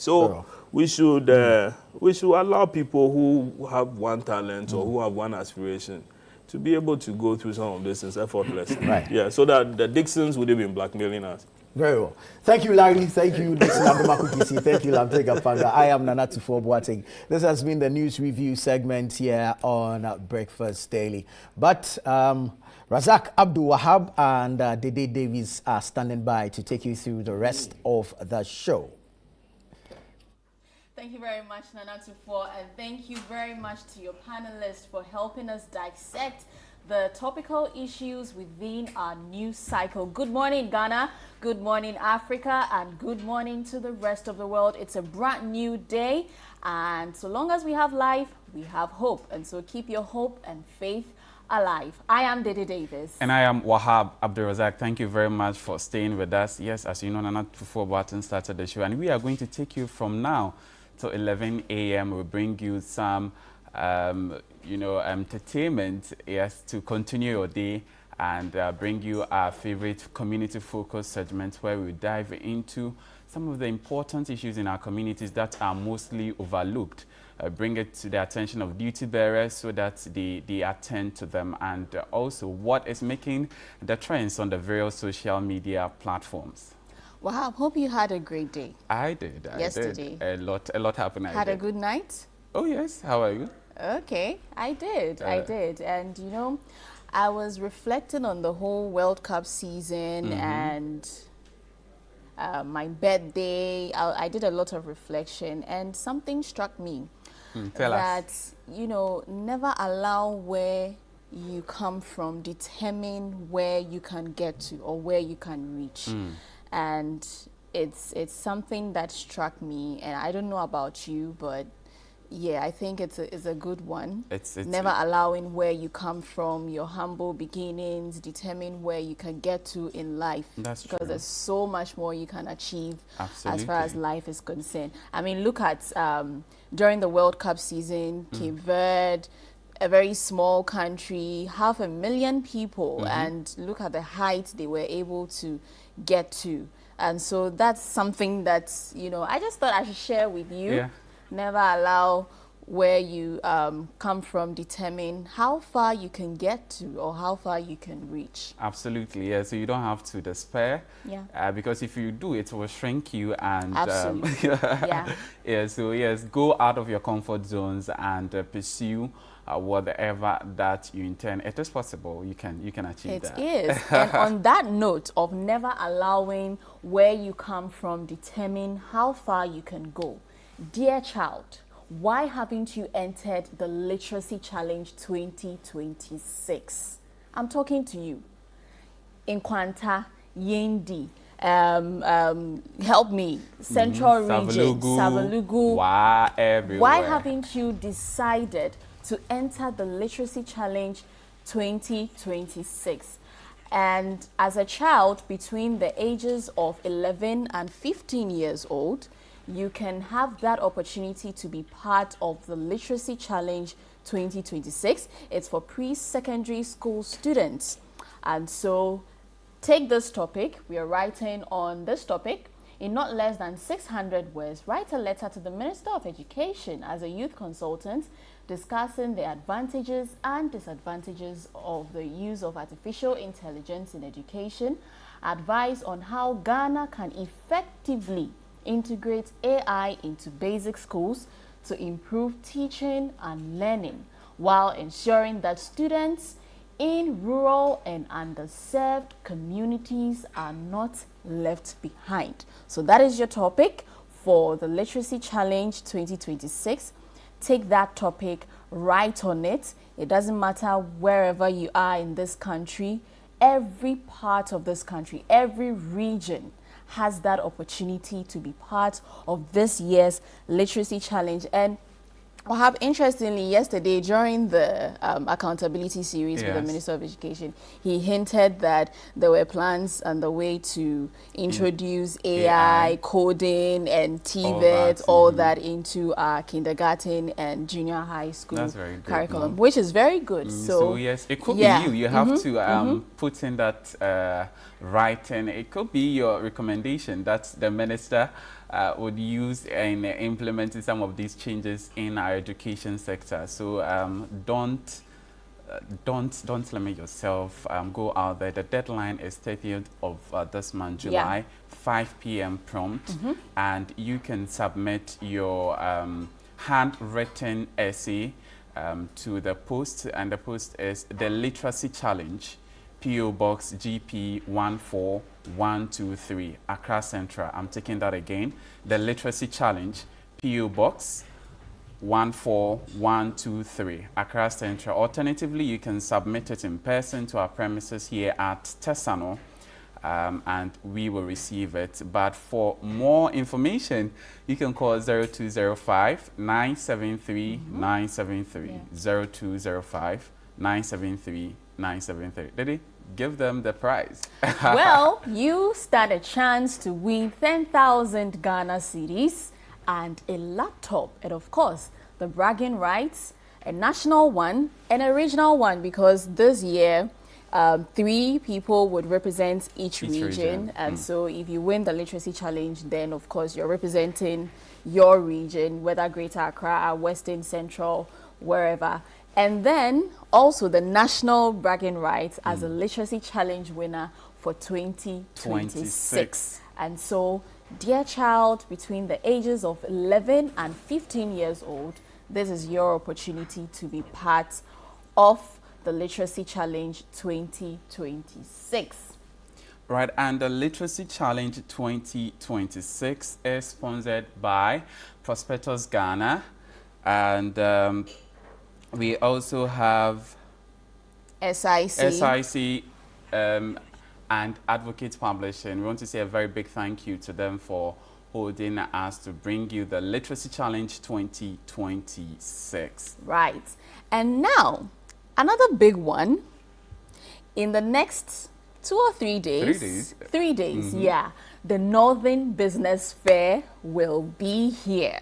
We should allow people who have one talent or who have one aspiration to be able to go through some of this things effortlessly. Yeah, so that the Dixons would have been blackmailing us. Very well. Thank you, Larry. Thank you, Dixon Abdumakukisi. Thank you, Lamtega Panga. I am Nanatu Boateng. This has been the news review segment here on Breakfast Daily. But Razak Abdul Wahab and Dede Davis are standing by to take you through the rest of the show. Thank you very much, Nana Tufo, and thank you very much to your panelists for helping us dissect the topical issues within our news cycle. Good morning, Ghana. Good morning, Africa, and good morning to the rest of the world. It's a brand new day, and so long as we have life, we have hope. And so keep your hope and faith alive. I am Dede Davis. And I am Wahab Abdulrazak. Thank you very much for staying with us. Yes, as you know, Nana Tufo Boateng started the show, and we are going to take you from now till 11 a.m. We'll bring you some entertainment, yes, to continue your day, and bring you our favorite community-focused segment where we dive into some of the important issues in our communities that are mostly overlooked. Bring it to the attention of duty bearers so that they attend to them, and also what is making the trends on the various social media platforms. Wow, hope you had a great day. I did. Yesterday. A lot happened. Had a good night? Oh yes, how are you? Okay, I did. And you know, I was reflecting on the whole World Cup season and my birthday. I did a lot of reflection, and something struck me. Tell that, us. you know, never allow where you come from determine where you can get to or where you can reach. And it's something that struck me, and I don't know about you, but yeah, I think it's a good one. It's never allowing where you come from, your humble beginnings, determine where you can get to in life. That's because true. there's so much more you can achieve Absolutely. as far as life is concerned. I mean, look at during the World Cup season, Cape Verde, a very small country, 500,000 people, and look at the height they were able to get to. And so that's something that, you know, I just thought I should share with you. Yeah. Never allow where you come from determine how far you can get to or how far you can reach. Absolutely, yeah. So you don't have to despair. Yeah. Because if you do, it will shrink you and Absolutely. Yeah. Yeah. So yes, go out of your comfort zones and pursue whatever that you intend. It is possible. You can achieve that. It is. And on that note of never allowing where you come from determine how far you can go. Dear child, why haven't you entered the Literacy Challenge 2026? I'm talking to you. Nkwanta, Yendi, help me, Central Region, Savalugu. Wow, everywhere. Why haven't you decided to enter the Literacy Challenge 2026? And as a child between the ages of 11 and 15 years old, you can have that opportunity to be part of the Literacy Challenge 2026. It's for pre-secondary school students. And so take this topic. We are writing on this topic. In not less than 600 words, write a letter to the Minister of Education as a youth consultant discussing the advantages and disadvantages of the use of artificial intelligence in education, advice on how Ghana can effectively integrate AI into basic schools to improve teaching and learning while ensuring that students in rural and underserved communities are not left behind. So that is your topic for the Literacy Challenge 2026. Take that topic, write on it. It doesn't matter wherever you are in this country, every part of this country, every region has that opportunity to be part of this year's Literacy Challenge. And Wahab, interestingly, yesterday during the accountability series with the Minister of Education, he hinted that there were plans on the way to introduce AI, coding, and TVET, all that into our kindergarten and junior high school curriculum, which is very good. So yes, it could be you. You have to put in that writing. It could be your recommendation that the minister would use in implementing some of these changes in our education sector. So don't limit yourself. Go out there. The deadline is 30th of this month, July, 5 p.m. prompt, and you can submit your handwritten essay to the post, and the post is the Literacy Challenge, P.O. Box GP 14123, Accra Central. I'm taking that again. The Literacy Challenge, P.O. Box 14123, Accra Central. Alternatively, you can submit it in person to our premises here at Tesano, and we will receive it. But for more information, you can call 0205 973 973, 0205 973 973. Did he give them the prize? Well, you stand a chance to win 10,000 Ghana cedis and a laptop, and of course the bragging rights, a national one and a regional one, because this year 3 people would represent each region. region. And so if you win the literacy challenge, then of course you're representing your region, whether Greater Accra, Western, Central, wherever. And then also the national bragging rights as a literacy challenge winner for 2026. And so, dear child between the ages of 11 and 15 years old, this is your opportunity to be part of the Literacy Challenge 2026. Right, and the Literacy Challenge 2026 is sponsored by Prospectus Ghana, and we also have SIC and Advocate Publishing. We want to say a very big thank you to them for holding us to bring you the Literacy Challenge 2026. Right, and now another big one in the next 2 or 3 days. 3 days, yeah. The Northern Business Fair will be here.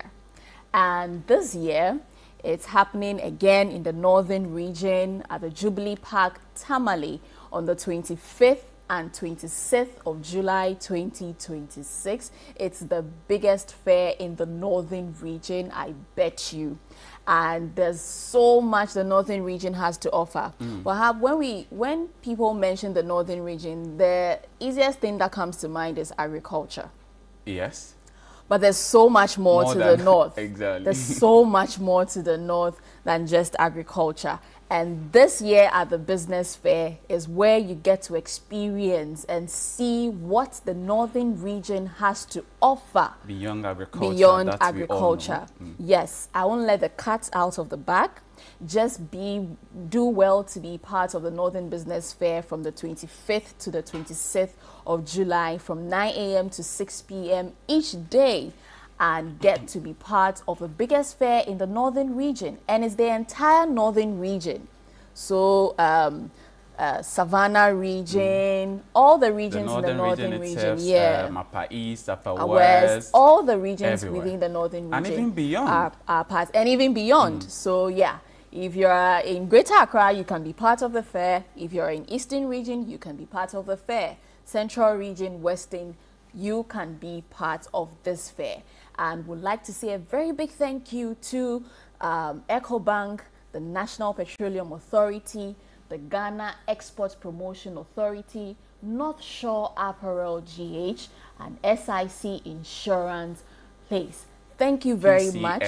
And this year, it's happening again in the Northern region at the Jubilee Park, Tamale, on the 25th and 26th of July 2026. It's the biggest fair in the Northern region, I bet you. And there's so much the Northern region has to offer. But when people mention the Northern region, the easiest thing that comes to mind is agriculture. Yes. But there's so much more to the north. Exactly. There's so much more to the north than just agriculture. And this year at the business fair is where you get to experience and see what the Northern region has to offer. Beyond agriculture. Beyond agriculture. Yes, I won't let the cat out of the bag. Just do well to be part of the Northern Business Fair from the 25th to the 26th of July from 9 a.m. to 6 p.m. each day, and get to be part of the biggest fair in the Northern region. And it's the entire Northern region. So Savannah region, all the regions in the Northern region, yeah. Upper East, Upper West, all the regions everywhere. Within the Northern region. And even beyond. Are part, and even beyond. So yeah, if you're in Greater Accra, you can be part of the fair. If you're in Eastern region, you can be part of the fair. Central region, Western, you can be part of this fair. And would like to say a very big thank you to EcoBank, the National Petroleum Authority, the Ghana Export Promotion Authority, North Shore Apparel GH, and SIC Insurance Place. Thank you very much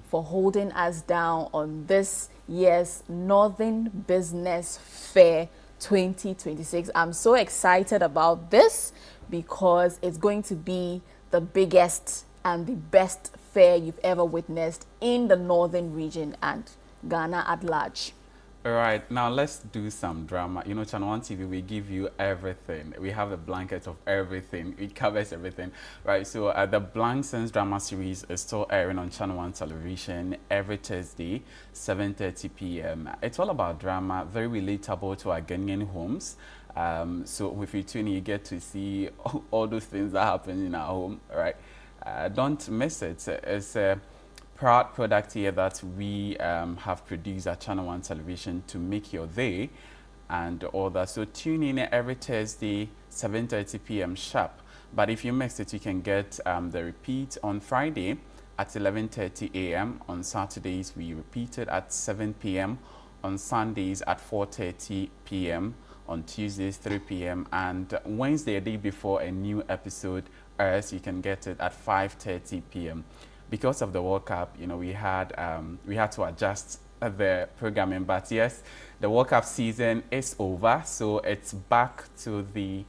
for holding us down on this year's Northern Business Fair 2026. I'm so excited about this because it's going to be the biggest and the best fair you've ever witnessed in the Northern region and Ghana at large. All right, now let's do some drama. You know, Channel One TV, we give you everything. We have a blanket of everything. It covers everything, right? So the Blank Sense drama series is still airing on Channel One television every Thursday, 7:30 p.m. It's all about drama, very relatable to our Ghanaian homes. So if you tune in, you get to see all those things that happen in our home, right? Don't miss it. It's a proud product here that we have produced at Channel One Television to make your day and all that. So tune in every Thursday, 7:30 p.m. sharp. But if you missed it, you can get the repeat on Friday at 11:30 a.m. On Saturdays, we repeat it at 7 p.m. On Sundays at 4:30 p.m. On Tuesdays, 3 p.m. And Wednesday, a day before a new episode airs, you can get it at 5:30 p.m. Because of the World Cup, you know, we had to adjust the programming. But yes, the World Cup season is over, so it's back to the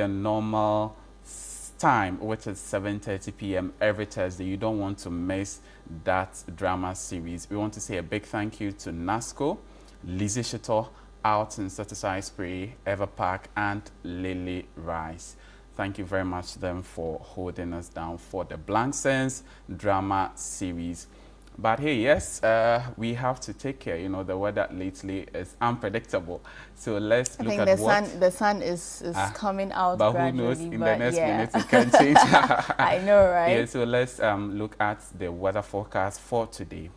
normal time, which is 7:30 p.m. every Thursday. You don't want to miss that drama series. We want to say a big thank you to NASCO, Lizzie Shito, Out in Certified Spray, Everpark, and Lily Rice. Thank you very much to them for holding us down for the Blank Sense drama series. But hey, yes, we have to take care. You know, the weather lately is unpredictable. So let's look at the sun is coming out but gradually. Who knows, in the next minute it can change. I know, right? Yeah, so let's look at the weather forecast for today.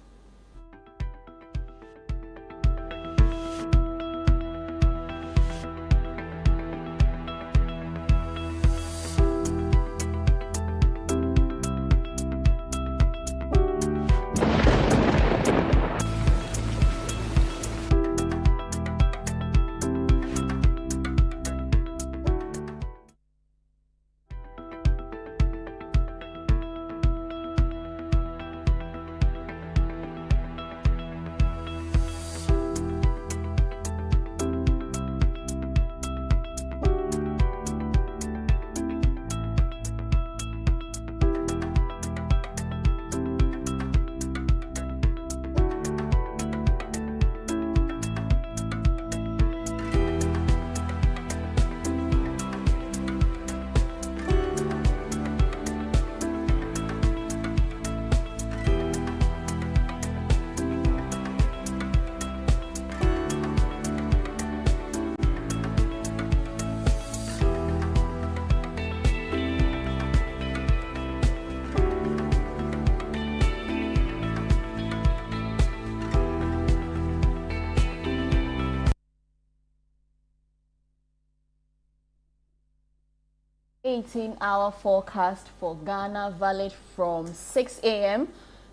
18-hour forecast for Ghana, valid from 6 a.m.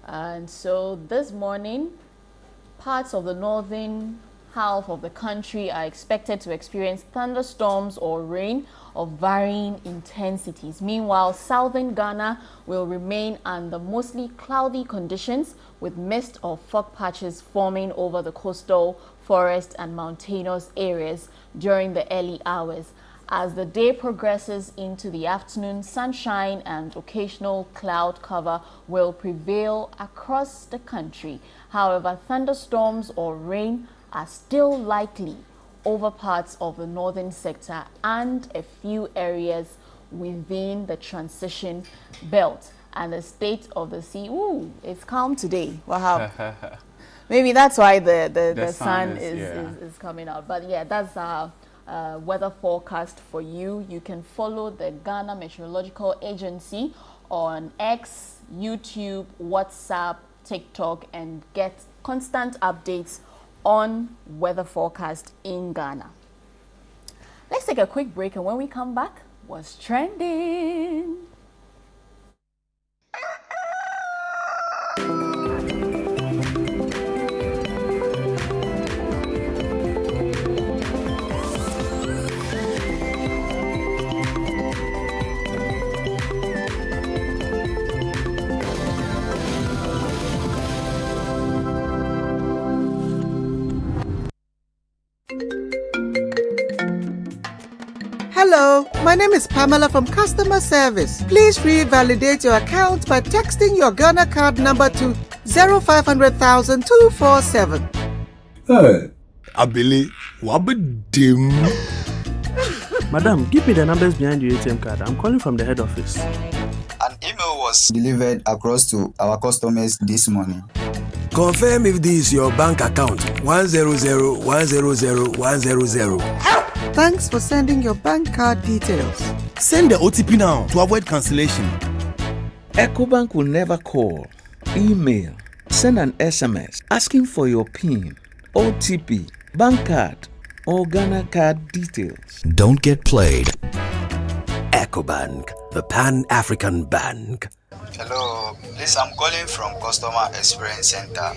And so this morning, parts of the northern half of the country are expected to experience thunderstorms or rain of varying intensities. Meanwhile, southern Ghana will remain under mostly cloudy conditions with mist or fog patches forming over the coastal, forest and mountainous areas during the early hours. As the day progresses into the afternoon, sunshine and occasional cloud cover will prevail across the country. However, thunderstorms or rain are still likely over parts of the northern sector and a few areas within the transition belt. And the state of the sea, it's calm today. Wow. Maybe that's why the sun is coming out. But yeah, that's weather forecast for you. You can follow the Ghana Meteorological Agency on X, YouTube, WhatsApp, TikTok, and get constant updates on weather forecast in Ghana. Let's take a quick break, and when we come back, what's trending? Hello, my name is Pamela from Customer Service. Please revalidate your account by texting your Ghana card number to 0500,000 247. Hey, Abili, wabadim. Madam, give me the numbers behind your ATM card. I'm calling from the head office. An email was delivered across to our customers this morning. Confirm if this is your bank account. 100,100,100. Thanks for sending your bank card details. Send the OTP now to avoid cancellation. EcoBank will never call, email, send an SMS asking for your PIN, OTP, bank card, or Ghana card details. Don't get played. EcoBank, the Pan-African Bank. Hello, please, I'm calling from Customer Experience Center.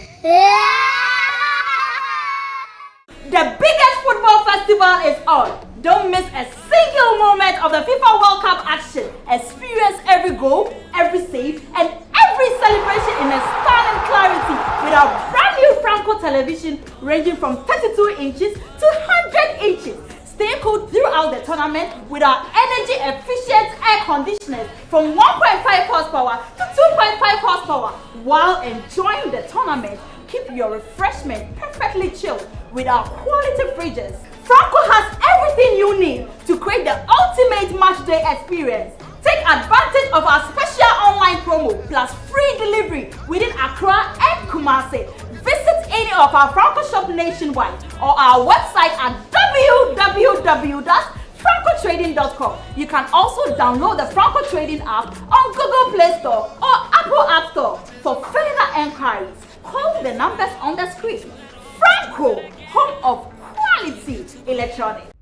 The biggest football festival is on. Don't miss a single moment of the FIFA World Cup action. Experience every goal, every save, and every celebration in a stunning clarity with our brand new Franco television ranging from 32 inches to 100 inches. Stay cool throughout the tournament with our energy-efficient air conditioners from 1.5 horsepower to 2.5 horsepower. While enjoying the tournament, keep your refreshment perfectly chilled with our quality fridges. Franco has everything you need to create the ultimate match day experience. Take advantage of our special online promo plus free delivery within Accra and Kumasi. Visit any of our Franco shop nationwide or our website at www.francotrading.com. You can also download the Franco Trading app on Google Play Store or Apple App Store. For further enquiries, call the numbers on the screen. Franco, home of quality electronics.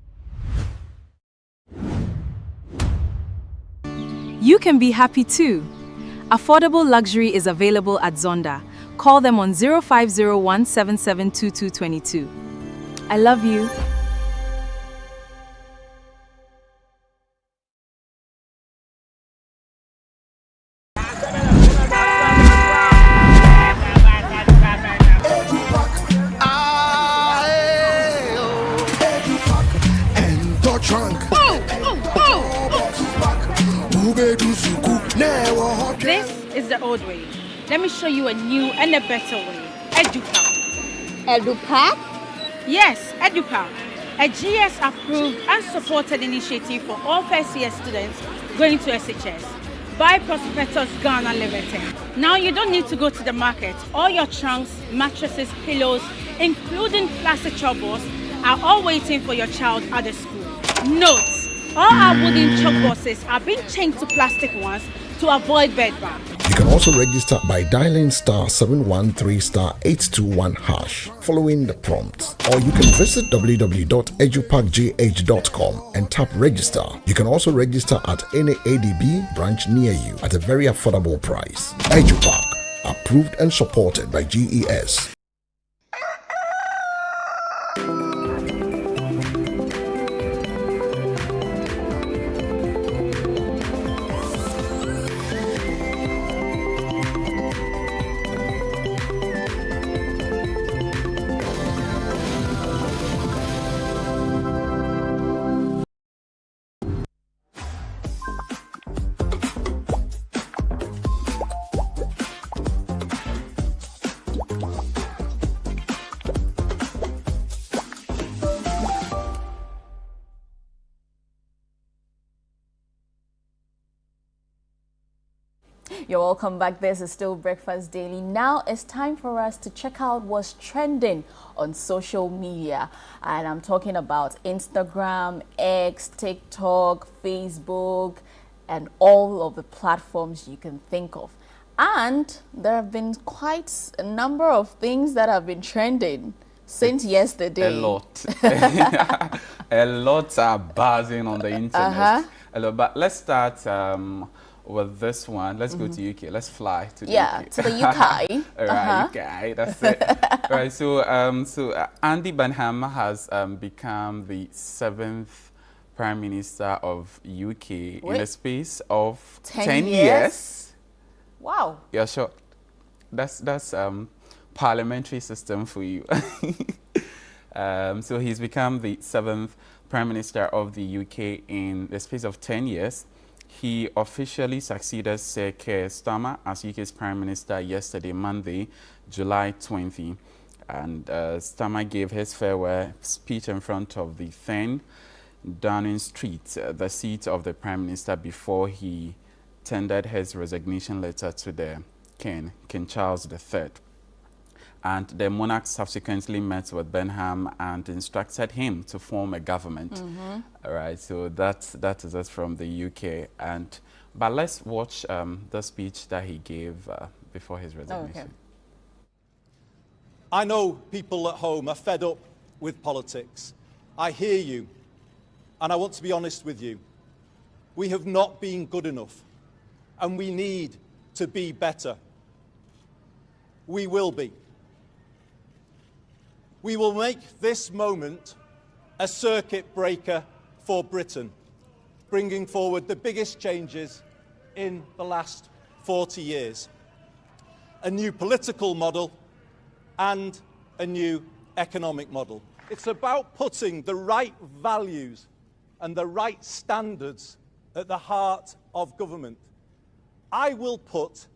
You can be happy too. Affordable luxury is available at Zonda. Call them on 0501 772222. I love you. This is the old way. Let me show you a new and a better way. EduPack. EduPack? Yes, EduPack. A GS-approved and supported initiative for all first-year students going to SHS by Prospectus Ghana Limited. Now you don't need to go to the market. All your trunks, mattresses, pillows, including plastic chalkboards, are all waiting for your child at the school. Note, all our wooden chalkboards are being changed to plastic ones to avoid bedbugs. You can also register by dialing star 713 star 821 hash following the prompts, or you can visit www.eduparkgh.com and tap register. You can also register at any ADB branch near you at a very affordable price. EduPark, approved and supported by GES. You're welcome back. This is still Breakfast Daily. Now it's time for us to check out what's trending on social media. And I'm talking about Instagram, X, TikTok, Facebook, and all of the platforms you can think of. And there have been quite a number of things that have been trending since yesterday. A lot. A lot are buzzing on the internet. A lot. But let's start with this one. Let's go to UK. Let's fly to the UK. To the UK. All right, UK. That's it. All right. So, Andy Burnham has become the 7th Prime Minister of UK in a space of 10 years. Wow. Yeah, sure. That's parliamentary system for you. So he's become the 7th Prime Minister of the UK in the space of 10 years. He officially succeeded Sir Keir Starmer as UK's Prime Minister yesterday, Monday, July 20. And Starmer gave his farewell speech in front of the 10 Downing Street, the seat of the Prime Minister, before he tendered his resignation letter to the King Charles III. And the monarch subsequently met with Burnham and instructed him to form a government. All right, so that is us from the UK. But let's watch the speech that he gave before his resignation. Okay. I know people at home are fed up with politics. I hear you, and I want to be honest with you. We have not been good enough, and we need to be better. We will be. We will make this moment a circuit breaker for Britain, bringing forward the biggest changes in the last 40 years. A new political model and a new economic model. It's about putting the right values and the right standards at the heart of government. I will put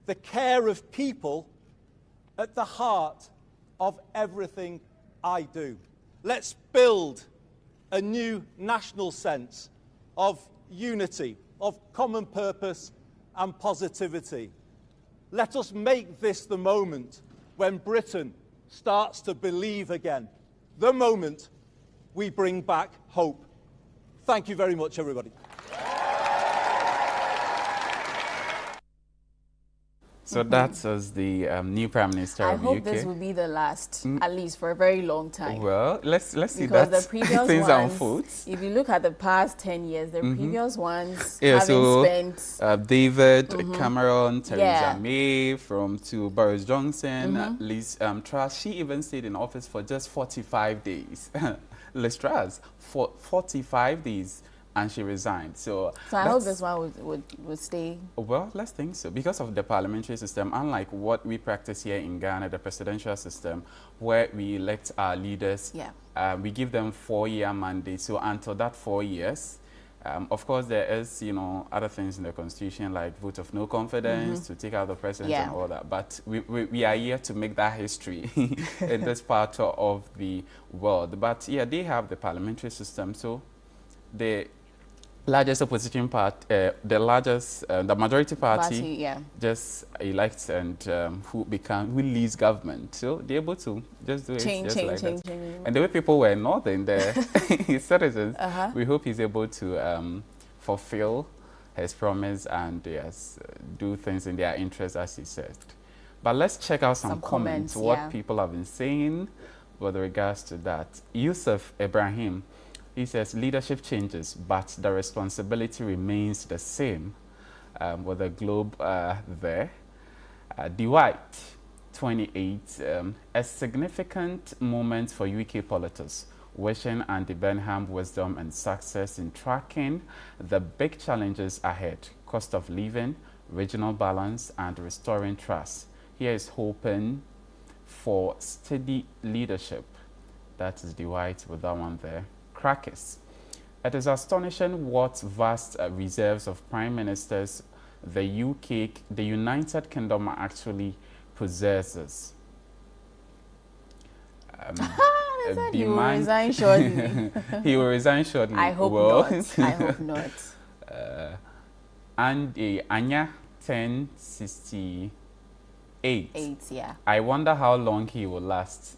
the care of people at the heart of everything I do. Let's build a new national sense of unity, of common purpose and positivity. Let us make this the moment when Britain starts to believe again, the moment we bring back hope. Thank you very much, everybody. So that's as the new Prime Minister of the UK. I hope this will be the last, at least for a very long time. Well, let's see because that the previous things ones, unfold. If you look at the past 10 years, the previous ones haven't spent... David Cameron, Theresa May, to Boris Johnson, Liz Truss. She even stayed in office for just 45 days. Liz Truss, for 45 days. And she resigned. So I hope this one would stay. Well, let's think so. Because of the parliamentary system, unlike what we practice here in Ghana, the presidential system, where we elect our leaders, we give them 4-year mandate. So until that 4 years, of course, there is, other things in the constitution like vote of no confidence to take out the president and all that. But we are here to make that history in this part of the world. But yeah, they have the parliamentary system. So the largest opposition party, the majority party just elects and who leads government. So they're able to just do it change. And the way people were northern, the citizens, we hope he's able to fulfill his promise and yes, do things in their interest, as he said. But let's check out some comments, what people have been saying with regards to that. Yusuf Ibrahim, he says leadership changes, but the responsibility remains the same. With the globe there. Dwight, 28, a significant moment for UK politics. Wishing Andy Burnham wisdom and success in tracking the big challenges ahead. Cost of living, regional balance, and restoring trust. Here is hoping for steady leadership. That is Dwight with that one there. Crackers. It is astonishing what vast reserves of prime ministers the United Kingdom actually possesses. He will resign shortly. He will resign shortly. I hope not. I hope not. And Anya 1068. 8, yeah. I wonder how long he will last.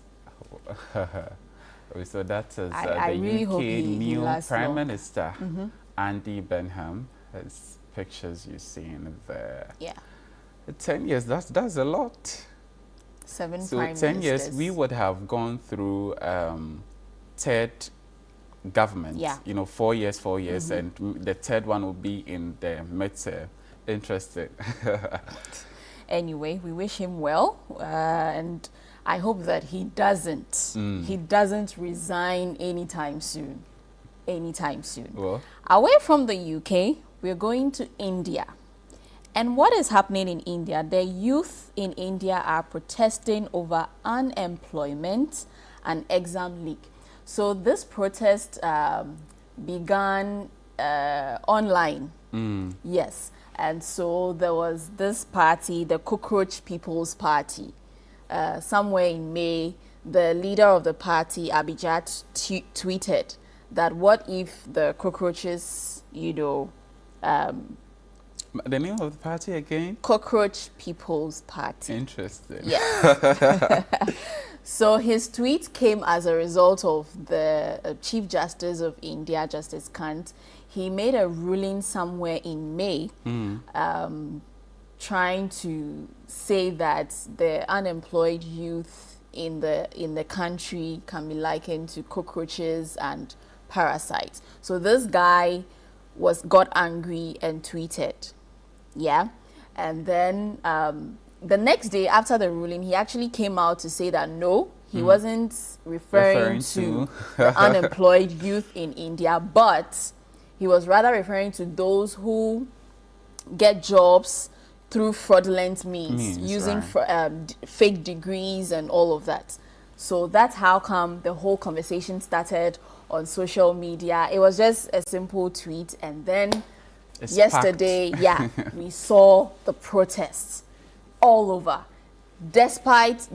So that is the really UK new Prime Minister, Mm-hmm. Andy Burnham. His pictures you see in there. Yeah. 10 years, that's a lot. 7 so prime 10 years, ministers. we would have gone through third government. Yeah. You know, 4 years, Mm-hmm. and the third one will be in the midterm. Interesting. Anyway, we wish him well, and I hope that he doesn't resign anytime soon. Well, away from the UK, we're going to India. And what is happening in India? The youth in India are protesting over unemployment and exam leak. So this protest began online. Yes. And so there was this party, the Cockroach People's Party. Somewhere in May, the leader of the party, Abhijat, tweeted that what if the cockroaches, the name of the party again? Cockroach People's Party. Interesting. Yeah. So his tweet came as a result of the Chief Justice of India, Justice Kant. He made a ruling somewhere in May trying to say that the unemployed youth in the country can be likened to cockroaches and parasites. So this guy got angry and tweeted, and then the next day after the ruling, he actually came out to say that no, he wasn't referring to the unemployed youth in India, but he was rather referring to those who get jobs through fraudulent means using fake degrees and all of that. So that's how come the whole conversation started on social media. It was just a simple tweet, and then yesterday, we saw the protests all over. Despite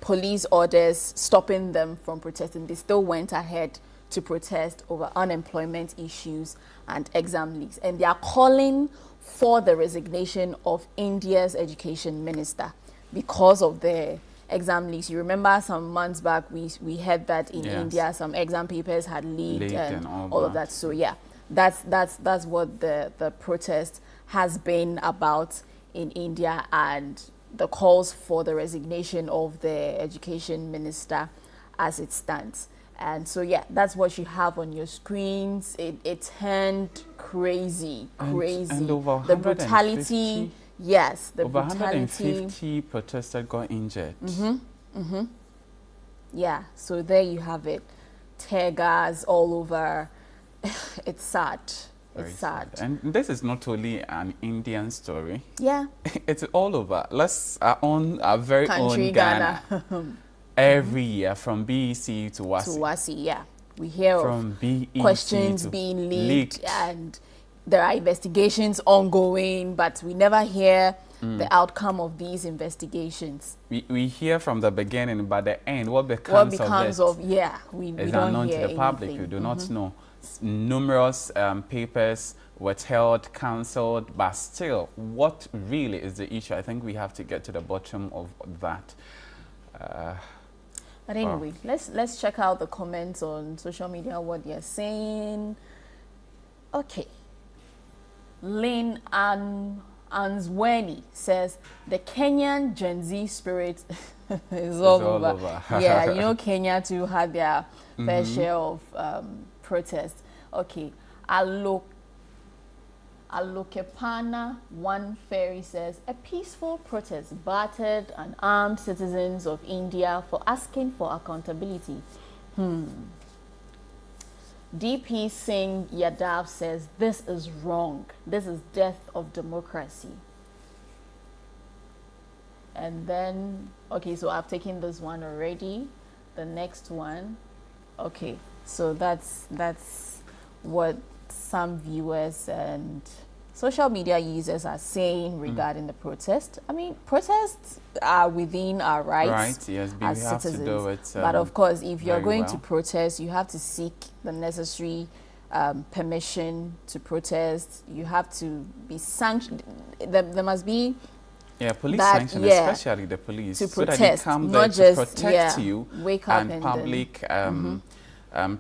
police orders stopping them from protesting, they still went ahead to protest over unemployment issues and exam leaks. And they are calling for the resignation of India's education minister because of the exam leaks. You remember some months back we heard that in India some exam papers had leaked and all of that. So that's what the protest has been about in India, and the calls for the resignation of the education minister as it stands. And so, that's what you have on your screens. It turned crazy. And over the brutality, the over brutality. 150 protesters got injured. Yeah, so there you have it. Tear gas all over. It's sad. It's sad. And this is not only an Indian story. Yeah. It's all over. Our very country, own Ghana. Every year, from BEC to WASI. We hear from of BEC questions being leaked, and there are investigations ongoing, but we never hear the outcome of these investigations. We hear from the beginning, but the end, what becomes of it we is don't unknown hear to the public. anything. We do not know. Numerous papers were held, cancelled, but still, what really is the issue? I think we have to get to the bottom of that. But anyway, let's check out the comments on social media, what they're saying. Okay. Lynn Answeni says the Kenyan Gen Z spirit is all over. Yeah, you know, Kenya too had their fair share of protests. Okay, Alokepana One Fairy says a peaceful protest battered and armed citizens of India for asking for accountability. DP Singh Yadav says this is wrong. This is death of democracy. And then, okay, so I've taken this one already. The next one, okay, so that's what some viewers and social media users are saying regarding the protest. I mean, protests are within our rights yes, as have citizens. To do it, but of course, if you're going well. to protest, you have to seek the necessary permission to protest. You have to be sanctioned. There must be police sanction, especially the police, to so protest, that they come there not to just protect you wake up and public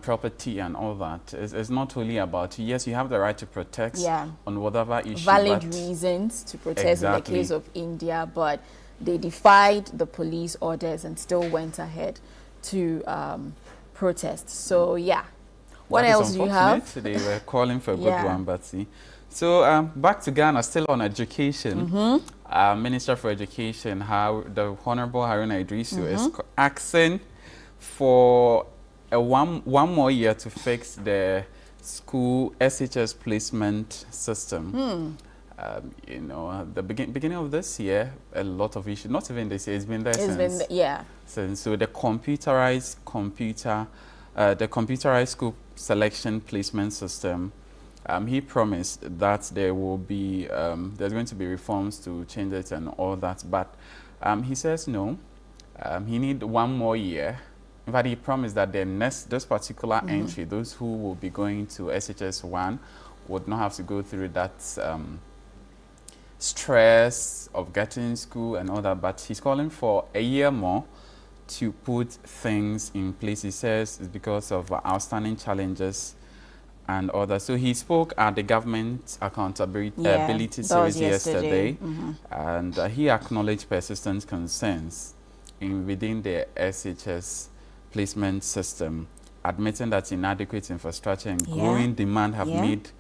property and all that. It's not only about, yes, you have the right to protest on whatever issue. Valid reasons to protest in the case of India, but they defied the police orders and still went ahead to protest. So, yeah. What else do you have? They were calling for a good one, Batsy. So, back to Ghana, still on education. Minister for Education, the Honorable Haruna Iddrisu is asking for one more year to fix the school SHS placement system. You know, the beginning of this year, a lot of issues, not even this year, it's been there since. So the computerized school selection placement system, he promised that there will be, there's going to be reforms to change it and all that, but he says no, he need one more year. In fact, he promised that this particular entry, those who will be going to SHS 1 would not have to go through that stress of getting school and all that, but he's calling for a year more to put things in place. He says it's because of outstanding challenges and all that. So he spoke at the government accountability series yesterday, and he acknowledged persistent concerns within the SHS placement system, admitting that inadequate infrastructure and growing demand have made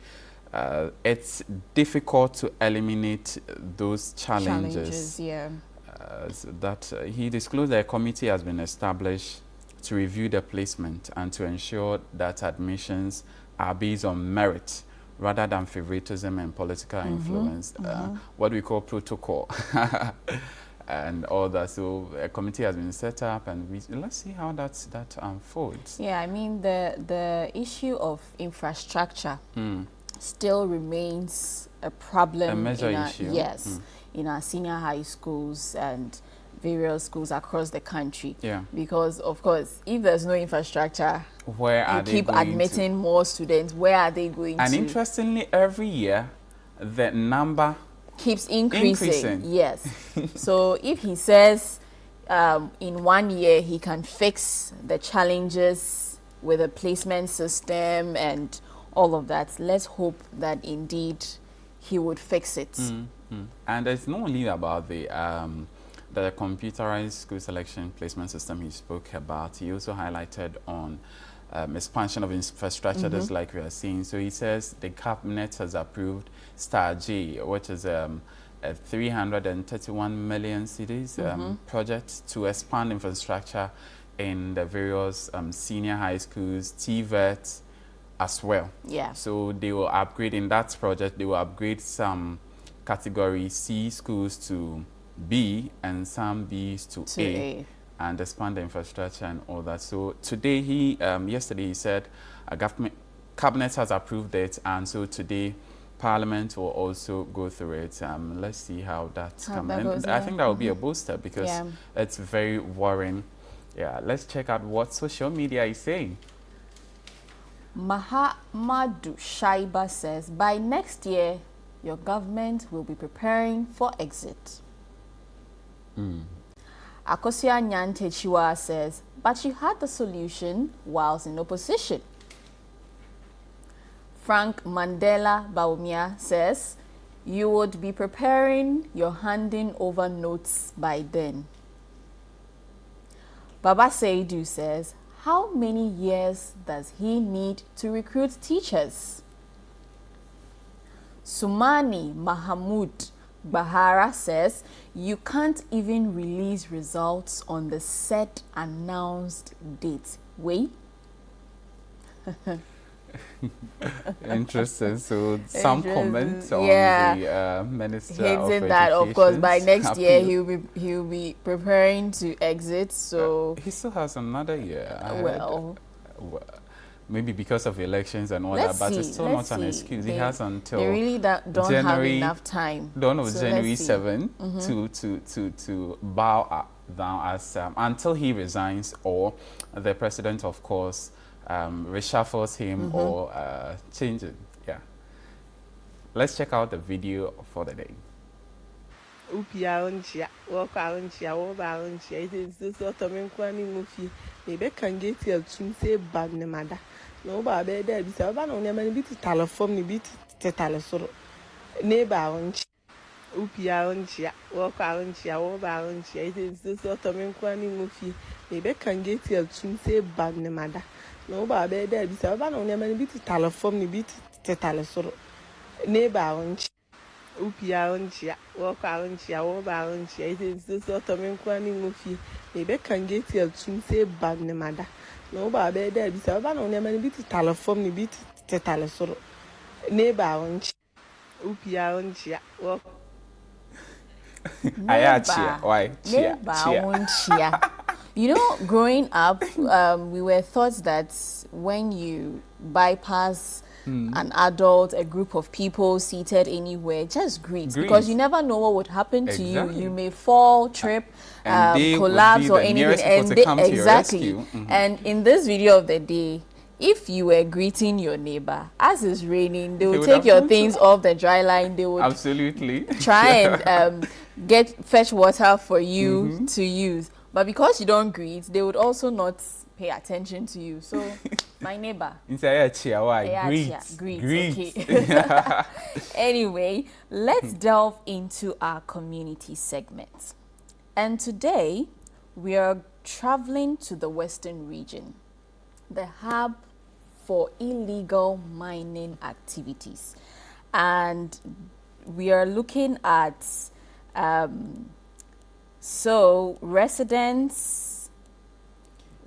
it's difficult to eliminate those challenges. So that he disclosed that a committee has been established to review the placement and to ensure that admissions are based on merit rather than favoritism and political influence, what we call protocol. And all that. So a committee has been set up, and let's see how that unfolds. Yeah, I mean the issue of infrastructure still remains a problem. A major issue. Yes, in our senior high schools and various schools across the country. Yeah. Because of course, if there's no infrastructure, where are they keep admitting more students. Where are they going to? And interestingly, every year the number keeps increasing. Yes. So if he says in 1 year he can fix the challenges with the placement system and all of that, let's hope that indeed he would fix it. And it's not only about the computerized school selection placement system he spoke about. He also highlighted on expansion of infrastructure, just like we are seeing. So he says the cabinet has approved STAR-J, which is a 331 million cedis project to expand infrastructure in the various senior high schools, TVET as well. Yeah. So they will upgrade in that project. They will upgrade some category C schools to B and some Bs to A. And expand the infrastructure and all that. So today, yesterday he said a cabinet has approved it, and so today Parliament will also go through it. Let's see how that comes. I think that will be a booster because it's very worrying. Yeah, let's check out what social media is saying. Mahamadu Shaiba says, by next year, your government will be preparing for exit. Akosia Nyantechiwa says, but you had the solution whilst in opposition. Frank Mandela Baumia says, you would be preparing your handing over notes by then. Baba Seidu says, how many years does he need to recruit teachers? Sumani Mahamud Bahara says, you can't even release results on the set announced date. Wait. Interesting. So some comments on the Minister of Hinting that, of course, by next year he'll be preparing to exit. So he still has another year. Well, maybe because of elections and all that, but it's still not an excuse. He has until they really don't have enough time. Dawn of January 7 to bow down as until he resigns or the president, of course, reshuffles him or changes. Yeah. Let's check out the video for the day. No, baby, there be seven on your man bit telephone, me bit tetalesoro. Neighbor on Upia on chia, walk out chia, over on chia, it is this sort of inquiring movie. Maybe can get your tune say bad nemada. No, baby, there be seven on your man bit telephone, me bit tetalesoro. Neighbor on Upia on chia, walk out on chia, over on chia, it is this sort of inquiring movie. Maybe can get your tune say bad nemada. No, baby, there be seven on your man bit telephone, me bit tetalesoro. Neighbor on Upia on chia, walk. Why? Chia. You know, growing up, we were taught that when you bypass an adult, a group of people seated anywhere, just greet. Because you never know what would happen to you. You may fall, trip, collapse or anything. And in this video of the day, if you were greeting your neighbor, as it's raining, they will take your things off the dry line. They would try and fetch water for you to use. But because you don't greet, they would also not pay attention to you. So, my neighbor. Greet. Okay. Anyway, let's delve into our community segment. And today, we are traveling to the Western region, the hub for illegal mining activities. And we are looking at residents,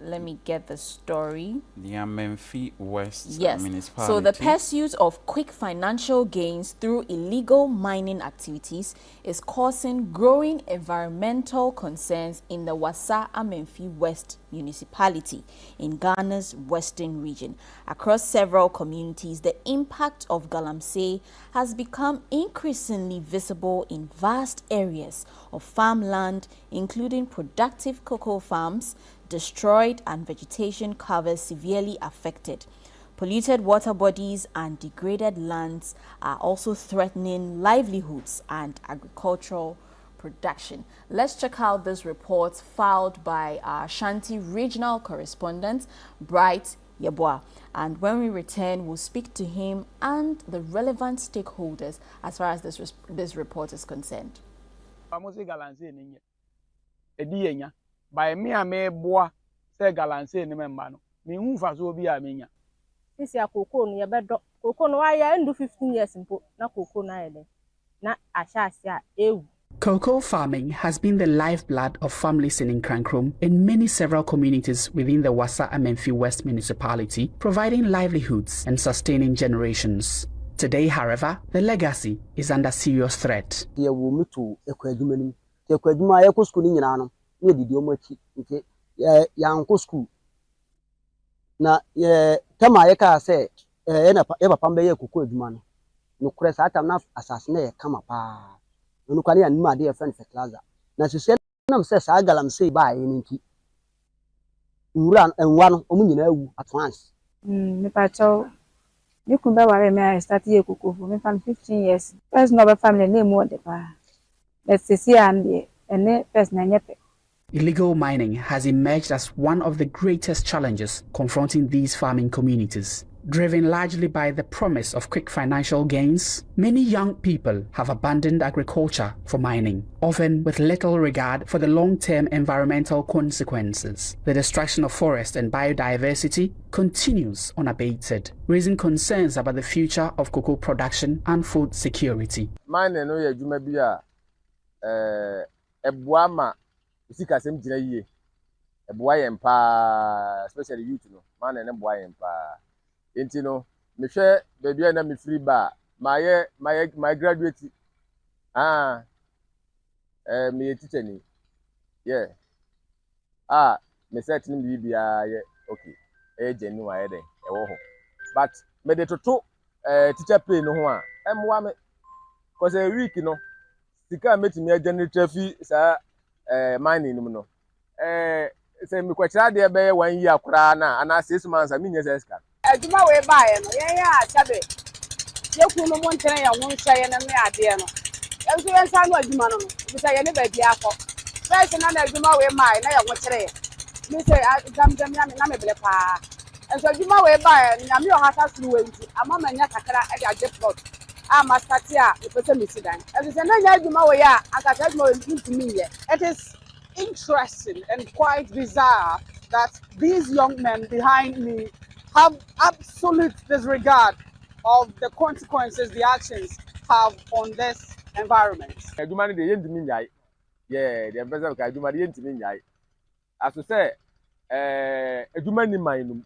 let me get the story. The Amenfi West Municipality. So the pursuit of quick financial gains through illegal mining activities is causing growing environmental concerns in the Wassa Amenfi West Municipality in Ghana's western region. Across several communities, the impact of Galamsey has become increasingly visible in vast areas of farmland, including productive cocoa farms, destroyed and vegetation covers severely affected. Polluted water bodies and degraded lands are also threatening livelihoods and agricultural production. Let's check out this report filed by our Ashanti regional correspondent, Bright Yeboah. And when we return, we'll speak to him and the relevant stakeholders as far as this report is concerned. By me, I may boa say galanse ni membano. Me who fa so bi amenya. This ya cocoa no yebedo. Cocoa no ya ndu 15 years mpo na cocoa na yede. Na ashasia ewu. Cocoa farming has been the lifeblood of families in Nkrankrom in many several communities within the Wassa Amenfi West Municipality, providing livelihoods and sustaining generations. Today, however, the legacy is under serious threat. Ne didi omachi nke ya nko school na tema ye ka se na e papa mbe ye kokko adwuma no no kure sa atam na asase na ye kama pa no kwani an ma de ye friend fertilizer na sese na se sa Galamsey ba ye nti nwura enwa no omu nyina awu at once me pa cho ni kumba ware me I start ye kokko for me fan 15 years first no be family name what the pa let's see am there and person na nyepe. Illegal mining has emerged as one of the greatest challenges confronting these farming communities. Driven largely by the promise of quick financial gains, many young people have abandoned agriculture for mining, often with little regard for the long-term environmental consequences. The destruction of forest and biodiversity continues unabated, raising concerns about the future of cocoa production and food security. Mining no ye djuma bi a eboa ma sika sem gina yie. Eboa yem pa, especially youth no. Mining no eboa yem pa. Enti no me hwe baby na me free ba my graduate me teacher ni yeah me set ni bibia yeah okay genuine den e wo ho but me de toto teacher pay no ho a emwa me cause a week no sika metimi generate fi sa mining no say me kwachira de be 1 year akura na ana 6 months me nyesa sika aduma we bae no ye achabe ye kunu mo ntere ya ho hye na me ade no enso ye nsa no aduma no bi say ye ne ba bia akọ first na aduma we mai na ye ho kire me say gam na me ble pa enso aduma we bae na me o hata suru we nti ama manya kakra e ade plot ama start ya e pese me sidan enso say na nya aduma we ya akata aduma we nti me ye. It is interesting and quite bizarre that these young men behind me have absolute disregard of the consequences the actions have on this environment. Aduma de yentimi nyai. Yeah, the embezzle ka aduma de yentimi nyai. As to say, aduma ni manum.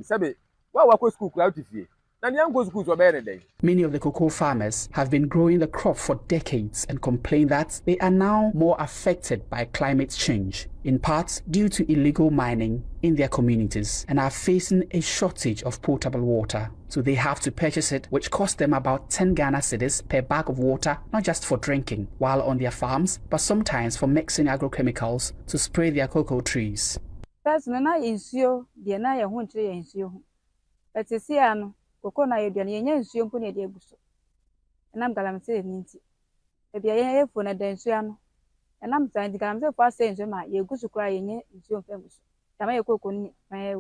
Sabe, wa wa school crowd fie. Many of the cocoa farmers have been growing the crop for decades and complain that they are now more affected by climate change, in part due to illegal mining in their communities, and are facing a shortage of potable water. So they have to purchase it, which costs them about 10 Ghana cedis per bag of water, not just for drinking while on their farms, but sometimes for mixing agrochemicals to spray their cocoa trees. That's na insio, the na ya huntre ya insio. But ano koko na yedua na yenya nsuo mpo na yede aguso enam galamse ninti ebia ye fo na dansuo ano enam tan di galamse fo ase nsuo ma ye gusu kra yenya nsuo mfa guso tama ye koko ni ma ye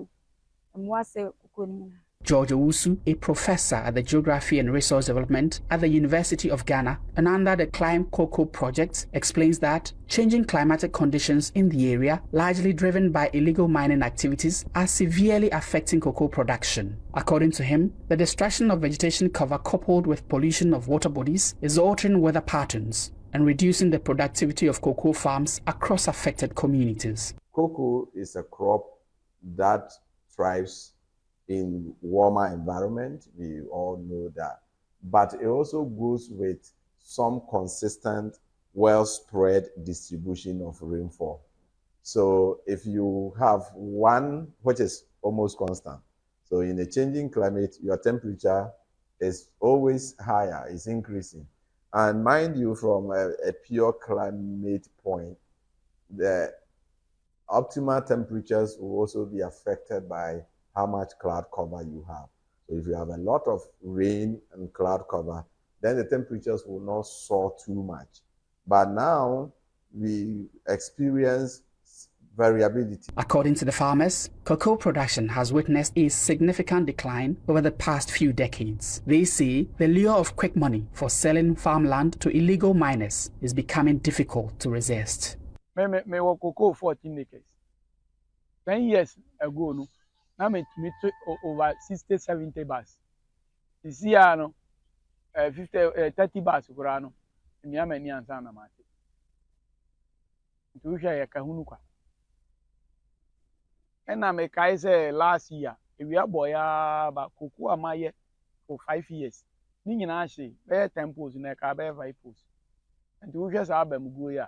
mu ase koko ni na. George Owusu, a professor at the Geography and Resource Development at the University of Ghana and under the Climb Cocoa Project, explains that changing climatic conditions in the area, largely driven by illegal mining activities, are severely affecting cocoa production. According to him, the destruction of vegetation cover coupled with pollution of water bodies is altering weather patterns and reducing the productivity of cocoa farms across affected communities. Cocoa is a crop that thrives in warmer environment, we all know that. But it also goes with some consistent, well-spread distribution of rainfall. So if you have one which is almost constant, so in a changing climate, your temperature is always higher, it's increasing. And mind you, from a pure climate point, the optimal temperatures will also be affected by how much cloud cover you have. So if you have a lot of rain and cloud cover, then the temperatures will not soar too much. But now we experience variability. According to the farmers, cocoa production has witnessed a significant decline over the past few decades. They say the lure of quick money for selling farmland to illegal miners is becoming difficult to resist. Me work cocoa 14 acres. 10 years ago, no. Now me over 60-70 bars. This year no 30 bars kura no. Me amani ansa na mate. Ntuhwa ya kahunu kwa. And me kai say last year, if we are boya ba kuku amaye for 5 years. Ni nyina hye be 10 posts na ka be 5 posts. Ntuhwa sa abam go ya.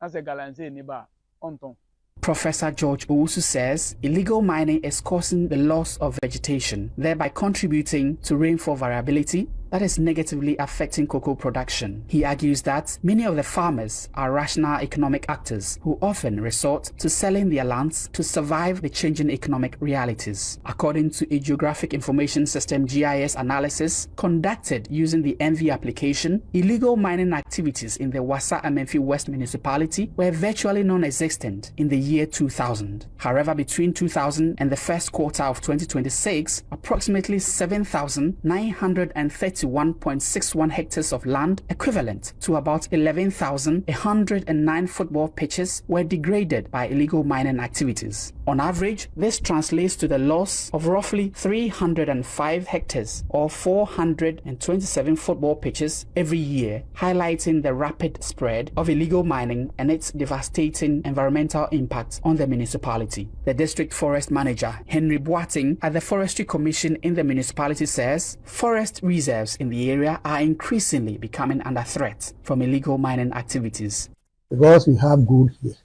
Na se galanse ni ba onton. Professor George Owusu says illegal mining is causing the loss of vegetation, thereby contributing to rainfall variability that is negatively affecting cocoa production. He argues that many of the farmers are rational economic actors who often resort to selling their lands to survive the changing economic realities. According to a Geographic Information System GIS analysis conducted using the ENVI application, illegal mining activities in the Wassa Amenfi West municipality were virtually non-existent in the year 2000. However, between 2000 and the first quarter of 2026, approximately 7,931.61 hectares of land, equivalent to about 11,109 football pitches, were degraded by illegal mining activities. On average, this translates to the loss of roughly 305 hectares or 427 football pitches every year, highlighting the rapid spread of illegal mining and its devastating environmental impact on the municipality. The district forest manager, Henry Boating, at the Forestry Commission in the municipality says forest reserves in the area are increasingly becoming under threat from illegal mining activities. Because we have gold here,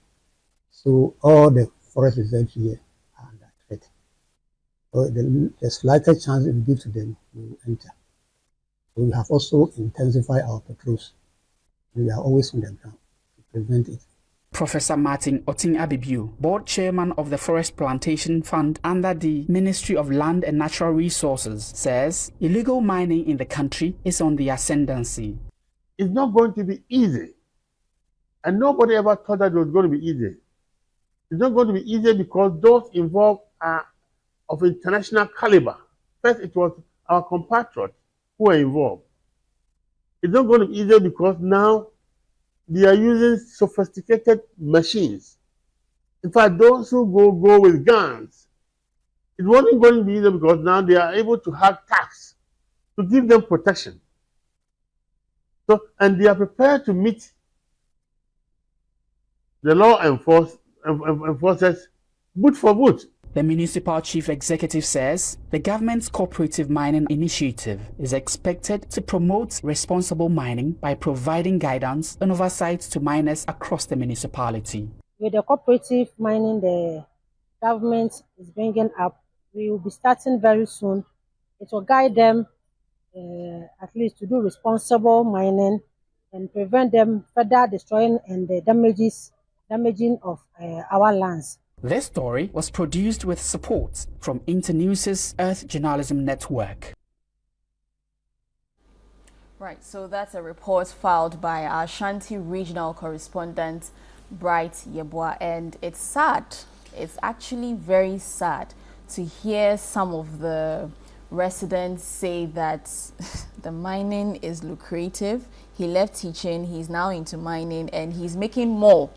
so all the forest reserves here are under threat. So the slightest chance we give to them, we will enter. So we have also intensified our patrols. We are always on the ground to prevent it. Professor Martin Oting Abibu, board chairman of the Forest Plantation Fund under the Ministry of Land and Natural Resources, says illegal mining in the country is on the ascendancy. It's not going to be easy. And nobody ever thought that it was going to be easy. It's not going to be easy because those involved are of international caliber. First, it was our compatriots who were involved. It's not going to be easy because now they are using sophisticated machines. In fact, those who go with guns, it wasn't going to be easy because now they are able to have tax to give them protection. So, and they are prepared to meet the law enforcers boot for boot. The municipal chief executive says the government's cooperative mining initiative is expected to promote responsible mining by providing guidance and oversight to miners across the municipality. With the cooperative mining the government is bringing up, we will be starting very soon. It will guide them at least to do responsible mining and prevent them further destroying and the damaging of our lands. This story was produced with support from Internews' Earth Journalism Network. Right, so that's a report filed by our Ashanti regional correspondent, Bright Yeboah, and it's sad. It's actually very sad to hear some of the residents say that the mining is lucrative. He left teaching, he's now into mining, and he's making more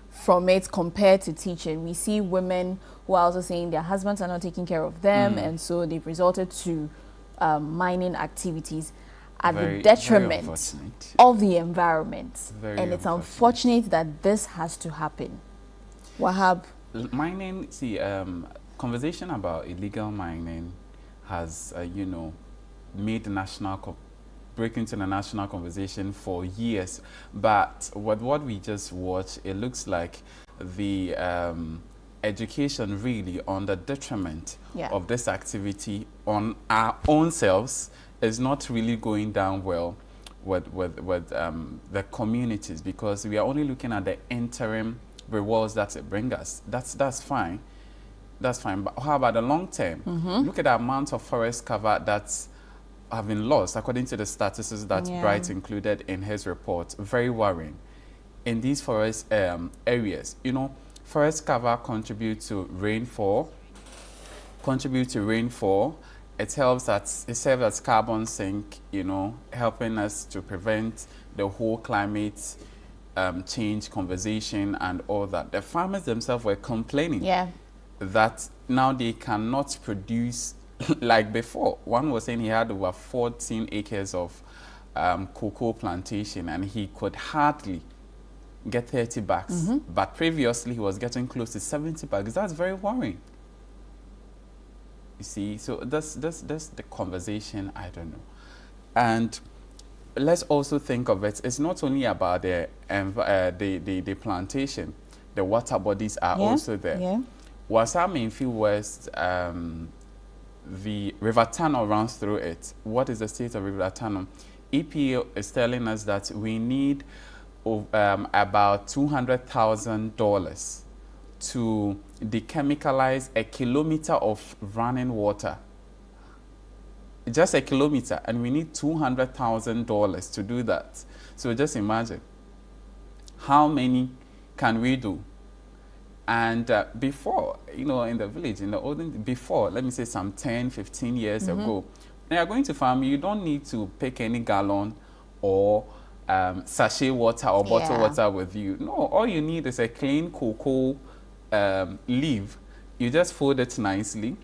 from it compared to teaching. We see women who are also saying their husbands are not taking care of them, and so they've resorted to mining activities at the detriment of the environment. And it's unfortunate that this has to happen. Wahab? Mining, see, conversation about illegal mining has, made the national break into the national conversation for years, but with what we just watched, it looks like the education really on the detriment of this activity on our own selves is not really going down well with the communities, because we are only looking at the interim rewards that it brings us. That's fine. That's fine. But how about the long term? Look at the amount of forest cover that's have been lost, according to the statistics that Bright included in his report. Very worrying. In these forest areas, forest cover contribute to rainfall. It serves as carbon sink, helping us to prevent the whole climate change conversation and all that. The farmers themselves were complaining that now they cannot produce like before. One was saying he had over 14 acres of cocoa plantation and he could hardly get 30 bags. But previously he was getting close to 70 bags. That's very worrying. You see, so that's the conversation, I don't know. And let's also think of it, it's not only about the plantation, the water bodies are also there. Wassa Amenfi West, the River Tano runs through it. What is the state of River Tano? EPA is telling us that we need about $200,000 to dechemicalize a kilometer of running water. Just a kilometer, and we need $200,000 to do that. So just imagine, how many can we do? And before, you know, in the village, in the olden, before, let me say some 10, 15 years ago, when you're going to farm, you don't need to pick any gallon or sachet water or bottle water with you. No, all you need is a clean cocoa leaf. You just fold it nicely,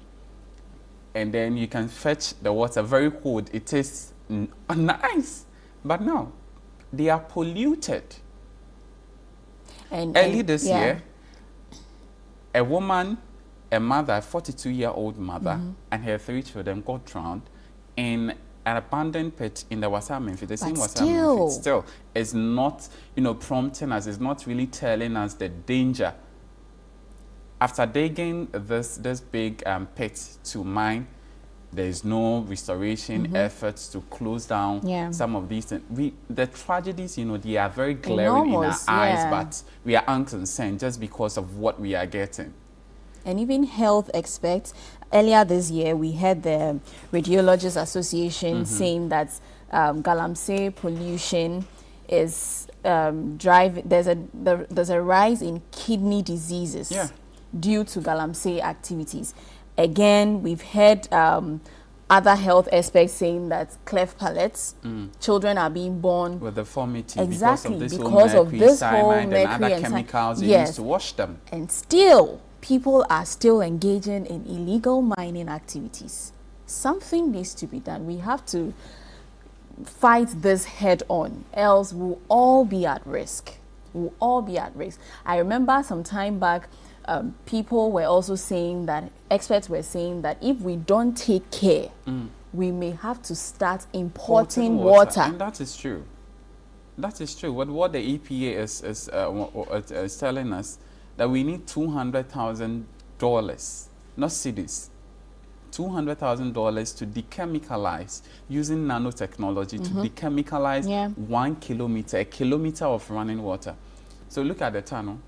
and then you can fetch the water very cold. It tastes nice. But now, they are polluted. And early this year, a woman, a mother, a 42-year-old mother, and her 3 children got drowned in an abandoned pit in the Wassa Menfi. The same Wassa Menfi still is not, you know, prompting us, is not really telling us the danger. After digging this big pit to mine, there is no restoration efforts to close down some of these things. The tragedies, you know, they are very glaring in our eyes, but we are unconcerned just because of what we are getting. And even health experts, earlier this year, we had the Radiologists Association saying that Galamsey pollution is there's a rise in kidney diseases due to Galamsey activities. Again, we've had other health experts saying that cleft palates, children are being born with deformity exactly because of this whole mercury and other chemicals they use to wash them. And still, people are still engaging in illegal mining activities. Something needs to be done. We have to fight this head on, else we'll all be at risk. We'll all be at risk. I remember some time back, people were also saying that, experts were saying that if we don't take care, we may have to start importing water. And that is true. That is true. What the EPA is telling us, that we need $200,000, not cedis, $200,000 to dechemicalize, using nanotechnology to dechemicalize 1 kilometer, a kilometer of running water. So look at the tunnel,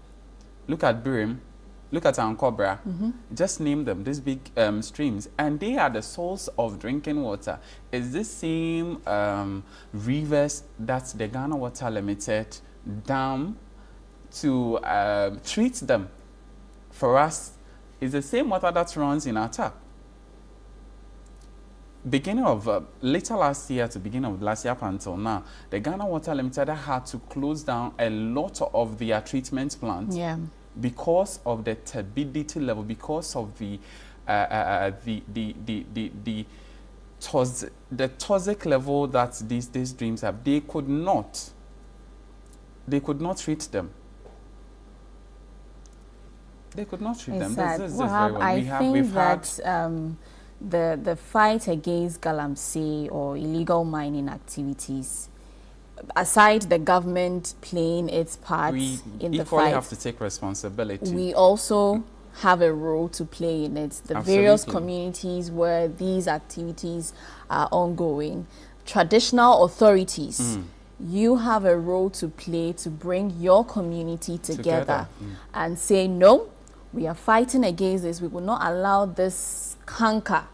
look at Birim, look at Ankobra, just name them, these big streams, and they are the source of drinking water. It's the same rivers that the Ghana Water Limited dam to treat them. For us, it's the same water that runs in our tap. Beginning of later last year to beginning of last year up until now, the Ghana Water Limited had to close down a lot of their treatment plants because of the turbidity level, because of the toxic level that these streams have. They could not treat them. They could not treat them. This is very well. I think that the fight against Galamsey or illegal mining activities, aside the government playing its part in the fight, we have to take responsibility. We also have a role to play in it. The various communities where these activities are ongoing, traditional authorities, you have a role to play to bring your community together. And say, no, we are fighting against this. We will not allow this canker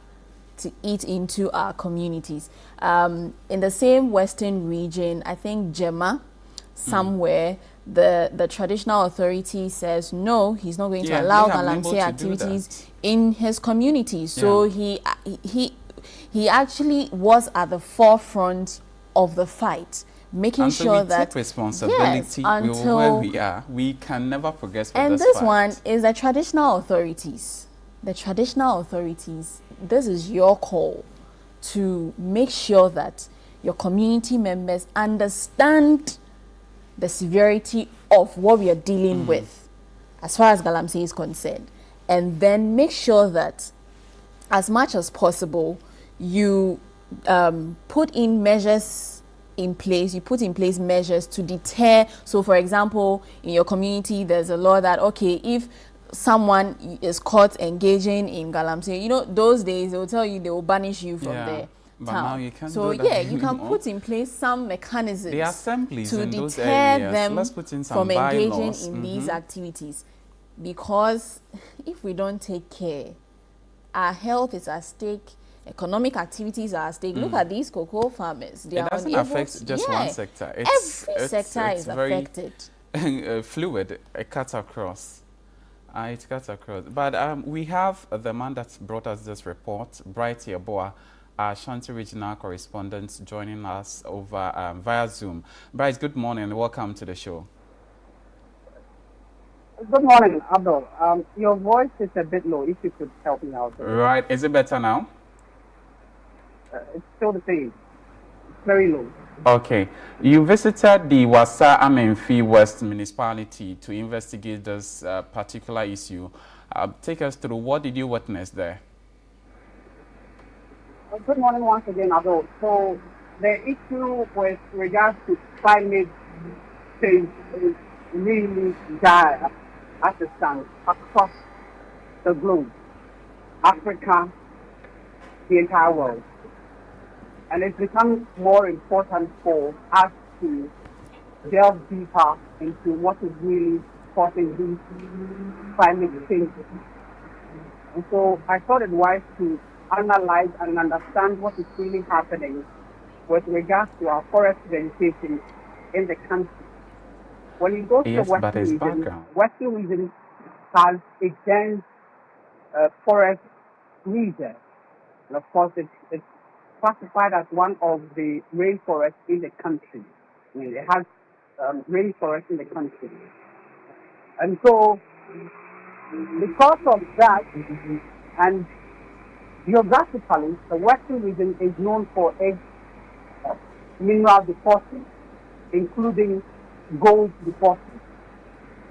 to eat into our communities. In the same western region, I think Jema, somewhere, the traditional authority says, no, he's not going to allow Galamsey activities in his community. So he actually was at the forefront of the fight, making sure that take responsibility until where we are, we can never progress with and this this fight. one is the traditional authorities. The traditional authorities, this is your call to make sure that your community members understand the severity of what we are dealing with as far as Galamsey is concerned, and then make sure that as much as possible you put in measures in place, you put in place measures to deter. So for example, in your community there's a law that, okay, if someone is caught engaging in galamsey, you know, those days they will tell you they will banish you from there. But now you can't so do that yeah, you can anymore. put in place some mechanisms the assemblies to in those deter areas. them Let's put in some from engaging bylaws. in these activities. Because if we don't take care, our health is at stake, economic activities are at stake. Look at these cocoa farmers. They it doesn't affect just one sector. Every sector is very affected. Fluid. It cuts across. It cuts across. But we have the man that brought us this report, Bright Yeboah, our Ashanti regional correspondent, joining us over via Zoom. Bright, good morning and welcome to the show. Good morning, Abdul. Your voice is a bit low. If you could help me out. Right. Is it better now? It's still the same. It's very low. Okay. You visited the Wassa Amenfi West municipality to investigate this particular issue. Take us through, what did you witness there? Good morning once again, Abdul. So the issue with regards to climate change is really dire as it stands across the globe, Africa, the entire world. And it's become more important for us to delve deeper into what is really causing these climate changes. And so I thought it wise to analyze and understand what is really happening with regards to our forest vegetation in the country. When you go to the Western region has a dense forest region. And of course, it's classified as one of the rainforests in the country. I mean, it has rainforests in the country. And so, because of that, and geographically, the Western region is known for its mineral deposits, including gold deposits.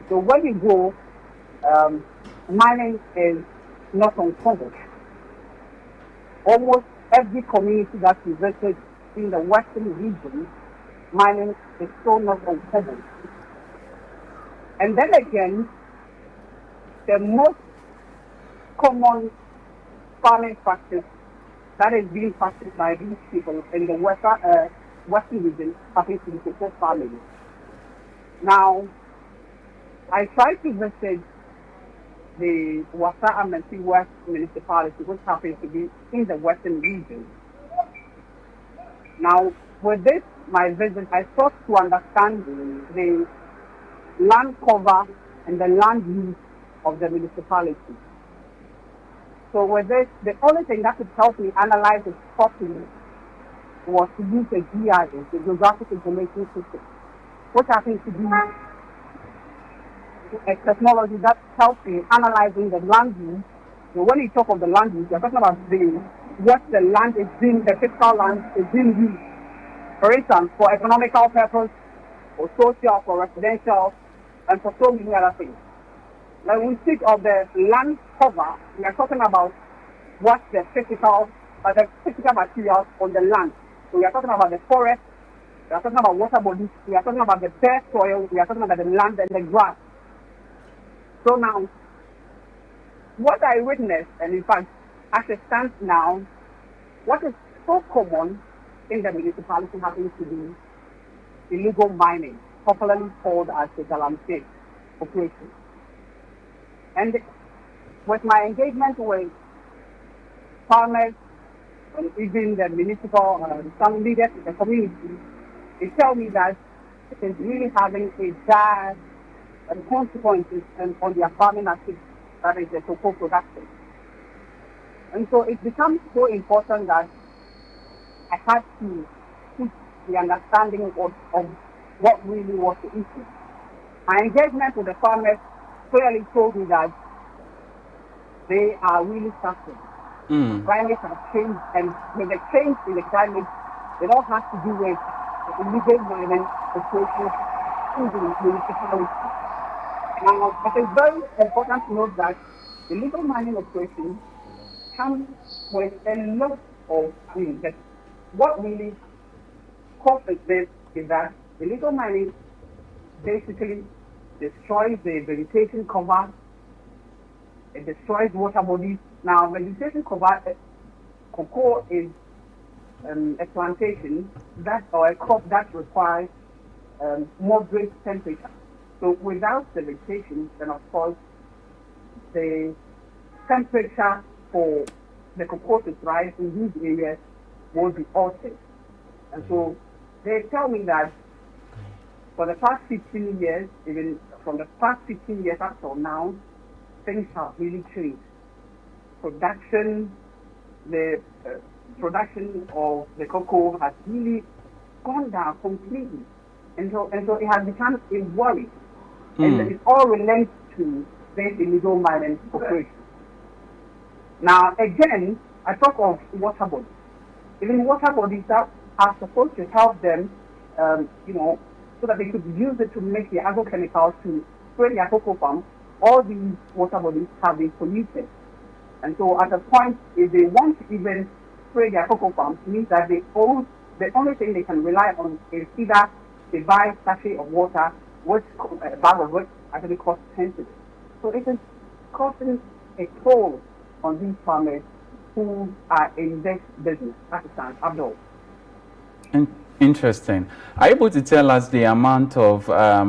So when you go, mining is not uncommon. Almost every community that you visit in the Western region, mining is so not uncommon. And then again, the most common farming practice that is being practiced by these people in the Western region happens to be cocoa farming. Now, I tried to visit the Wassa Amenfi West municipality, which happens to be in the Western region. Now, with this, my visit, I sought to understand the land cover and the land use of the municipality. So with this, the only thing that could help me analyze it properly was to use the GIS, the Geographic Information System, which happens to be a technology that helps in analyzing the land use. So when you talk of the land use, you're talking about what the land is being, the physical land is being used. For instance, for economical purpose, for social, for residential, and for so many other things. When we speak of the land cover, we are talking about what the physical materials on the land. So we are talking about the forest, we are talking about water bodies, we are talking about the bare soil, we are talking about the land and the grass. So now, what I witnessed, and in fact, as it stands now, what is so common in the municipality happens to be illegal mining, popularly called as the galamsey operation. And with my engagement with farmers and even the municipal, some leaders in the community, they tell me that it is really having a dire consequences on their farming activity, that is the cocoa production. And so it becomes so important that I had to put the understanding of what really was the issue. My engagement with the farmers clearly told me that they are really suffering. Climate has changed, and with the change in the climate, it all has to do with the illegal mining operations in the municipality. Now, it is very important to note that the illegal mining operation comes with a lot of things. What really causes this is that illegal mining basically destroys the vegetation cover It destroys water bodies. Now, vegetation cover cocoa is a plantation that or a crop that requires moderate temperature. So without the vegetation, then of course the temperature for the cocoa to thrive in these areas will be altered. And so they tell me that for the past 15 years, even from the past 15 years up till now, things have really changed. Production, the production of the cocoa has really gone down completely. And so it has become a worry. And it's all related to this illegal mining operation. Now, again, I talk of water bodies. Even water bodies that are supposed to help them, so that they could use it to make the agrochemicals to spray their cocoa farms. All these water bodies have been polluted. And so at a point, if they want to even spray their cocoa farms, it means that the only thing they can rely on is either they buy sachet of water, which a bag of which actually costs expensive. So it is causing a toll on these farmers who are in this business. That is Abdul. Interesting. Are you able to tell us the amount of,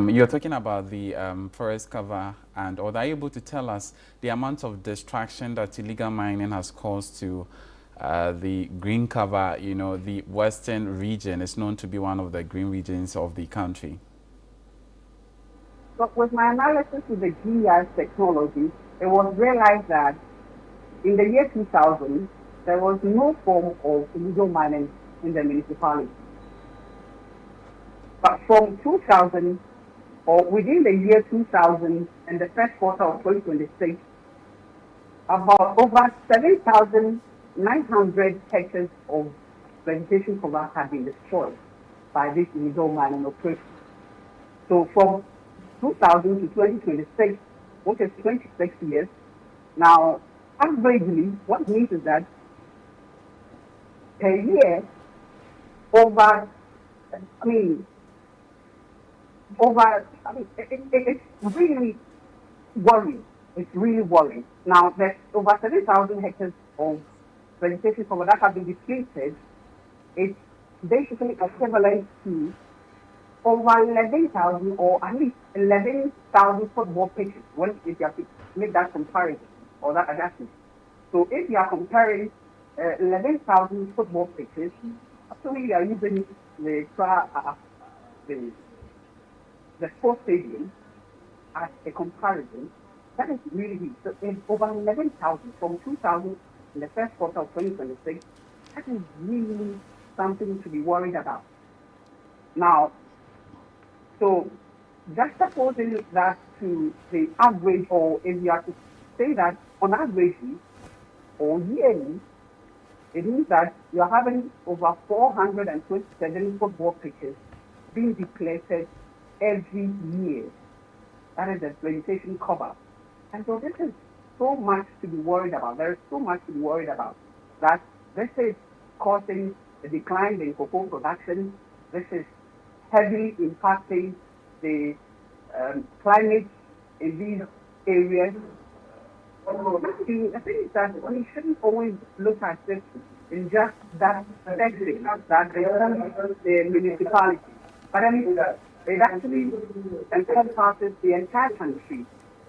you're talking about the forest cover, and or are you able to tell us the amount of destruction that illegal mining has caused to the green cover? You know, the western region is known to be one of the green regions of the country. But with my analysis with the GIS technology, it was realized that in the year 2000, there was no form of illegal mining in the municipality. But from 2000, or within the year 2000 and the first quarter of 2026, about over 7,900 hectares of vegetation cover have been destroyed by this illegal mining operation. So from 2000 to 2026, which is 26 years, now averagely, what it means is that per year, it's really worrying. It's really worrying. Now, there's over 7,000 hectares of vegetation cover that have been depleted. It's basically equivalent to over 11,000 or at least 11,000 football pitches, if you have to make that comparison or that adjustment. So if you are comparing 11,000 football pitches, actually you are using the sports stadium as a comparison. That is really big. So in over 11,000 from 2000 in the first quarter of 2026, that is really something to be worried about. Now, so just supposing that to the average, or if you have to say that on average or yearly, it means that you're having over 427 football pitches being depleted every year. That is the vegetation cover. And so this is so much to be worried about. There is so much to be worried about. That this is causing a decline in cocoa production. This is heavily impacting the climate in these areas. The thing is that we shouldn't always look at this in just that section, that the municipality. But I mean, it actually encompasses the entire country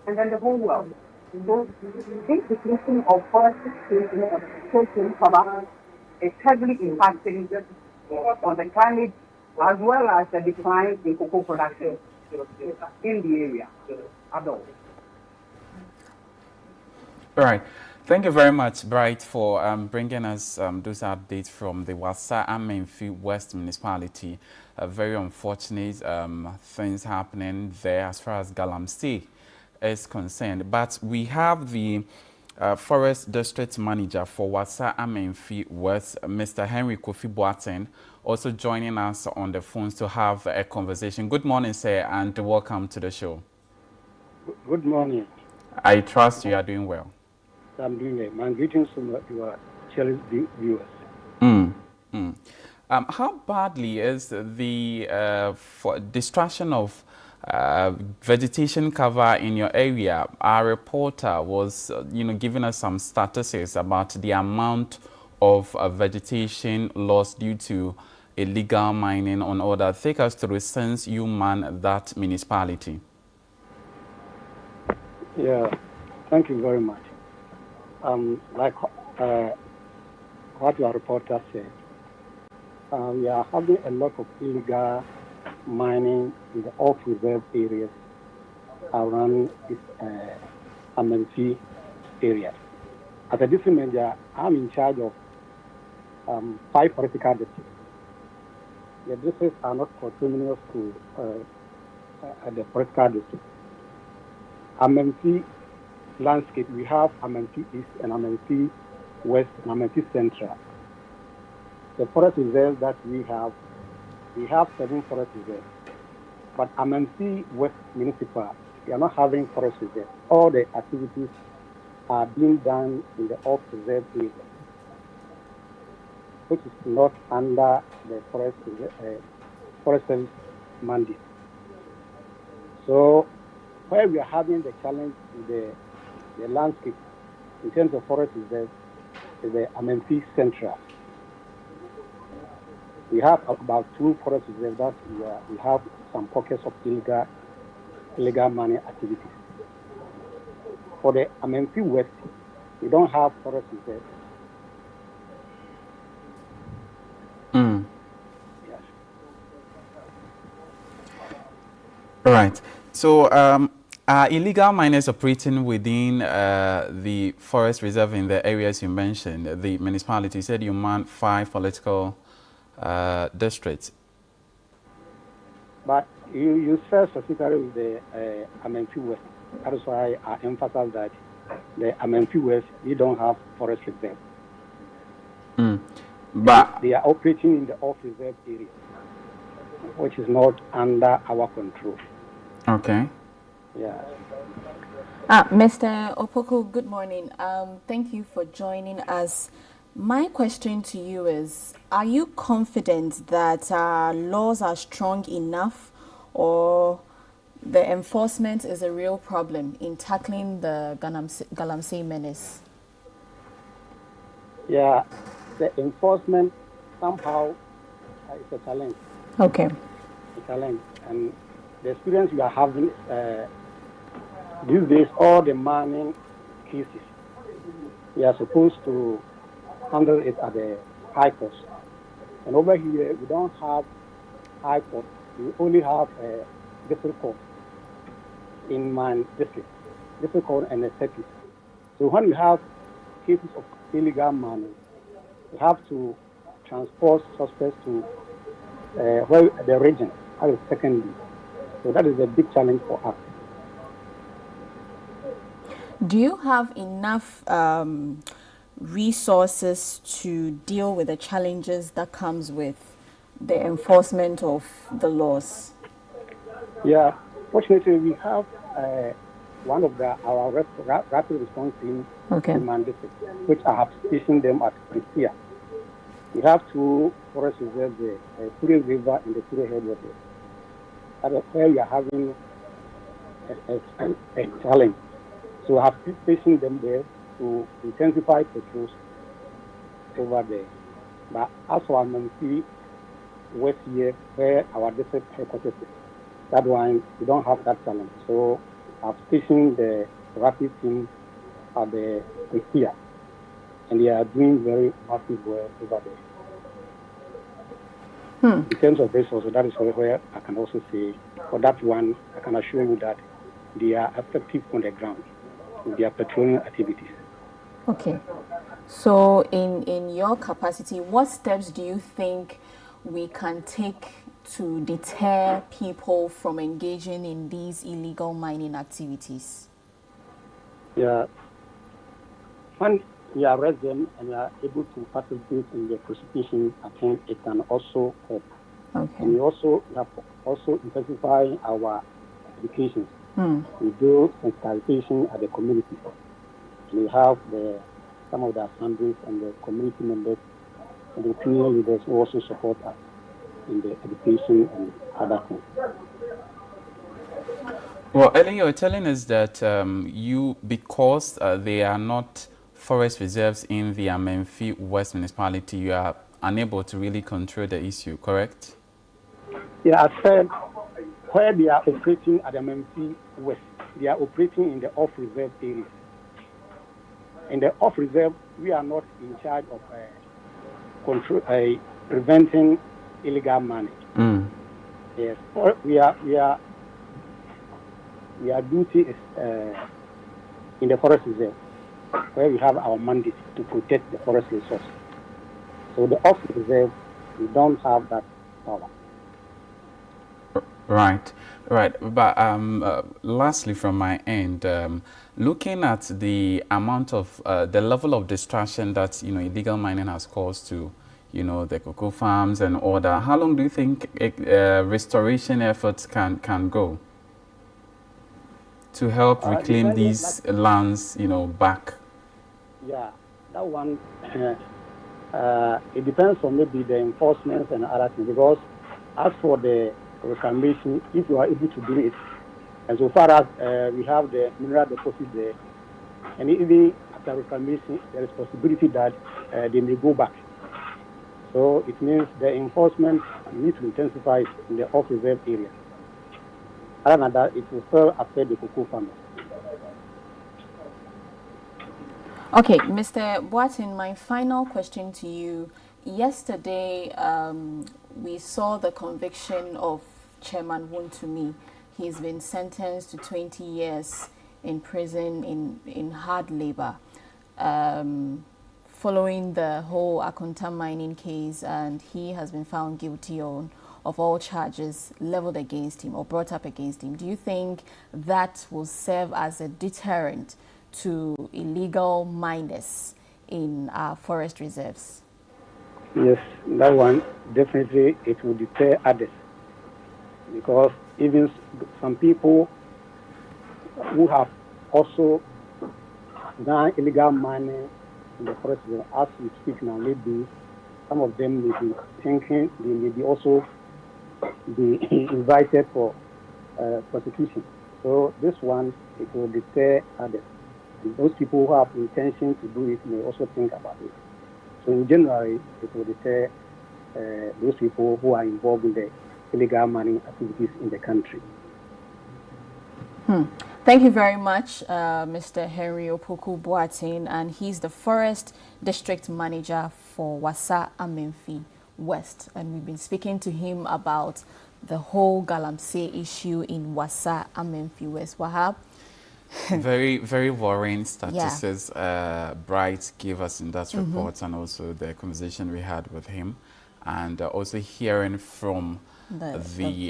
and then the whole world. So this depletion of forest cover is heavily impacting on the climate as well as the decline in cocoa production in the area. All right. Thank you very much, Bright, for bringing us those updates from the Wassa Amenfi West Municipality. Very unfortunate things happening there as far as Galamsey is concerned. But we have the Forest District Manager for Wassa Amenfi West, Mr. Henry Kofi Boateng, also joining us on the phones to have a conversation. Good morning, sir, and welcome to the show. Good morning. I trust you are doing well. I'm doing well. My greetings from your channel viewers. How badly is the destruction of vegetation cover in your area. Our reporter was, giving us some statistics about the amount of vegetation lost due to illegal mining on order. Take us through since you man that municipality. Yeah, thank you very much. Like what your reporter said, we are having a lot of illegal mining in the off-reserve areas around this Amenfi area. As a district manager, I'm in charge of 5 political districts. The districts are not conterminous to the political district. Amenfi landscape, we have Amenfi East and Amenfi West and Amenfi Central. The forest reserves that we have 7 forest reserves. But Amenfi West Municipal, we are not having forest reserves. All the activities are being done in the off-reserve area, which is not under the forest service mandate. So where we are having the challenge with the landscape in terms of forest reserve is the Amenfi Central. We have about 2 forest reserves that we have some pockets of illegal mining activities. For the Amenfi West, we don't have forest reserves. Yes. All right. So, are illegal miners operating within the forest reserve in the areas you mentioned? The municipality said you man 5 political districts. But you said specifically with the Amenfi West. That is why I emphasize that the Amenfi West, we don't have forest reserve. But they are operating in the off-reserve area, which is not under our control. Okay. Yeah. Mr. Opoku, good morning. Thank you for joining us. My question to you is, are you confident that our laws are strong enough, or the enforcement is a real problem in tackling the Galamsey menace? Yeah, the enforcement somehow is a challenge. Okay. A challenge. And the experience we are having these days, all the mining cases, we are supposed to handle it at the high court. And over here, we don't have high court. We only have a district court in my district court and a circuit. So when we have cases of illegal mining, we have to transport suspects to the region, that is secondary. So that is a big challenge for us. Do you have enough resources to deal with the challenges that comes with the enforcement of the laws? Yeah, fortunately we have one of our rapid response team in my district, which I have stationed them at Prisia. We have 2 forest reserves there, the Kure River and the Kure Headwaters. That is where we are having a challenge. So I have stationed them there to intensify patrols over there. But as for Amenfi West here, where our district headquarters is, that one, we don't have that challenge. So I've stationed the rapid team at the Prisia, and they are doing very massive work over there. In terms of resources, that is where I can also say, for that one, I can assure you that they are effective on the ground with their patrolling activities. Okay. So in your capacity, what steps do you think we can take to deter people from engaging in these illegal mining activities? Yeah. When we arrest them and we are able to participate in the prosecution, I think it can also help. Okay. And we have also intensified our education. We do sensitization at the community. We have some of the assemblies and the community members and the opinion leaders who also support us in the education and other things. Well, Ellen, you're telling us that because they are not forest reserves in the Amenfi West municipality, you are unable to really control the issue, correct? Yeah, I said where they are operating at Amenfi West, they are operating in the off-reserve areas. In the off-reserve, we are not in charge of preventing illegal mining. Mm. Yes, our duty is in the forest reserve, where we have our mandate to protect the forest resource. So the off reserve, we don't have that power. Right. But lastly, from my end, looking at the amount of the level of destruction that illegal mining has caused to the cocoa farms and all that, how long do you think restoration efforts can go to help reclaim these lands, back? Yeah, that one, it depends on maybe the enforcement and other things, because as for the reclamation, if you are able to do it, and so far as we have the mineral deposit there, and even after reclamation, there is possibility that they may go back. So it means the enforcement needs to intensify in the off-reserve area. Other than that, it will still affect the cocoa farmers. Okay, Mr. Boateng, my final question to you. Yesterday, we saw the conviction of Chairman Wontumi. He's been sentenced to 20 years in prison in hard labor, following the whole Akonta mining case, and he has been found guilty of all charges leveled against him or brought up against him. Do you think that will serve as a deterrent to illegal miners in our forest reserves? Yes, that one, definitely it will deter others, because even some people who have also done illegal mining in the forest reserve, as we speak now, maybe some of them may be thinking they may be also be invited for prosecution. So this one, it will deter others. And those people who have intention to do it may also think about it. So in general, it will deter those people who are involved in the illegal mining activities in the country. Thank you very much, Mr. Henry Opoku Boateng, and he's the Forest District Manager for Wassa Amenfi West. And we've been speaking to him about the whole Galamsey issue in Wassa Amenfi West. Wahab? Very, very worrying statistics Bright gave us in that report, and also the conversation we had with him, and also hearing from the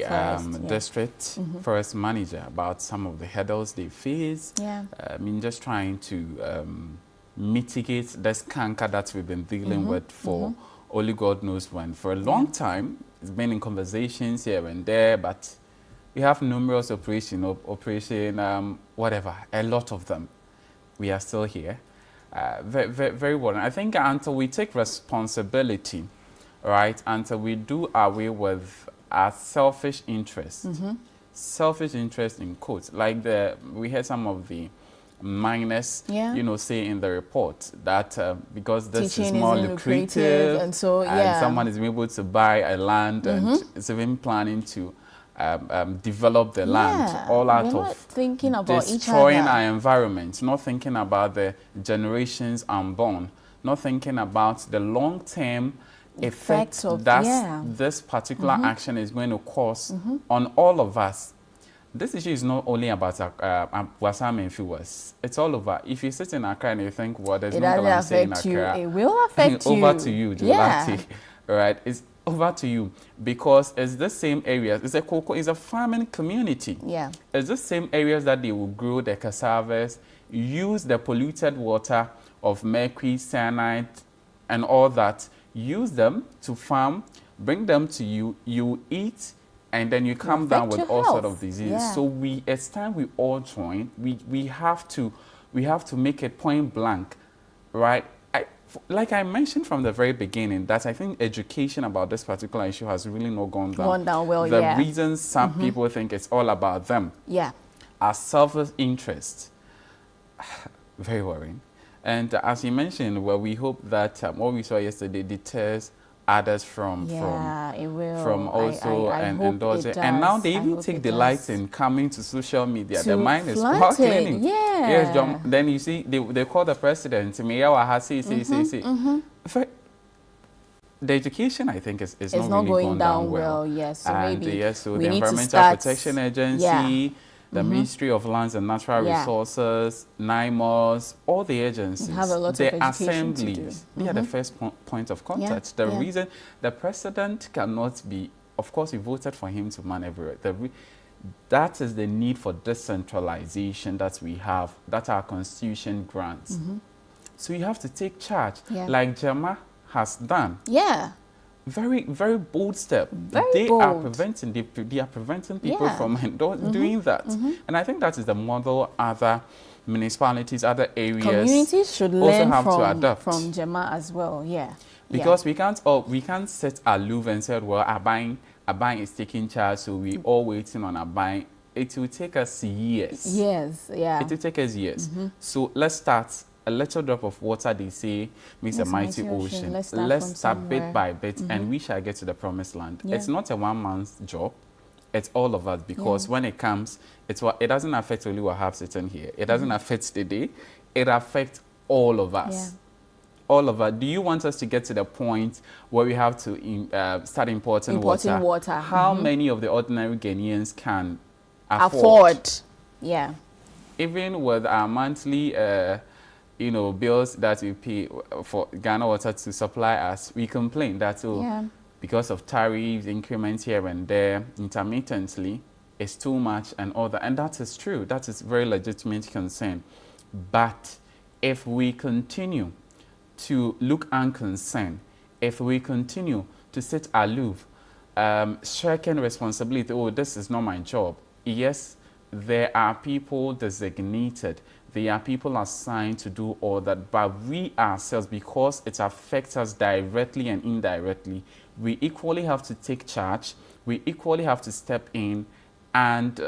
forest, district forest manager about some of the hurdles they face. I mean, just trying to mitigate this canker that we've been dealing with for only God knows when. For a long time, it's been in conversations here and there, but we have numerous whatever, a lot of them. We are still here. Very, very, very worrying. I think until we take responsibility, right, until we do away with our selfish interests, selfish interest in quotes, like we heard some of the miners, say in the report that because this Teaching is more isn't lucrative, and so someone is able to buy a land and is even planning to develop the land, all out of thinking about destroying each other. our environment, not thinking about the generations unborn, not thinking about the long-term effect that this particular action is going to cause on all of us. This issue is not only about Wassa Amenfi West. It's all over. If you sit in Accra and you think, well, there's no Galamsey in Accra, it will affect you. Over to you, Dulati. Right? It's over to you, because it's the same areas. It's a farming community. It's the same areas that they will grow the cassavas, use the polluted water of mercury, cyanide, and all that. Use them to farm, bring them to you. You eat, and then you come down with all sorts of diseases. So it's time we all join. We have to make it point blank, right? Like I mentioned from the very beginning, that I think education about this particular issue has really not gone down. Well, the reasons some people think it's all about them our self-interest. Very worrying. And as you mentioned, well, we hope that what we saw yesterday deters others from also endorsing. And now they even take delight in coming to social media. The mind is sparkling. Yeah. Yes, John. Then you see, they call the president. The education, I think, is not really going down well. Yes, so and maybe yes, so we the need Environmental Protection Agency, the Ministry of Lands and Natural Resources, NIMOS, all the agencies, have a lot the of education to do. assemblies, they are the first point of contact. The reason the president cannot be, of course, we voted for him to man everywhere. That is the need for decentralization that we have, that our constitution grants. So you have to take charge, like Jama has done. Yeah. Very, very bold step. They are preventing people from doing that. And I think that is the model other municipalities, other areas communities should also learn have to adopt. from Jama as well. Because we can't set aloof and say, well, Aban is taking charge, so we all waiting on Aban. It will take us years. Yes, It will take us years. So let's start. A little drop of water, they say, makes a mighty ocean. Let's start bit by bit, and we shall get to the promised land. It's not a one-man's job. It's all of us, because when it comes, it doesn't affect only what have sitting here. It doesn't affect the day. It affects all of us. All of us. Do you want us to get to the point where we have to start importing water? How many of the ordinary Ghanaians can afford? Yeah. Even with our monthly bills that we pay for Ghana Water to supply us, we complain that because of tariffs, increments here and there, intermittently, it's too much and all that. And that is true. That is very legitimate concern. But if we continue to look unconcerned, if we continue to sit aloof, shirking responsibility, this is not my job. Yes, there are people designated. There are people assigned to do all that, but we ourselves, because it affects us directly and indirectly, we equally have to take charge. We equally have to step in and,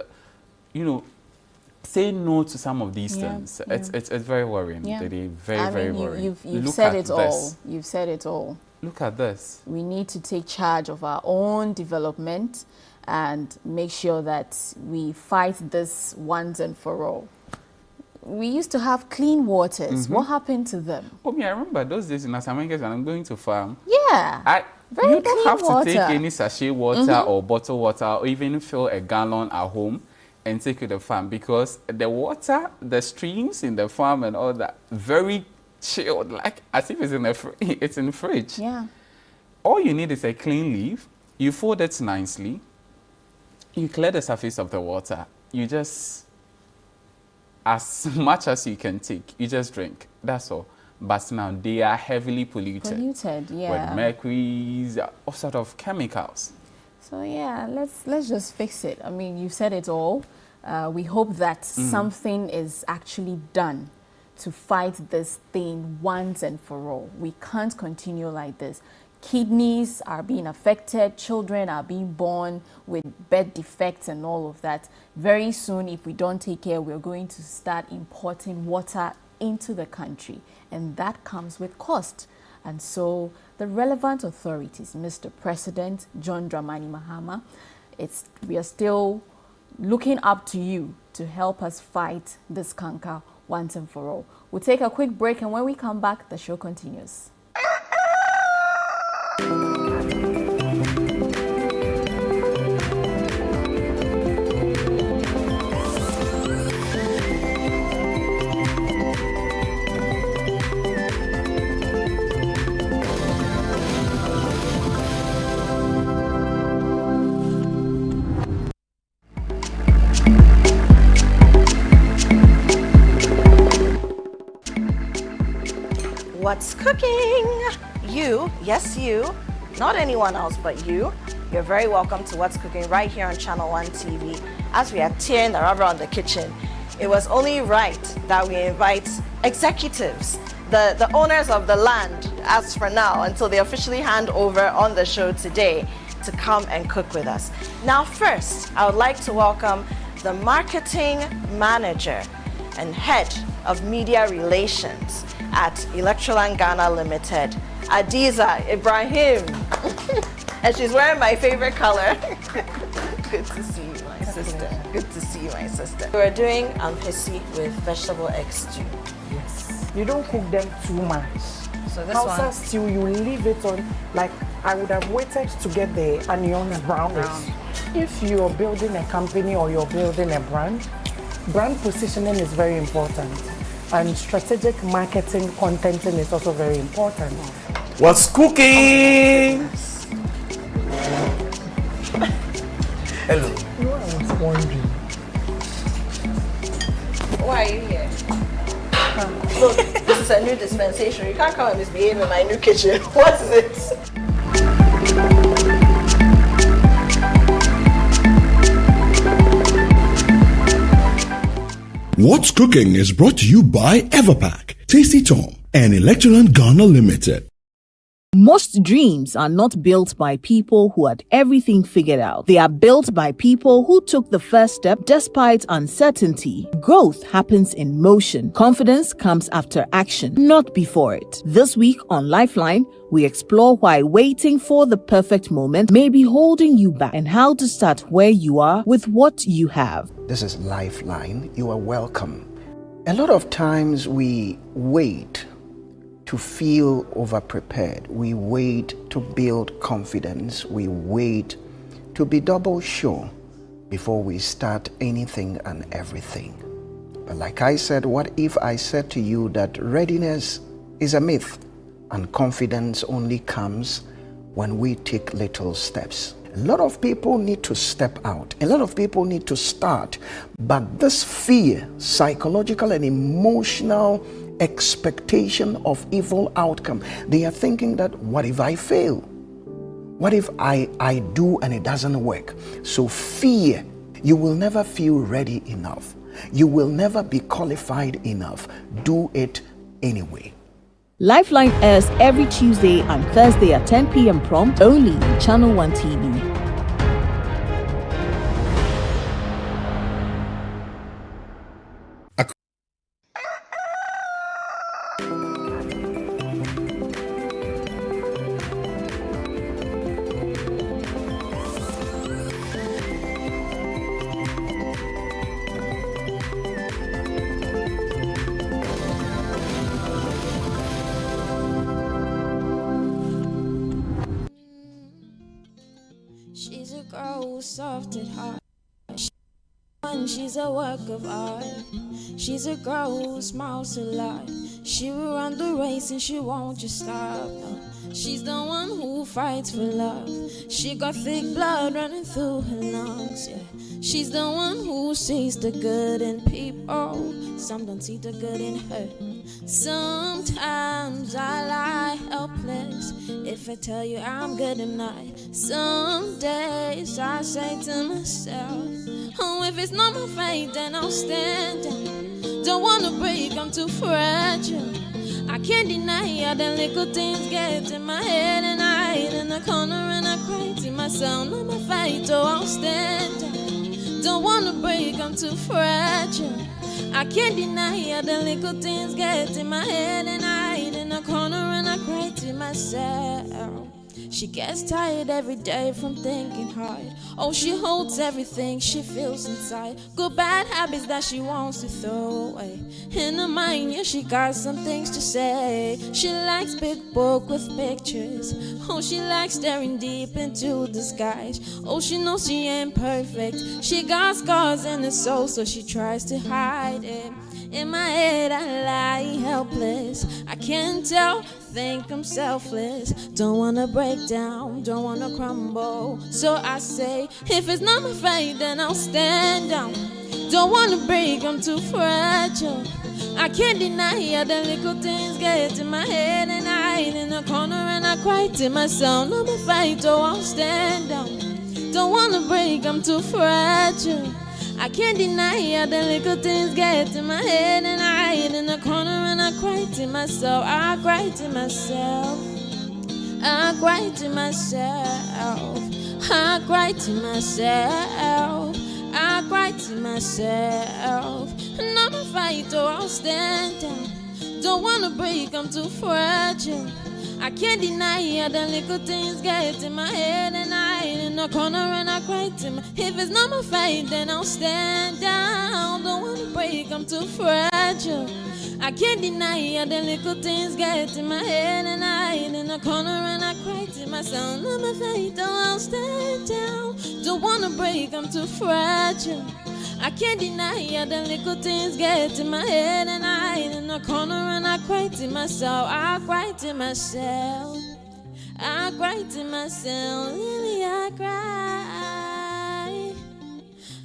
say no to some of these things. It's very worrying. Very worrying. You've said it all. You've said it all. Look at this. We need to take charge of our own development and make sure that we fight this once and for all. We used to have clean waters. What happened to them? I remember those days in Asamenkes when I'm going to farm. Yeah. You don't have to take any sachet water or bottled water or even fill a gallon at home and take it to the farm, because the water, the streams in the farm and all that, very chilled, like as if it's in the fridge. Yeah. All you need is a clean leaf. You fold it nicely. You clear the surface of the water. You just, as much as you can take, you just drink. That's all. But now they are heavily polluted. With mercury, all sort of chemicals. So yeah, let's just fix it. I mean, you've said it all. We hope that something is actually done to fight this thing once and for all. We can't continue like this. Kidneys are being affected, children are being born with birth defects and all of that. Very soon, if we don't take care, we're going to start importing water into the country, and that comes with cost. And so the relevant authorities, Mr. President John Dramani Mahama, we are still looking up to you to help us fight this canker once and for all. We'll take a quick break, and when we come back, the show continues. What's cooking? You, yes you, not anyone else but you. You're very welcome to What's Cooking right here on Channel One TV. As we are tearing the rubber on the kitchen, it was only right that we invite executives, the owners of the land, as for now, until they officially hand over on the show today, to come and cook with us. Now first, I would like to welcome the marketing manager and head of media relations at Electroland Ghana Limited, Adiza Ibrahim. And she's wearing my favorite color. Good to see you, my sister. Good to see you, my sister. We're doing ampesi with vegetable egg stew. Yes. You don't cook them too much. So this Hausa one, stew, you leave it on, like I would have waited to get the onions brown. If you're building a company or you're building a brand positioning is very important. And strategic marketing contenting is also very important. What's cooking? Hello. You know, I was wondering. why are you here? Look, this is a new dispensation. You can't come and misbehave in my new kitchen. What is it? What's Cooking is brought to you by Everpack, Tasty Tom, and Electroland Ghana Limited. Most dreams are not built by people who had everything figured out. They are built by people who took the first step despite uncertainty. Growth happens in motion. Confidence comes after action, not before it. This week on Lifeline, we explore why waiting for the perfect moment may be holding you back and how to start where you are with what you have. This is Lifeline. You are welcome. A lot of times we wait to feel over-prepared. We wait to build confidence. We wait to be double sure before we start anything and everything. But like I said, what if I said to you that readiness is a myth and confidence only comes when we take little steps? A lot of people need to step out. A lot of people need to start. But this fear, psychological and emotional expectation of evil outcome, they are thinking that, what if I fail? What if I do and it doesn't work? So fear, you will never feel ready enough. You will never be qualified enough. Do it anyway. Lifeline airs every Tuesday and Thursday at 10 p.m. prompt only on Channel 1 TV. She's a girl who's soft at heart. She's a work of art. She's a girl who smiles a lot. She will run the race and she won't just stop. No. She's the one who fights for love. She got thick blood running through her lungs. Yeah. She's the one who sees the good in people. Some don't see the good in her. Sometimes I lie helpless if I tell you I'm good or not. Some days I say to myself, oh, if it's not my fate, then I'll stand down. Don't wanna break, I'm too fragile. I can't deny how the little things get in my head, and I hide in the corner and I cry to myself. Not my fight, oh, I'll stand down. Don't wanna break, I'm too fragile. I can't deny how the little things get in my head, and I hide in the corner and I cry to myself. She gets tired every day from thinking hard. Oh, she holds everything she feels inside. Good bad habits that she wants to throw away. In her mind, yeah, she got some things to say. She likes big book with pictures. Oh, she likes staring deep into the skies. Oh, she knows she ain't perfect. She got scars in her soul, so she tries to hide it. In my head I lie helpless. I can't tell, think I'm selfless. Don't wanna break down, don't wanna crumble. So I say, if it's not my fate, then I'll stand down. Don't wanna break, I'm too fragile. I can't deny how the little things get in my head, and I hide in the corner and I cry to myself. Not my fight, oh, I'll stand down. Don't wanna break, I'm too fragile. I can't deny how the little things get in my head, and I hide in the corner and I cry to myself. I cry to myself. I cry to myself. I cry to myself. I cry to myself. And I'm a fighter, I'll stand down. Don't wanna break, I'm too fragile. I can't deny it, the little things get in my head, and I hide in the corner and I cry to my. If it's not my fight, then I'll stand down. Don't wanna break, I'm too fragile. I can't deny it, the little things get in my head, and I hide in the corner and I cry to myself. Not my fight, I'll stand down. Don't wanna break, I'm too fragile. I can't deny it, the little things get in my head, and I hide in the corner and I cry to myself. I cry to myself. I cry to myself. Lily, I cry.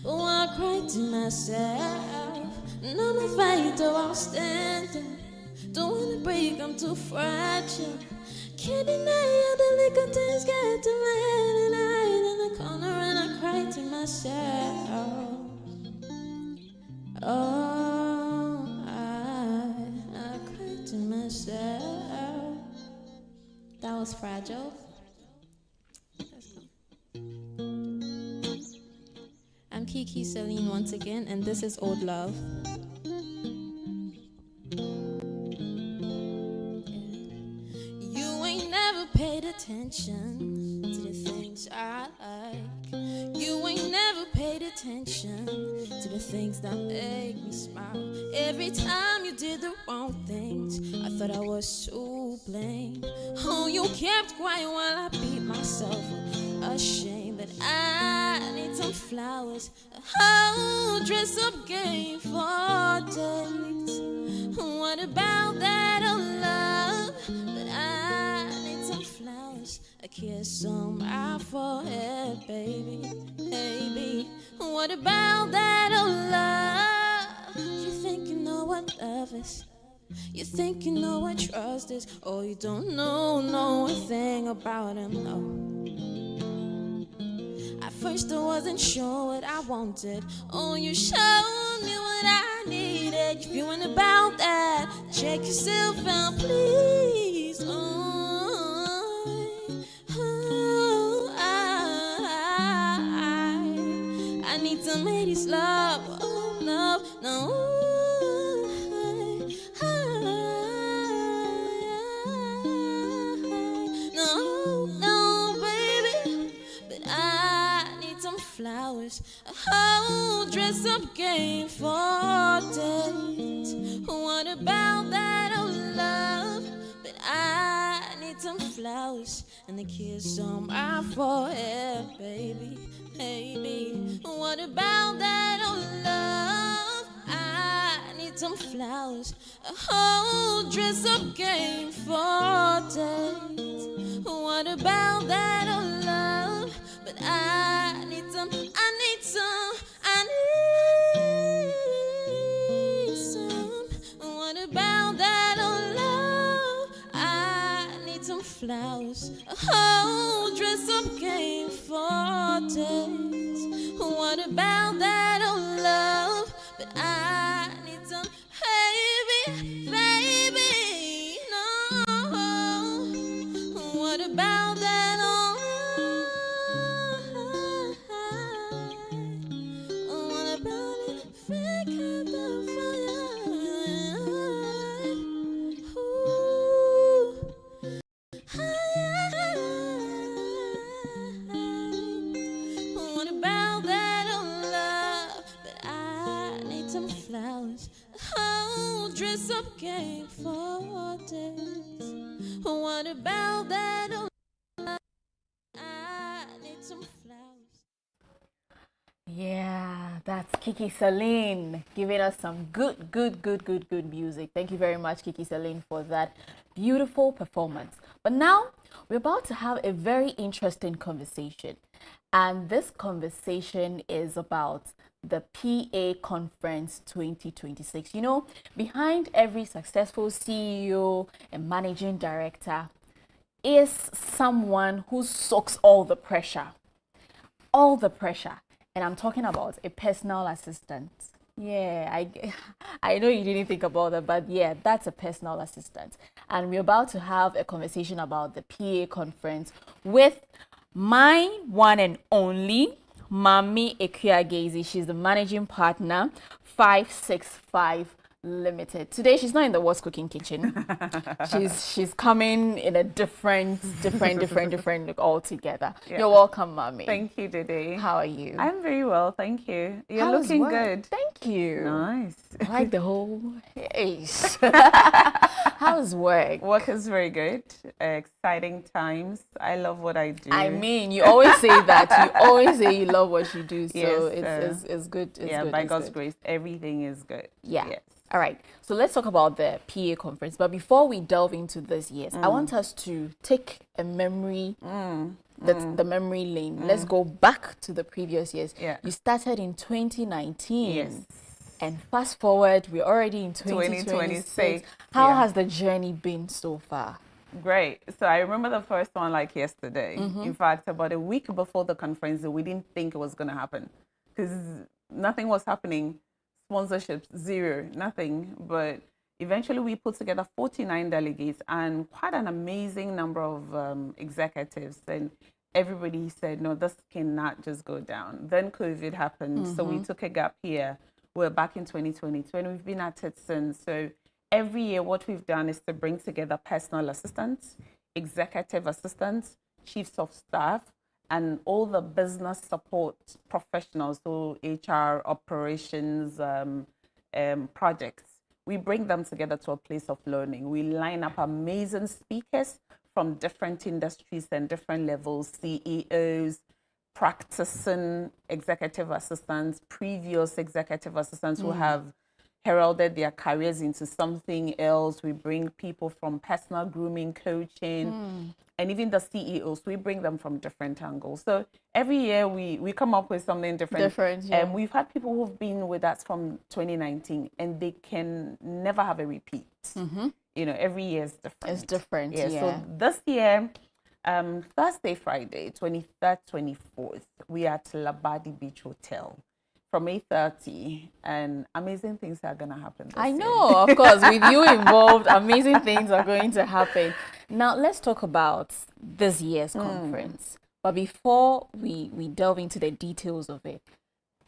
Oh, I cry to myself. No, my fight, I'll stand up. Don't wanna break, I'm too fragile. Can't deny it, the little things get to my head, and I hide in the corner and I cry to myself. Oh, I cried to myself. That was Fragile. I'm Kiki Celine once again, and this is Old Love. You ain't never paid attention to the things I like. You ain't never paid attention to the things that make me smile. Every time you did the wrong things, I thought I was to blame. Oh, you kept quiet while I beat myself ashamed. But I need some flowers, a whole dress-up game for dates. What about that old love? But I need some flowers, a kiss on my forehead, baby, baby. What about that old love? You think you know what love is? You think you know what trust is? Oh, you don't know a thing about him, no. At first I wasn't sure what I wanted. Oh, you showed me what I needed. If you ain't about that, check yourself out, please. I need some ladies' love. Oh, love, no. Flowers, a whole dress-up game for dates. What about that old love? But I need some flowers and a kiss on my forehead, baby, baby. What about that old love? I need some flowers, a whole dress-up game for dates. What about that old love? But I need some. What about that old love? I need some flowers, a whole dress-up game for dates. What about that old love? But I need some, baby, baby, no. What about that old dress-up game for days? What about that old love? I need some flowers. Yeah, that's Kiki Celine giving us some good music. Thank you very much, Kiki Celine, for that beautiful performance. But now we're about to have a very interesting conversation. And this conversation is about the PA Conference 2026. You know, behind every successful CEO and managing director is someone who soaks all the pressure. All the pressure. And I'm talking about a personal assistant. Yeah, I know you didn't think about that, but yeah, that's a personal assistant. And we're about to have a conversation about the PA Conference with my one and only Mami Ekuagezi. She's the managing partner, 565 Limited. Today she's not in the What's Cooking kitchen. she's coming in a different look altogether. Yeah. You're welcome, Mami. Thank you, Dede. How are you? I'm very well, thank you. You're How's looking work? good. Thank you. Nice. I like the whole face. How's work? Work is very good. Exciting times. I love what I do. I mean, you always say that. You always say you love what you do. So Yes, it's good. It's yeah, good. by it's God's good. grace, everything is good. Yeah. Yes. All right. So let's talk about the PA conference. But before we delve into this, I want us to take a memory, the memory lane. Let's go back to the previous years. Yeah. You started in 2019. Yes. And fast forward, we're already in 2026. How has the journey been so far? Great. So I remember the first one like yesterday. In fact, about a week before the conference, we didn't think it was going to happen because nothing was happening. Sponsorships, zero, nothing. But eventually we put together 49 delegates and quite an amazing number of executives. And everybody said, no, this cannot just go down. Then COVID happened. So we took a gap here. We're back in 2022 and we've been at it since. So every year what we've done is to bring together personal assistants, executive assistants, chiefs of staff, and all the business support professionals, so HR, operations, projects. We bring them together to a place of learning. We line up amazing speakers from different industries and different levels, CEOs, practicing executive assistants, previous executive assistants who have heralded their careers into something else. We bring people from personal grooming, coaching, and even the CEOs. We bring them from different angles. So every year we come up with something different. And we've had people who've been with us from 2019 and they can never have a repeat. You know, every year is different. It's different, So this year, Thursday, Friday, 23rd, 24th, we are at Labadi Beach Hotel from 8:30, and amazing things are going to happen this I year. know, of course, with you involved, amazing things are going to happen. Now, let's talk about this year's conference. But before we delve into the details of it,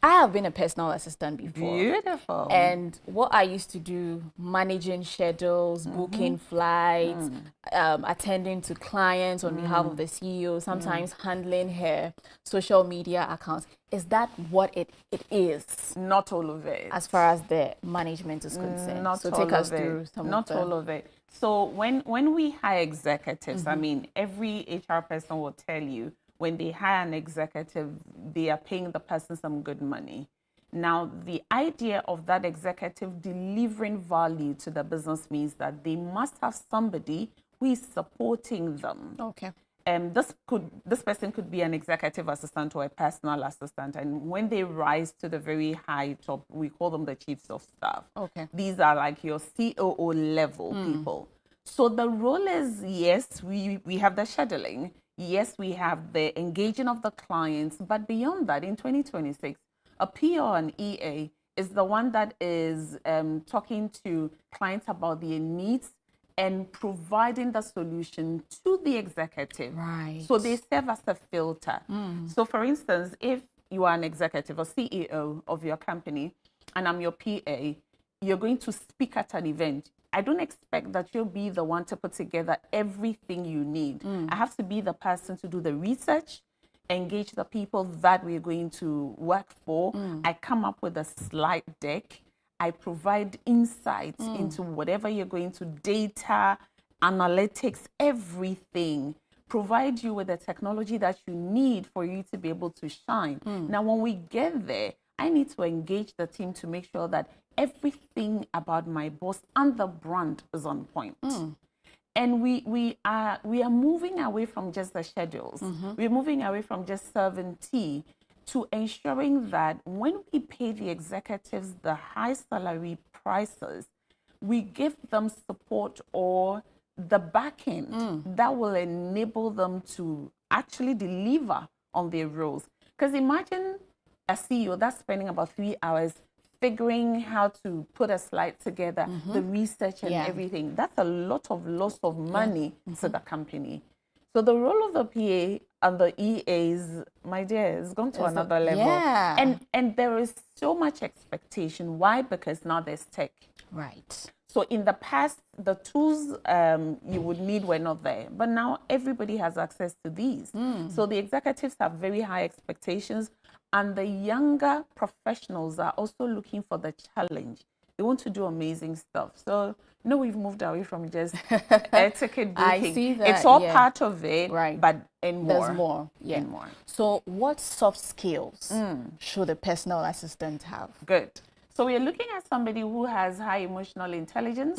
I have been a personal assistant before. Beautiful. And what I used to do, managing schedules, booking flights, attending to clients on behalf of the CEO, sometimes handling her social media accounts. Is that what it is? Not all of it. As far as the management is concerned. Not so all take us of it. through some Not of the... all of it. So when we hire executives, I mean, every HR person will tell you, when they hire an executive, they are paying the person some good money. Now, the idea of that executive delivering value to the business means that they must have somebody who is supporting them. Okay. This person could be an executive assistant or a personal assistant. And when they rise to the very high top, we call them the chiefs of staff. Okay. These are like your COO level people. So the role is, yes, we have the scheduling. Yes, we have the engaging of the clients, but beyond that, in 2026, a PO and EA is the one that is talking to clients about their needs and providing the solution to the executive. Right. So they serve as a filter. So for instance, if you are an executive or CEO of your company and I'm your PA, you're going to speak at an event. I don't expect that you'll be the one to put together everything you need. I have to be the person to do the research, engage the people that we're going to work for. I come up with a slide deck. I provide insights into whatever you're going to, data, analytics, everything. Provide you with the technology that you need for you to be able to shine. Now, when we get there, I need to engage the team to make sure that everything about my boss and the brand is on point. And we are moving away from just the schedules. We're moving away from just serving tea to ensuring that when we pay the executives the high salary prices, we give them support or the backing that will enable them to actually deliver on their roles. Because imagine a CEO that's spending about 3 hours figuring how to put a slide together, the research and everything. That's a lot of loss of money to the company. So the role of the PA and the EAs, my dear, it's gone to another level. Yeah. And there is so much expectation. Why? Because now there's tech. Right. So in the past, the tools you would need were not there, but now everybody has access to these. So the executives have very high expectations, and the younger professionals are also looking for the challenge. They want to do amazing stuff. So no, we've moved away from just ticket booking. I see that. It's all part of it, right? But and more. There's more. Yeah. And more. So what soft skills should a personal assistant have? Good. So we're looking at somebody who has high emotional intelligence.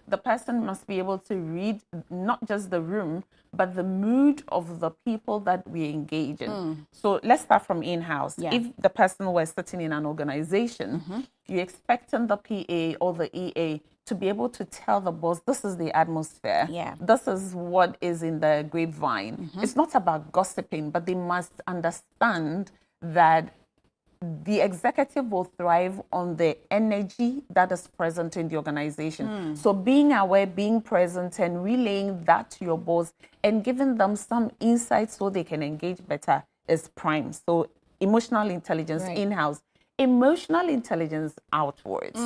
The person must be able to read not just the room, but the mood of the people that we engage in. So let's start from in-house. Yeah. If the person was sitting in an organization, you're expecting the PA or the EA to be able to tell the boss, this is the atmosphere. Yeah. This is what is in the grapevine. It's not about gossiping, but they must understand that the executive will thrive on the energy that is present in the organization. So being aware, being present, and relaying that to your boss and giving them some insights so they can engage better is prime. So emotional intelligence in-house, emotional intelligence outwards.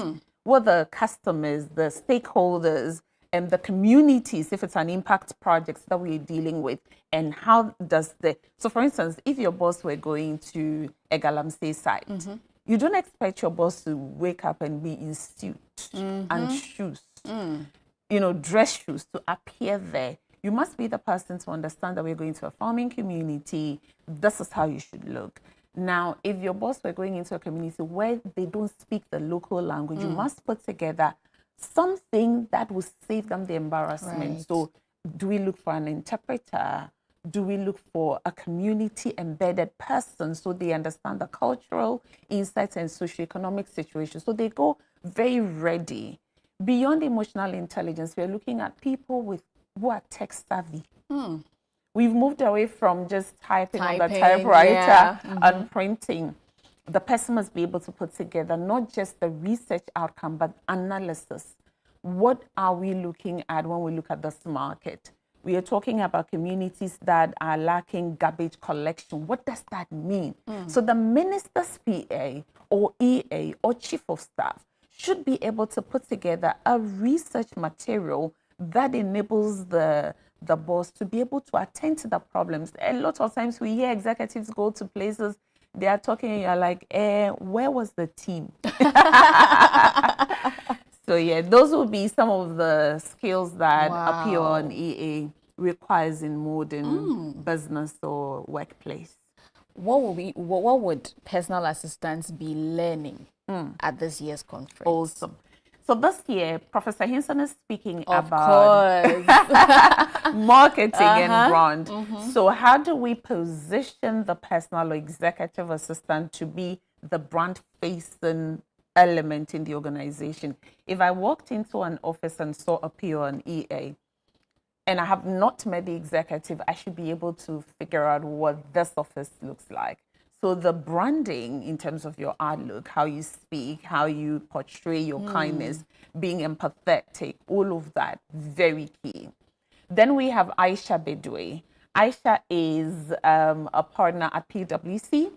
What the customers, the stakeholders, and the communities, if it's an impact project that we're dealing with, and how does so for instance, if your boss were going to a Galamsey site, you don't expect your boss to wake up and be in suit and shoes, dress shoes to appear there. You must be the person to understand that we're going to a farming community. This is how you should look. Now, if your boss were going into a community where they don't speak the local language, you must put together something that will save them the embarrassment. Right. So do we look for an interpreter? Do we look for a community embedded person so they understand the cultural insights and socioeconomic situation? So they go very ready. Beyond emotional intelligence, we're looking at people who are tech savvy. We've moved away from just typing on the typewriter and printing. The person must be able to put together not just the research outcome, but analysis. What are we looking at when we look at this market? We are talking about communities that are lacking garbage collection. What does that mean? So the minister's PA or EA or chief of staff should be able to put together a research material that enables the boss to be able to attend to the problems. A lot of times we hear executives go to places, they are talking and you're like, where was the team? So yeah, those will be some of the skills that a PO and EA requires in modern business or workplace. What would personal assistants be learning at this year's conference? Awesome. So this year, Professor Hinson is speaking Of about marketing and brand. So how do we position the personal or executive assistant to be the brand-facing element in the organization? If I walked into an office and saw a PO and EA, and I have not met the executive, I should be able to figure out what this office looks like. So the branding in terms of your outlook, how you speak, how you portray your kindness, being empathetic, all of that, very key. Then we have Aisha Bedwe. Aisha is a partner at PwC.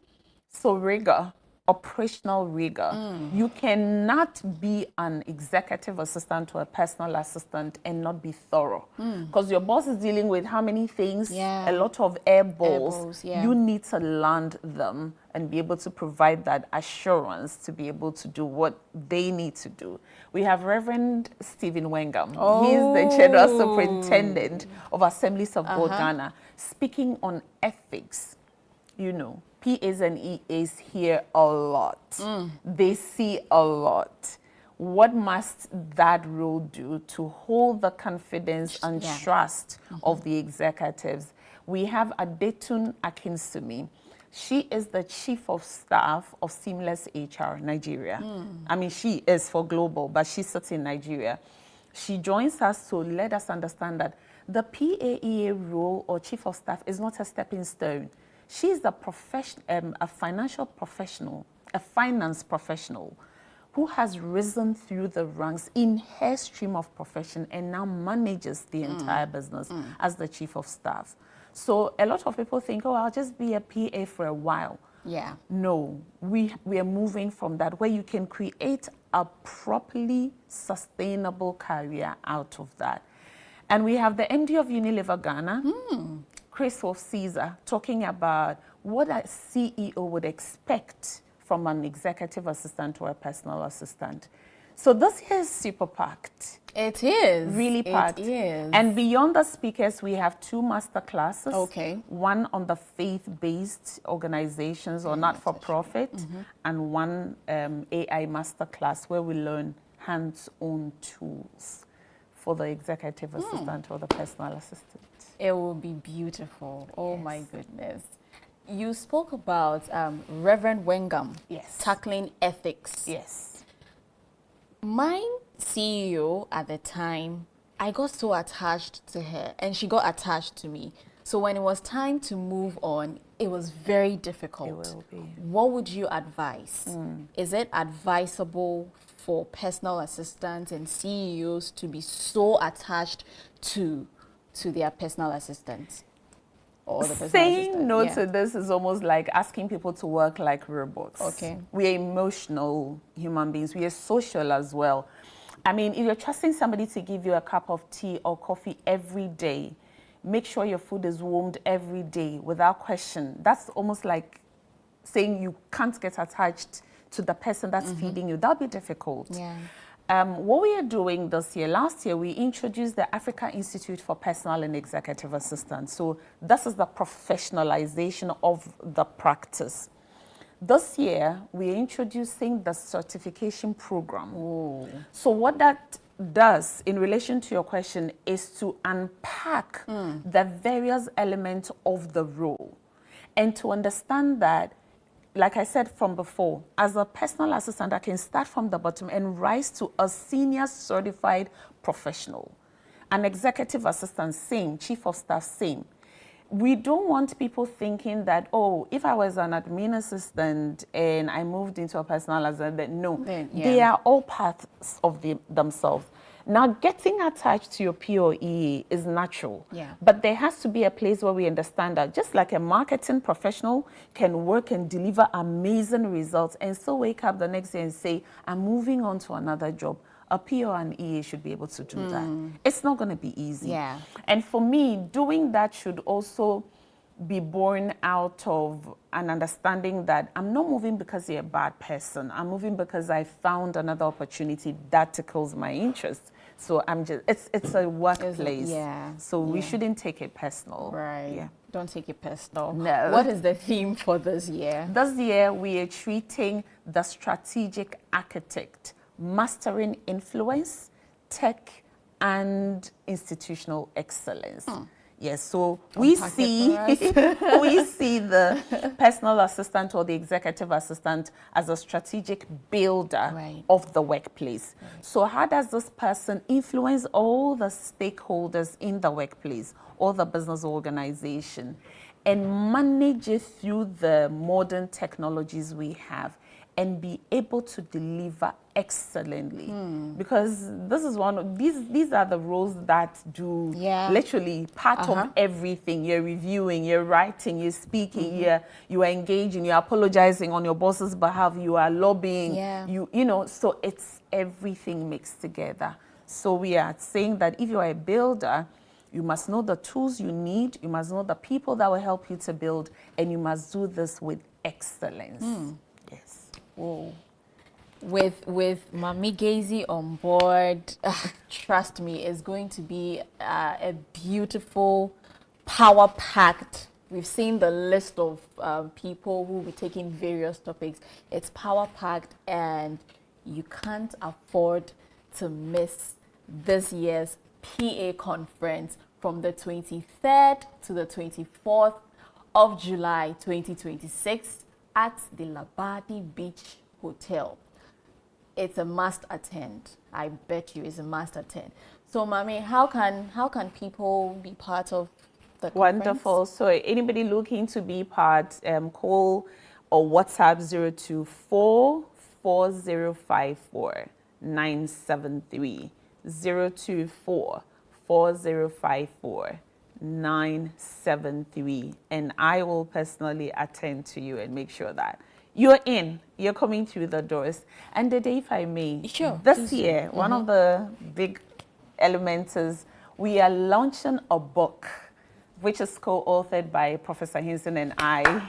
So rigor, operational rigor. You cannot be an executive assistant to a personal assistant and not be thorough. Because your boss is dealing with how many things? A lot of air balls. You need to land them and be able to provide that assurance to be able to do what they need to do. We have Reverend Stephen Wengam. He's the General Superintendent of Assemblies of God Ghana, speaking on ethics. PAs and EAs hear a lot. They see a lot. What must that role do to hold the confidence and trust of the executives? We have Adetun Akinsumi. She is the Chief of Staff of Seamless HR Nigeria. I mean, she is for global, but she sits in Nigeria. She joins us to let us understand that the PAEA role or Chief of Staff is not a stepping stone. She's a financial professional, a finance professional who has risen through the ranks in her stream of profession and now manages the entire business as the Chief of Staff. So a lot of people think, oh, I'll just be a PA for a while. Yeah. No, we are moving from that where you can create a properly sustainable career out of that. And we have the MD of Unilever Ghana, Christoph Caesar, talking about what a CEO would expect from an executive assistant or a personal assistant. So this year is super packed. It is. Really packed. It is. And beyond the speakers, we have 2 master classes. Okay. One on the faith-based organizations or not-for-profit, and one AI master class where we learn hands-on tools for the executive assistant or the personal assistant. It will be beautiful. Oh my goodness. You spoke about Reverend Wengam tackling ethics. Yes. My CEO at the time, I got so attached to her and she got attached to me. So when it was time to move on, it was very difficult. It will be. What would you advise? Is it advisable for personal assistants and CEOs to be so attached to their personal assistants? Or the personal Saying assistant? no Yeah. to this is almost like asking people to work like robots. Okay. We are emotional human beings. We are social as well. I mean, if you're trusting somebody to give you a cup of tea or coffee every day, make sure your food is warmed every day without question. That's almost like saying you can't get attached to the person that's feeding you. That'll be difficult. Yeah. What we are doing this year, last year, we introduced the Africa Institute for Personal and Executive Assistance. So this is the professionalization of the practice. This year, we're introducing the certification program. So what that does in relation to your question is to unpack the various elements of the role and to understand that, like I said from before, as a personal assistant, I can start from the bottom and rise to a senior certified professional. An executive assistant, same. Chief of staff, same. We don't want people thinking that, oh, if I was an admin assistant and I moved into a personal assistant, no. They are all parts of themselves. Now, getting attached to your POE is natural, but there has to be a place where we understand that just like a marketing professional can work and deliver amazing results and still wake up the next day and say, I'm moving on to another job, a PO and EA should be able to do that. It's not going to be easy. Yeah. And for me, doing that should also be born out of an understanding that I'm not moving because you're a bad person. I'm moving because I found another opportunity that tickles my interest. So I'm just, it's a workplace. So we shouldn't take it personal. Right. Yeah. Don't take it personal. No. What is the theme for this year? This year, we are treating the strategic architect, mastering influence, tech, and institutional excellence. Yes, so we see we see the personal assistant or the executive assistant as a strategic builder of the workplace. So how does this person influence all the stakeholders in the workplace or the business organization and manage it through the modern technologies we have and be able to deliver excellently? Because this is one of these are the roles that do literally part of everything. You're reviewing, you're writing, you're speaking, you are engaging, you're apologizing on your boss's behalf, you are lobbying, you know, so it's everything mixed together. So we are saying that if you are a builder, you must know the tools you need, you must know the people that will help you to build, and you must do this with excellence. Yes. Whoa. With Mami Gazy on board, trust me, it's going to be a beautiful, power-packed. We've seen the list of people who will be taking various topics. It's power-packed, and you can't afford to miss this year's PA conference from the 23rd to the 24th of July 2026 at the Labadi Beach Hotel. It's a must attend. I bet you it's a must attend. So, Mami, how can people be part of the conference? Wonderful. So anybody looking to be part, call or WhatsApp 024 4054 973 024 4054 4973, and I will personally attend to you and make sure that you're coming through the doors. And the day, if I may, sure, this year, one of the big elements is we are launching a book, which is co-authored by Professor Hinson and I.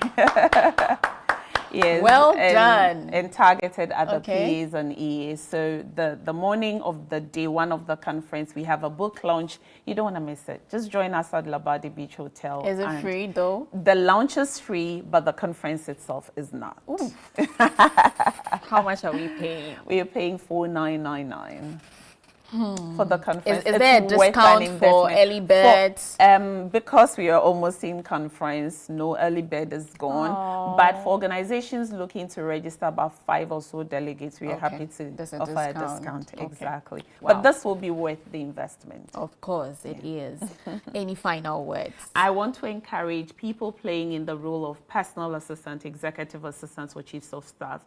Yes, well done. And targeted at the PAs and EAs. So the morning of the day one of the conference, we have a book launch. You don't want to miss it. Just join us at Labadi Beach Hotel. Is it free though? The launch is free, but the conference itself is not. How much are we paying? We are paying $4,999. For the conference. Is there a discount for early birds? Because we are almost in conference, no early bird is gone. But for organizations looking to register about 5 or so delegates, we are happy to offer a discount. Exactly. Wow. But this will be worth the investment. Of course, it is. Any final words? I want to encourage people playing in the role of personal assistant, executive assistants, or chiefs of staff.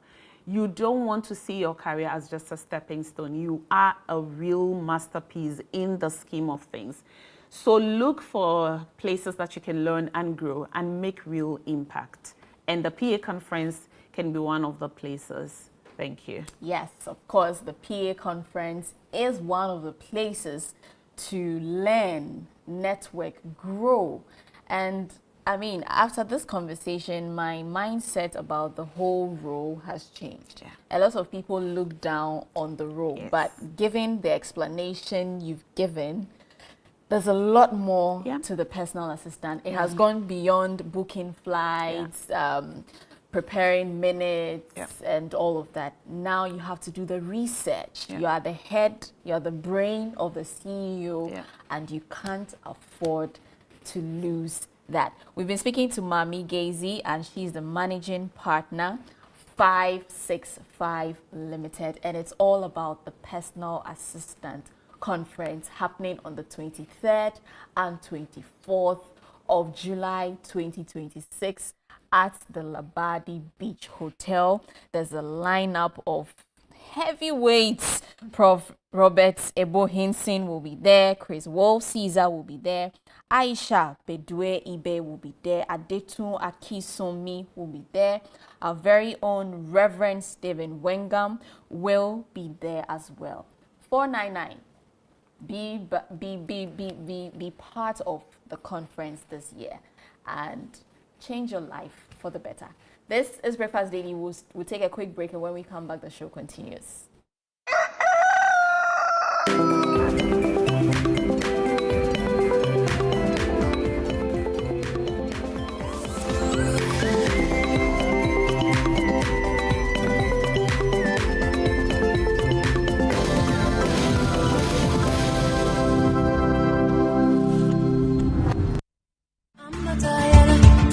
You don't want to see your career as just a stepping stone. You are a real masterpiece in the scheme of things. So look for places that you can learn and grow and make real impact. And the PA conference can be one of the places. Thank you. Yes, of course, the PA conference is one of the places to learn, network, grow. And I mean, after this conversation, my mindset about the whole role has changed. A lot of people look down on the role, but given the explanation you've given, there's a lot more to the personal assistant. It has gone beyond booking flights, preparing minutes, and all of that. Now you have to do the research. You are the head, you are the brain of the CEO, and you can't afford to lose that. We've been speaking to Mami Gazy, and she's the managing partner, 565 Limited, and it's all about the personal assistant conference happening on the 23rd and 24th of July 2026 at the Labadi Beach Hotel. There's a lineup of heavyweights. Prof. Robert Ebo Hinson will be there. Chris Wolf Caesar will be there. Aisha Bedwe Ibe will be there. Adetun Akisomi will be there. Our very own Reverend Stephen Wengam will be there as well. 499. Be part of the conference this year and change your life for the better. This is Breakfast Daily. We'll take a quick break, and when we come back, the show continues.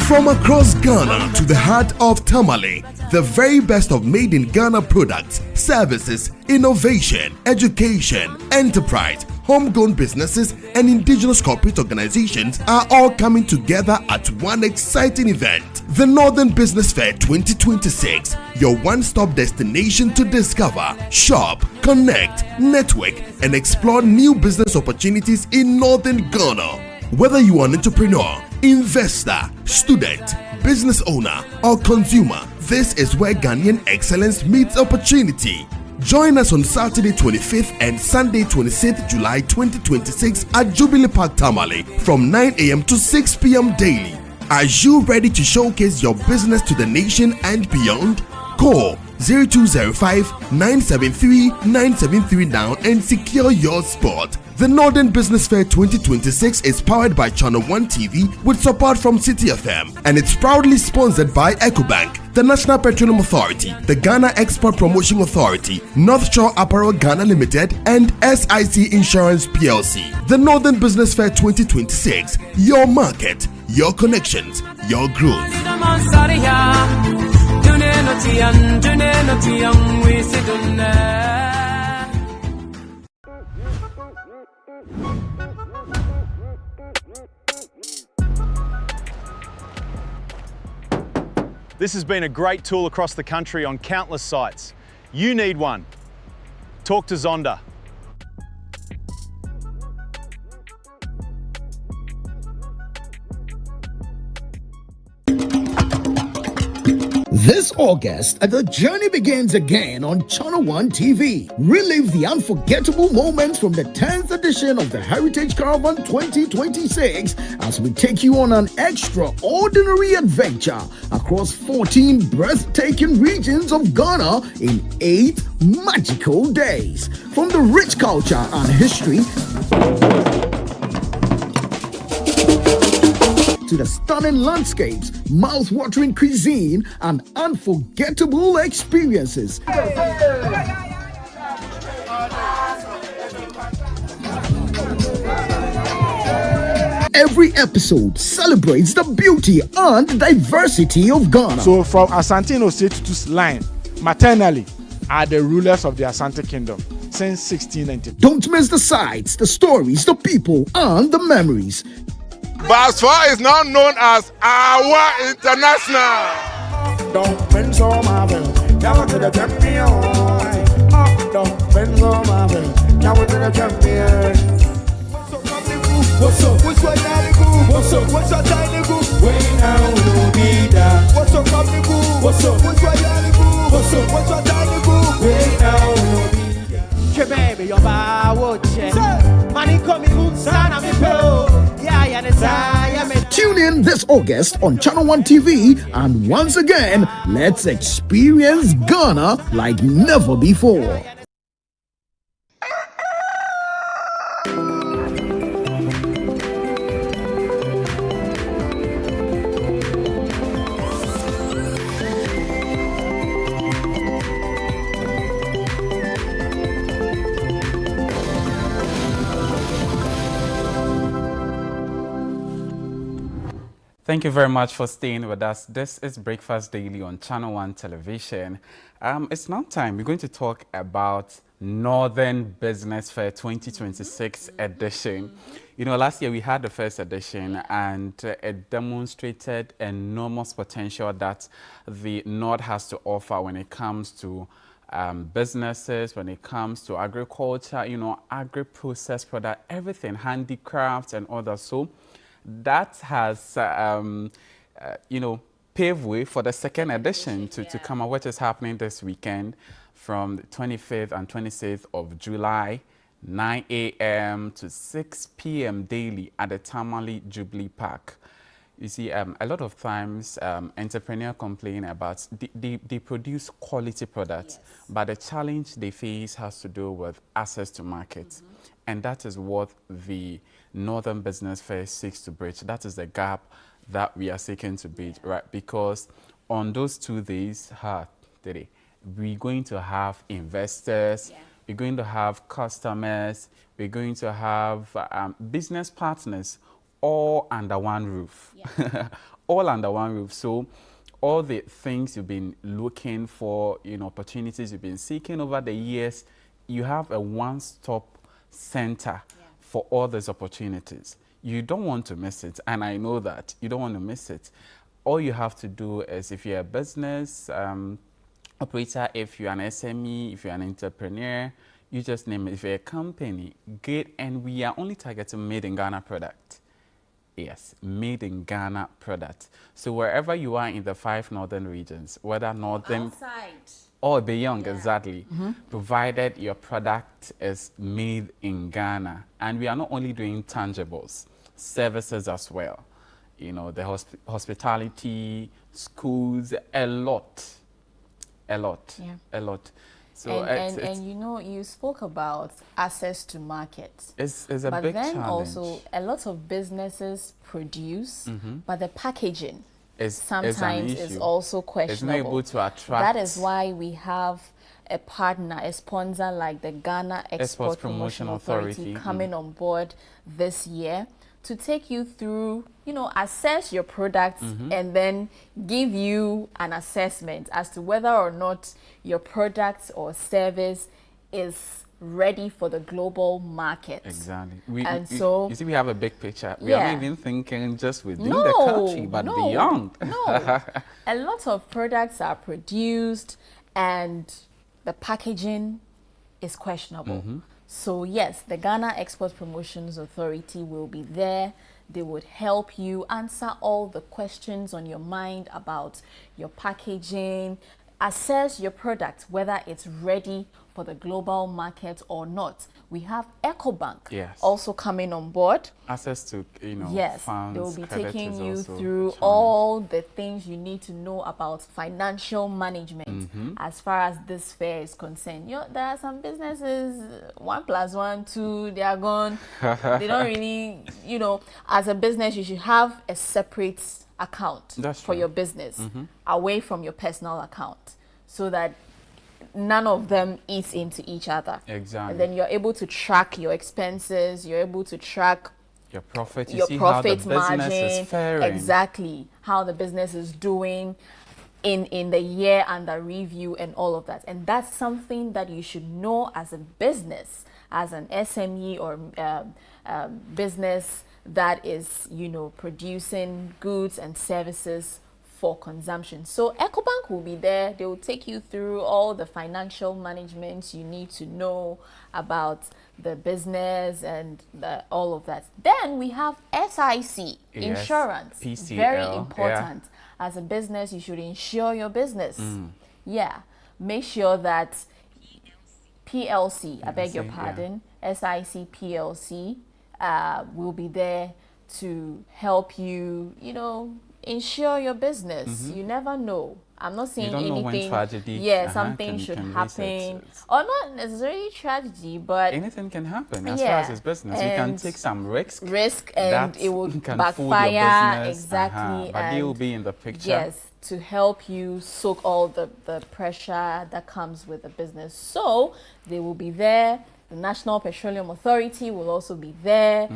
From across Ghana to the heart of Tamale, the very best of made in Ghana products, services, innovation, education, enterprise, homegrown businesses, and indigenous corporate organizations are all coming together at one exciting event. The Northern Business Fair 2026, your one-stop destination to discover, shop, connect, network, and explore new business opportunities in Northern Ghana. Whether you are an entrepreneur, investor, student, business owner, or consumer, this is where Ghanaian excellence meets opportunity. Join us on Saturday 25th and Sunday 26th July 2026 at Jubilee Park Tamale from 9 a.m. to 6 p.m. daily. Are you ready to showcase your business to the nation and beyond? Call 0205-973-973 now and secure your spot. The Northern Business Fair 2026 is powered by Channel One TV with support from City FM, and it's proudly sponsored by EcoBank, the National Petroleum Authority, the Ghana Export Promotion Authority, North Shore Apparel Ghana Limited, and SIC Insurance PLC. The Northern Business Fair 2026, your market, your connections, your growth. This has been a great tool across the country on countless sites. You need one. Talk to Zonda. This August, the journey begins again on Channel One TV. Relive the unforgettable moments from the 10th edition of the Heritage Caravan 2026 as we take you on an extraordinary adventure across 14 breathtaking regions of Ghana in 8 magical days. From the rich culture and history to the stunning landscapes, mouth-watering cuisine, and unforgettable experiences. Every episode celebrates the beauty and diversity of Ghana. So from Asante State to line, maternally, are the rulers of the Asante Kingdom since 1690. Don't miss the sights, the stories, the people, and the memories. Basfa is now known as Awa International. Don't bend so marvel, now to the champion. Don't bend so marvel, now to the champion. What's up? What's your tiny goo? What's up? What's your tiny goo? Way now no be that. What's up, come the goo? What's up? What's your tiny goo? What's up? What's your tiny goo? Way now no be that. Che baby, your ba watch. Money coming, sana me pro. Tune in this August on Channel One TV, and once again, let's experience Ghana like never before. Thank you very much for staying with us. This is Breakfast Daily on Channel One Television. It's now time. We're going to talk about Northern Business Fair 2026 edition. You know, last year we had the first edition, and it demonstrated enormous potential that the North has to offer when it comes to businesses, when it comes to agriculture, you know, agri-processed product, everything, handicrafts and others. So that has, you know, paved way for the second edition to come out, which is happening this weekend from the 25th and 26th of July, 9 a.m. to 6 p.m. daily at the Tamale Jubilee Park. You see, a lot of times entrepreneurs complain about they produce quality products, but the challenge they face has to do with access to markets. And that is what the Northern Business Fair seeks to bridge. That is the gap that we are seeking to bridge, right? Because on those 2 days, we're going to have investors, we're going to have customers, we're going to have business partners, all under one roof. All under one roof. So all the things you've been looking for, you know, opportunities you've been seeking over the years, you have a one-stop center for all these opportunities. You don't want to miss it, and I know that you don't want to miss it. All you have to do is, if you're a business operator, if you're an SME, if you're an entrepreneur, you just name it. If you're a company, great, and we are only targeting made in Ghana product. Yes, made in Ghana product. So wherever you are in the 5 northern regions, whether northern or beyond, exactly, provided your product is made in Ghana. And we are not only doing tangibles, services as well. You know, the hospitality, schools, a lot. So and you know, you spoke about access to markets. It's a but big then challenge. Also, a lot of businesses produce, but the packaging is sometimes is also questionable. It's not able to attract. That is why we have a partner, a sponsor like the Ghana Export Promotion Authority coming on board this year to take you through, you know, assess your products and then give you an assessment as to whether or not your product or service is ready for the global market. Exactly. You see, we have a big picture. We are not even thinking just within the country, but beyond. No. A lot of products are produced and the packaging is questionable. So yes, the Ghana Export Promotions Authority will be there. They would help you answer all the questions on your mind about your packaging, assess your product, whether it's ready for the global market or not. We have EcoBank also coming on board. Access to, yes, funds, they will be taking you also through all the things you need to know about financial management as far as this fair is concerned. There are some businesses, 1 + 1, 2, they are gone. They don't really, as a business, you should have a separate account for your business away from your personal account so that none of them eats into each other. Exactly. And then you're able to track your expenses, you're able to track your profit, your profit margin, is faring. Exactly, how the business is doing in the year under review and all of that. And that's something that you should know as a business, as an SME or business that is, producing goods and services for consumption. So EcoBank will be there. They will take you through all the financial management you need to know about the business and all of that. Then we have SIC, insurance. PCL, very important. As a business, you should insure your business. Make sure that PLC, I beg your pardon, SIC PLC will be there to help you, insure your business. You never know. I'm not saying anything. Know when tragedy something should happen, or not necessarily tragedy, but anything can happen as far as it's business. You can take some risk, and it will backfire. Exactly, but they will be in the picture. Yes, to help you soak all the pressure that comes with the business. So they will be there. The National Petroleum Authority will also be there.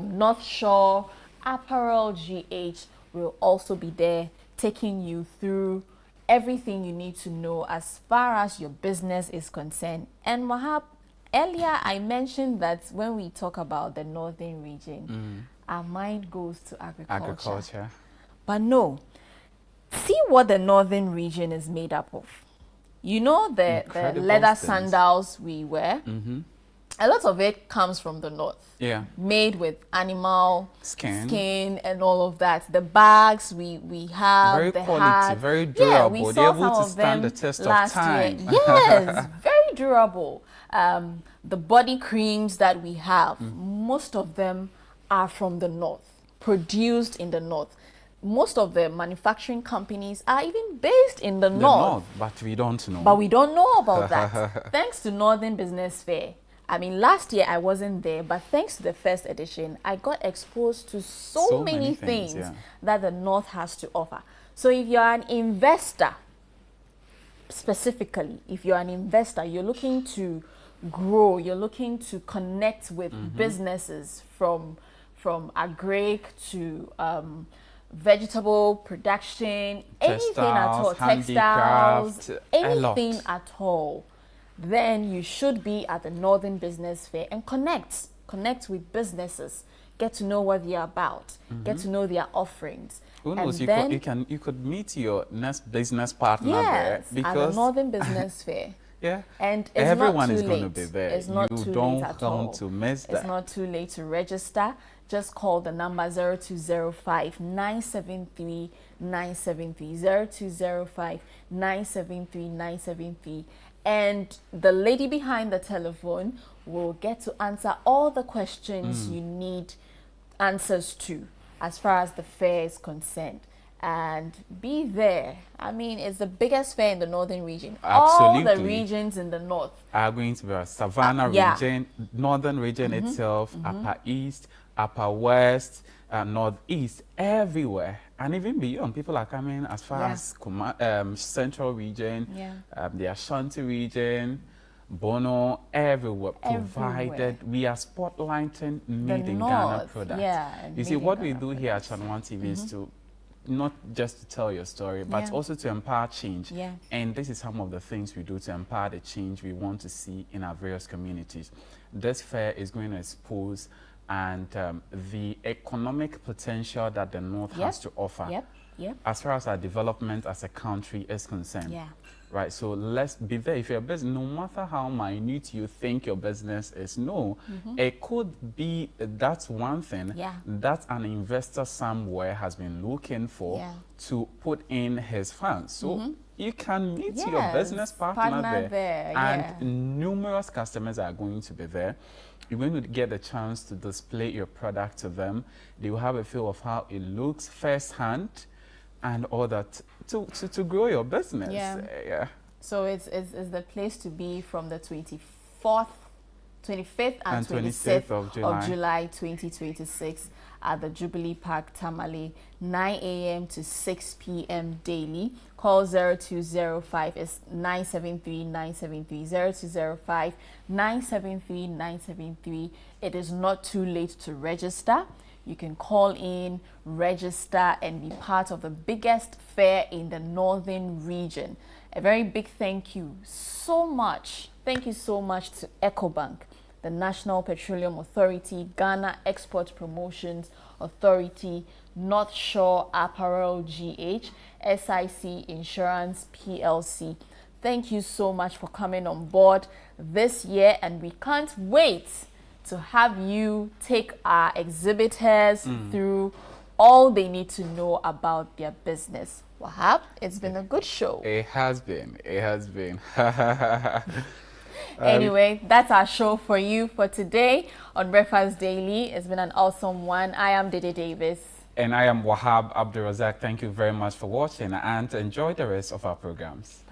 North Shore Apparel GH will also be there, taking you through everything you need to know as far as your business is concerned. And Wahab, earlier I mentioned that when we talk about the northern region, our mind goes to agriculture. But no, see what the northern region is made up of. The leather sandals we wear, a lot of it comes from the north. Made with animal skin and all of that. The bags we have, very quality, very durable. We They're saw able some to stand the test of time. Yes, very durable. The body creams that we have, most of them are from the north, produced in the north. Most of the manufacturing companies are even based in the north. But we don't know. But we don't know about that. Thanks to Northern Business Fair. I mean, last year I wasn't there, but thanks to the first edition, I got exposed to so many things that the North has to offer. So if you're an investor, specifically, if you're an investor, you're looking to grow, you're looking to connect with businesses from agric to vegetable production, anything at all, textiles, anything at all, then you should be at the Northern Business Fair and connect with businesses, get to know what they're about, get to know their offerings. Who knows, you could meet your next business partner there, because at the Northern Business Fair. And it's everyone not too is going to late. be there. It's not you too don't late at want all. to miss that. It's not too late to register. Just call the number 0205 973 973 0205 973 973, and the lady behind the telephone will get to answer all the questions you need answers to as far as the fair is concerned. And be there. I mean, it's the biggest fair in the northern region. Absolutely. All the regions in the north are going to be a Savannah region, northern region itself, Upper East, Upper West, Northeast, everywhere. And even beyond, people are coming as far as Central region, the Ashanti region, Bono, everywhere, provided we are spotlighting made in Ghana products. You see, what we do here at Channel One TV is to not just to tell your story, but also to empower change. And this is some of the things we do to empower the change we want to see in our various communities. This fair is going to expose and the economic potential that the North has to offer Yep. as far as our development as a country is concerned. Yeah. Right, so let's be there. If your business, no matter how minute you think your business is, it could be that's one thing that an investor somewhere has been looking for to put in his funds. So you can meet your business partner there. And numerous customers are going to be there. You're going to get a chance to display your product to them. They will have a feel of how it looks firsthand and all that to grow your business. Yeah. So it's the place to be from the 25th and 26th of July 2026 at the Jubilee Park, Tamale, 9 a.m. to 6 p.m. daily. Call 0205 is 973 973 0205 973 973. It is not too late to register. You can call in, register, and be part of the biggest fair in the northern region. A very big thank you so much. Thank you so much to EcoBank, the National Petroleum Authority, Ghana Export Promotions Authority, North Shore Apparel GH, SIC Insurance PLC. Thank you so much for coming on board this year, and we can't wait to have you take our exhibitors through all they need to know about their business. Wahab, it's been a good show. It has been. Anyway, that's our show for you for today on Breakfast Daily. It's been an awesome one. I am Dede Davis. And I am Wahab Abdulrazak. Thank you very much for watching and enjoy the rest of our programs.